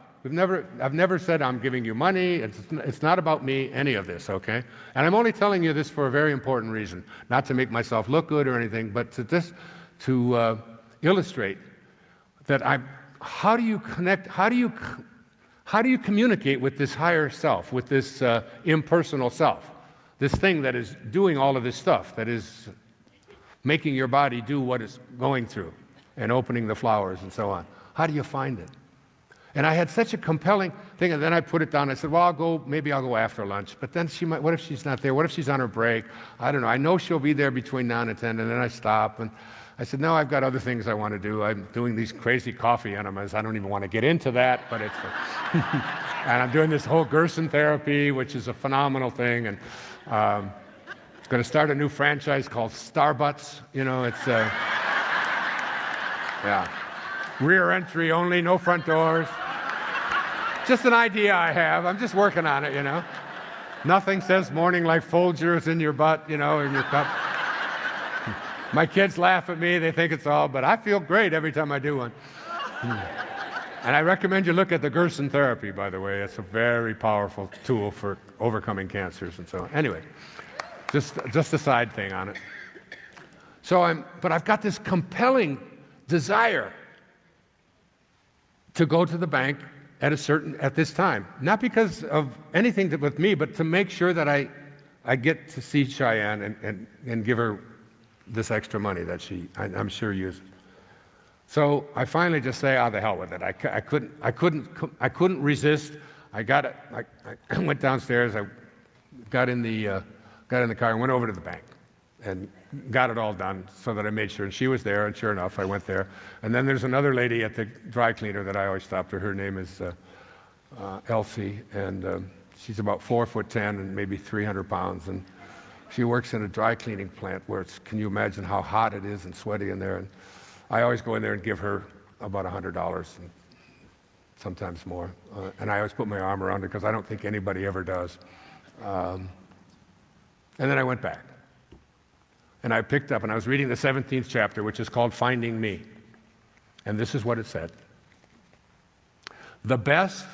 I've never said I'm giving you money. It's not about me, any of this, okay? And I'm only telling you this for a very important reason, not to make myself look good or anything, but to illustrate that how do you connect, how do you communicate with this higher self, with this impersonal self, this thing that is doing all of this stuff, that is making your body do what it's going through and opening the flowers and so on. How do you find it? And I had such a compelling thing, and then I put it down. I said, well, maybe I'll go after lunch. But then what if she's not there? What if she's on her break? I don't know. I know she'll be there between 9 and 10, and then I stop. And I said, no, I've got other things I want to do. I'm doing these crazy coffee enemas. I don't even want to get into that, but it's... And I'm doing this whole Gerson therapy, which is a phenomenal thing. And going to start a new franchise called Starbutts. You know, it's yeah, rear entry only, no front doors. Just an idea I have. I'm just working on it, you know. Nothing says morning like Folgers in your butt, you know, in your cup. My kids laugh at me. They think it's all, but I feel great every time I do one. And I recommend you look at the Gerson therapy, by the way. It's a very powerful tool for overcoming cancers and so on. Anyway, just a side thing on it. But I've got this compelling desire to go to the bank at this time. Not because of anything with me, but to make sure that I get to see Cheyenne and give her this extra money that I'm sure uses. So I finally just say, the hell with it. I couldn't resist. I got it. I went downstairs. I got in the car and went over to the bank and got it all done so that I made sure. And she was there, and sure enough, I went there. And then there's another lady at the dry cleaner that I always stop to. Her name is Elsie, and she's about 4'10" and maybe 300 pounds. And she works in a dry cleaning plant where can you imagine how hot it is and sweaty in there? And I always go in there and give her about $100, and sometimes more. And I always put my arm around her because I don't think anybody ever does. And then I went back. And I picked up, and I was reading the 17th chapter, which is called Finding Me. And this is what it said. The best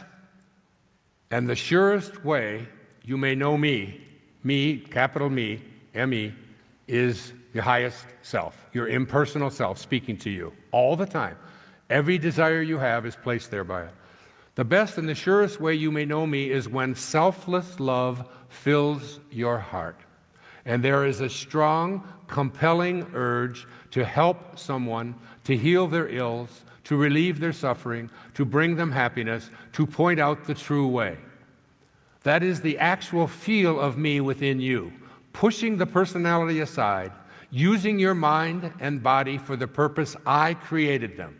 and the surest way you may know me, capital Me, M-E, is your highest self, your impersonal self speaking to you all the time. Every desire you have is placed there by it. The best and the surest way you may know me is when selfless love fills your heart. And there is a strong, compelling urge to help someone, to heal their ills, to relieve their suffering, to bring them happiness, to point out the true way. That is the actual feel of me within you, pushing the personality aside, using your mind and body for the purpose I created them,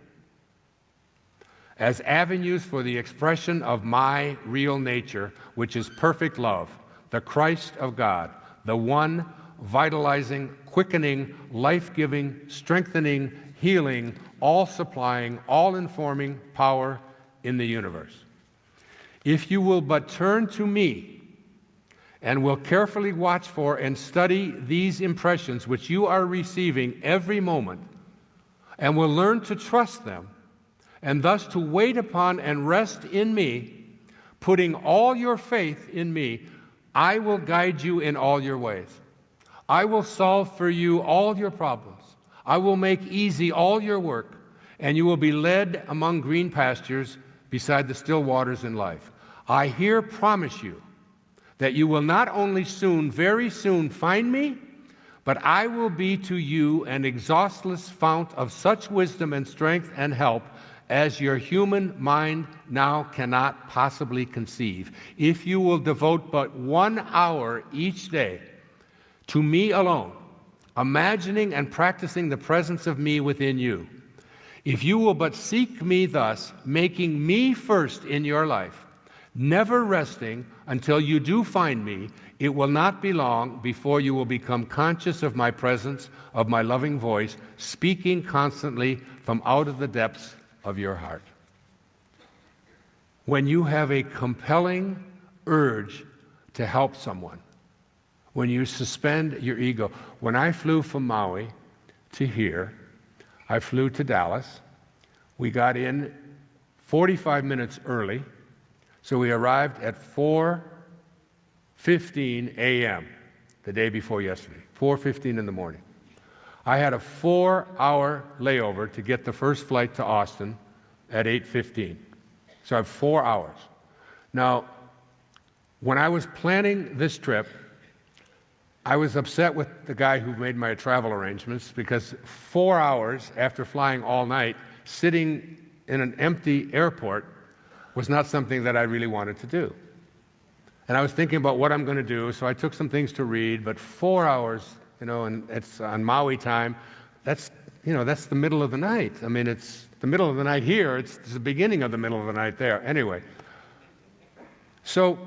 as avenues for the expression of my real nature, which is perfect love, the Christ of God, the one vitalizing, quickening, life-giving, strengthening, healing, all-supplying, all-informing power in the universe. If you will but turn to me and will carefully watch for and study these impressions which you are receiving every moment, and will learn to trust them, and thus to wait upon and rest in me, putting all your faith in me, I will guide you in all your ways. I will solve for you all your problems. I will make easy all your work, and you will be led among green pastures beside the still waters in life. I here promise you that you will not only soon, very soon, find me, but I will be to you an exhaustless fount of such wisdom and strength and help as your human mind now cannot possibly conceive, if you will devote but 1 hour each day to me alone, imagining and practicing the presence of me within you. If you will but seek me thus, making me first in your life, never resting until you do find me, it will not be long before you will become conscious of my presence, of my loving voice, speaking constantly from out of the depths of your heart. When you have a compelling urge to help someone, when you suspend your ego. When I flew from Maui to here, I flew to Dallas. We got in 45 minutes early, so we arrived at 4:15 a.m. the day before yesterday, 4:15 in the morning. I had a 4-hour layover to get the first flight to Austin at 8:15. So I have 4 hours. Now, when I was planning this trip, I was upset with the guy who made my travel arrangements because 4 hours after flying all night, sitting in an empty airport was not something that I really wanted to do. And I was thinking about what I'm going to do, so I took some things to read, but 4 hours, and it's on Maui time, that's the middle of the night. I mean, it's the middle of the night here, it's the beginning of the middle of the night there. Anyway, So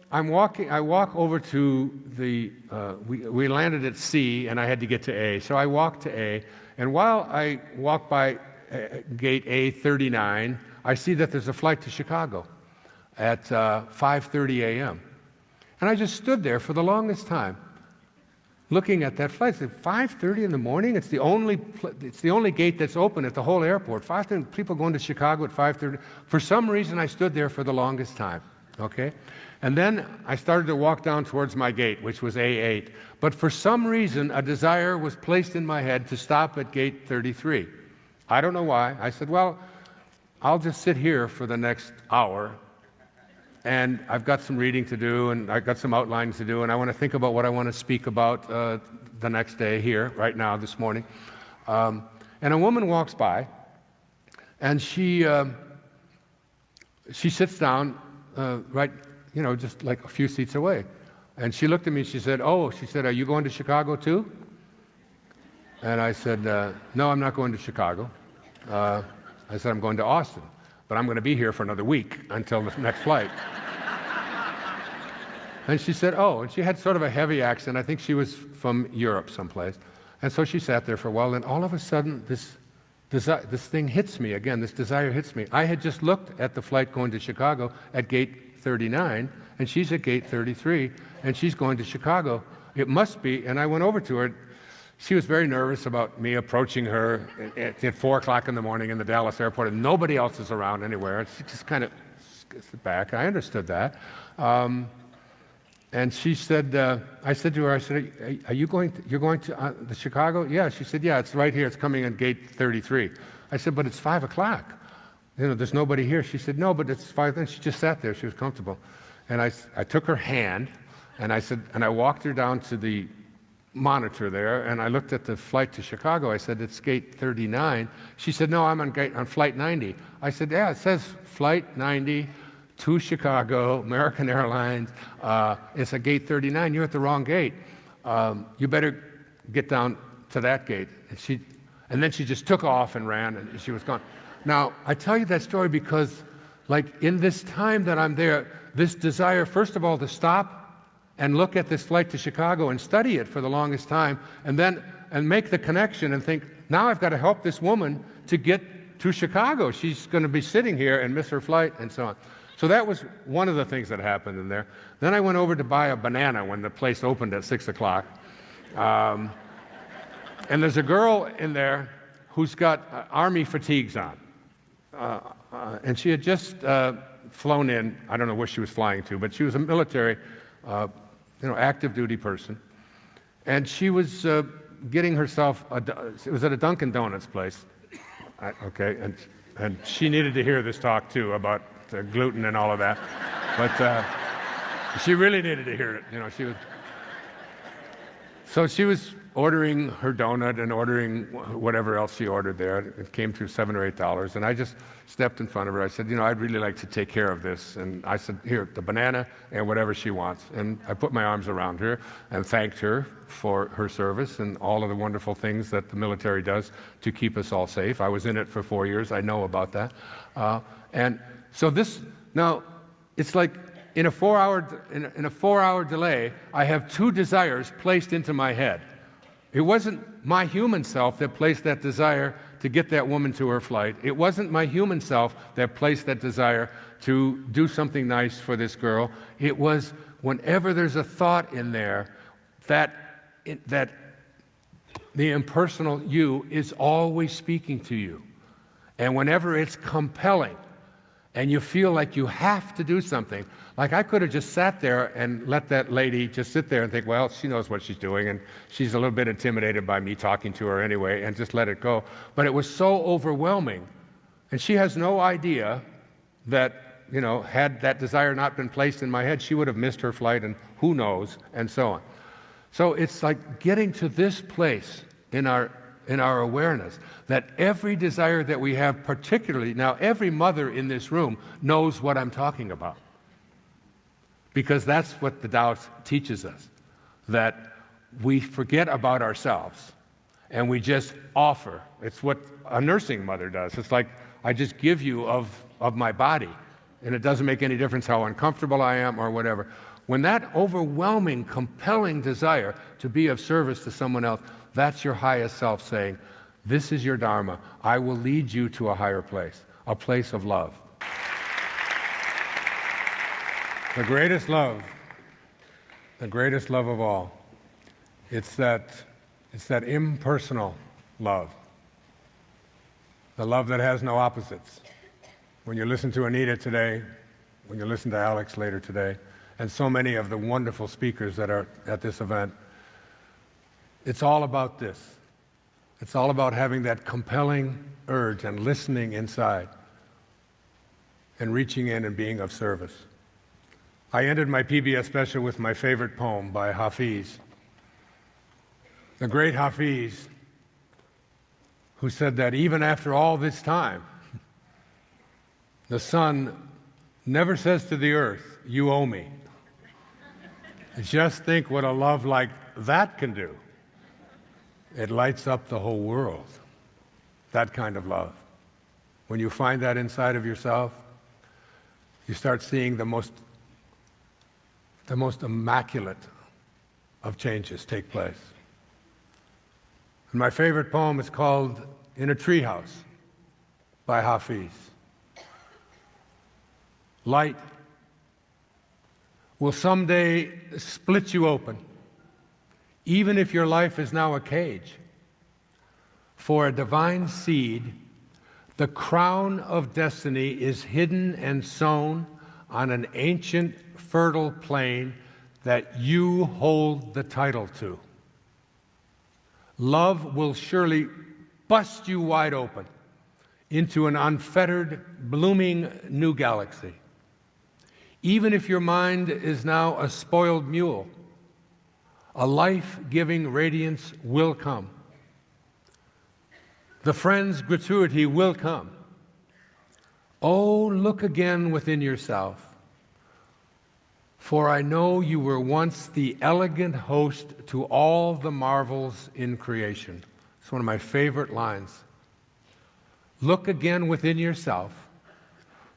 I walk over to the, we landed at C and I had to get to A. So I walked to A, and while I walk by gate A39, I see that there's a flight to Chicago at 5:30 a.m. And I just stood there for the longest time looking at that flight. I said, 5:30 in the morning? It's the only gate that's open at the whole airport. 5:30, people going to Chicago at 5:30. For some reason, I stood there for the longest time, okay? And then I started to walk down towards my gate, which was A8. But for some reason, a desire was placed in my head to stop at gate 33. I don't know why. I said, well, I'll just sit here for the next hour, and I've got some reading to do, and I've got some outlines to do, and I want to think about what I want to speak about the next day here, right now, this morning. And a woman walks by, and she sits down right, just like a few seats away. And she looked at me, she said, are you going to Chicago too? And I said, no, I'm not going to Chicago. I said, I'm going to Austin, but I'm going to be here for another week until the next flight. And she said, and she had sort of a heavy accent. I think she was from Europe someplace. And so she sat there for a while, and all of a sudden, this thing hits me again, this desire hits me. I had just looked at the flight going to Chicago at gate 39, and she's at gate 33, and she's going to Chicago. It must be, and I went over to her. She was very nervous about me approaching her at 4 o'clock in the morning in the Dallas airport, and nobody else is around anywhere. And she just kind of skipped back. I understood that. And she said, I said to her, you're going to the Chicago? Yeah. She said, yeah, it's right here. It's coming in gate 33. I said, but it's 5 o'clock. There's nobody here. She said, no, but it's 5. And she just sat there. She was comfortable. And I took her hand, and I walked her down to the monitor there, and I looked at the flight to Chicago. I said, it's gate 39. She said, no, I'm on flight 90. I said, yeah, it says flight 90 to Chicago, American Airlines. It's a gate 39. You're at the wrong gate. You better get down to that gate. And then she just took off and ran, and she was gone. Now, I tell you that story because, like, in this time that I'm there, this desire, first of all, to stop and look at this flight to Chicago and study it for the longest time, and make the connection and think, now I've got to help this woman to get to Chicago. She's going to be sitting here and miss her flight, and so on. So that was one of the things that happened in there. Then I went over to buy a banana when the place opened at 6 o'clock. And there's a girl in there who's got army fatigues on. And she had just flown in. I don't know where she was flying to, but she was a military active duty person. And she was getting herself, it was at a Dunkin' Donuts place. And she needed to hear this talk too about gluten and all of that. But she really needed to hear it. So she was ordering her donut and ordering whatever else she ordered there. It came to $7 or $8, and I just stepped in front of her. I said, I'd really like to take care of this. And I said, here, the banana and whatever she wants. And I put my arms around her and thanked her for her service and all of the wonderful things that the military does to keep us all safe. I was in it for 4 years. I know about that. And so now, it's like in a 4-hour delay, I have 2 desires placed into my head. It wasn't my human self that placed that desire to get that woman to her flight. It wasn't my human self that placed that desire to do something nice for this girl. It was whenever there's a thought in there that the impersonal you is always speaking to you. And whenever it's compelling, and you feel like you have to do something. Like I could have just sat there and let that lady just sit there and think, well, she knows what she's doing, and she's a little bit intimidated by me talking to her anyway, and just let it go. But it was so overwhelming, and she has no idea that, had that desire not been placed in my head, she would have missed her flight, and who knows, and so on. So it's like getting to this place in our awareness that every desire that we have, particularly, now every mother in this room knows what I'm talking about. Because that's what the Tao teaches us, that we forget about ourselves and we just offer. It's what a nursing mother does. It's like, I just give you of my body, and it doesn't make any difference how uncomfortable I am or whatever. When that overwhelming, compelling desire to be of service to someone else, that's your highest self saying, this is your Dharma. I will lead you to a higher place, a place of love. The greatest love of all, it's that impersonal love, the love that has no opposites. When you listen to Anita today, when you listen to Alex later today, and so many of the wonderful speakers that are at this event, it's all about this. It's all about having that compelling urge and listening inside and reaching in and being of service. I ended my PBS special with my favorite poem by Hafiz. The great Hafiz, who said that even after all this time, the sun never says to the earth, you owe me. Just think what a love like that can do. It lights up the whole world, that kind of love. When you find that inside of yourself, you start seeing the most immaculate of changes take place. And my favorite poem is called In a Treehouse by Hafiz. Light will someday split you open, even if your life is now a cage. For a divine seed, the crown of destiny is hidden and sown on an ancient, fertile plain that you hold the title to. Love will surely bust you wide open into an unfettered, blooming new galaxy. Even if your mind is now a spoiled mule, a life-giving radiance will come. The friend's gratuity will come. Oh, look again within yourself, for I know you were once the elegant host to all the marvels in creation. It's one of my favorite lines. Look again within yourself,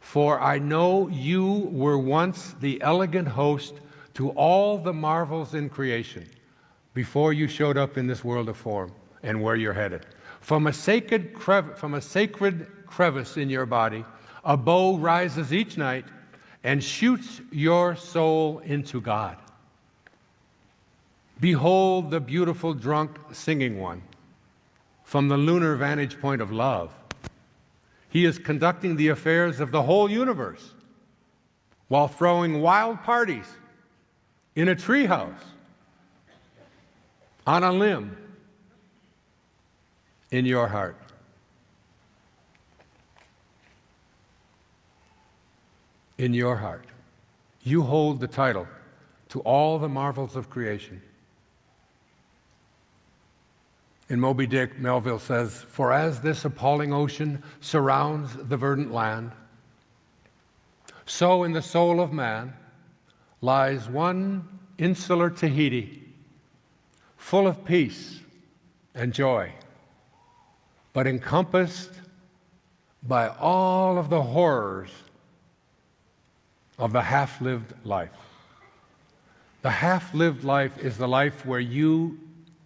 for I know you were once the elegant host to all the marvels in creation before you showed up in this world of form and where you're headed. From a sacred crevice in your body, a bow rises each night and shoots your soul into God. Behold the beautiful drunk singing one from the lunar vantage point of love. He is conducting the affairs of the whole universe while throwing wild parties in a treehouse, on a limb, in your heart. In your heart. You hold the title to all the marvels of creation. In Moby Dick, Melville says, for as this appalling ocean surrounds the verdant land, so in the soul of man lies one insular Tahiti, full of peace and joy, but encompassed by all of the horrors of the half-lived life. The half-lived life is the life where you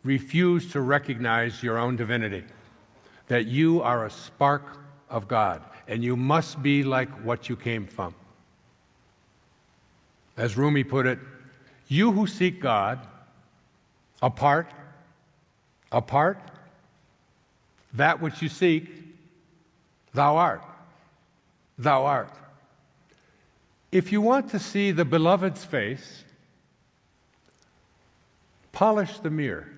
refuse to recognize your own divinity, that you are a spark of God, and you must be like what you came from. As Rumi put it, you who seek God apart, that which you seek, thou art. If you want to see the beloved's face, polish the mirror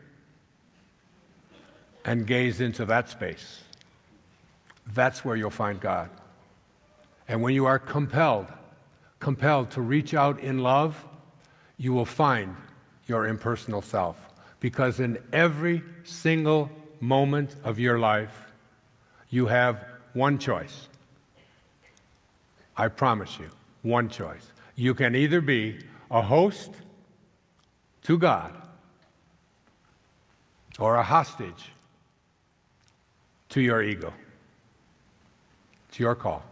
and gaze into that space. That's where you'll find God. And when you are compelled to reach out in love, you will find your impersonal self. Because in every single moment of your life, you have one choice. I promise you, one choice. You can either be a host to God or a hostage to your ego. It's your call.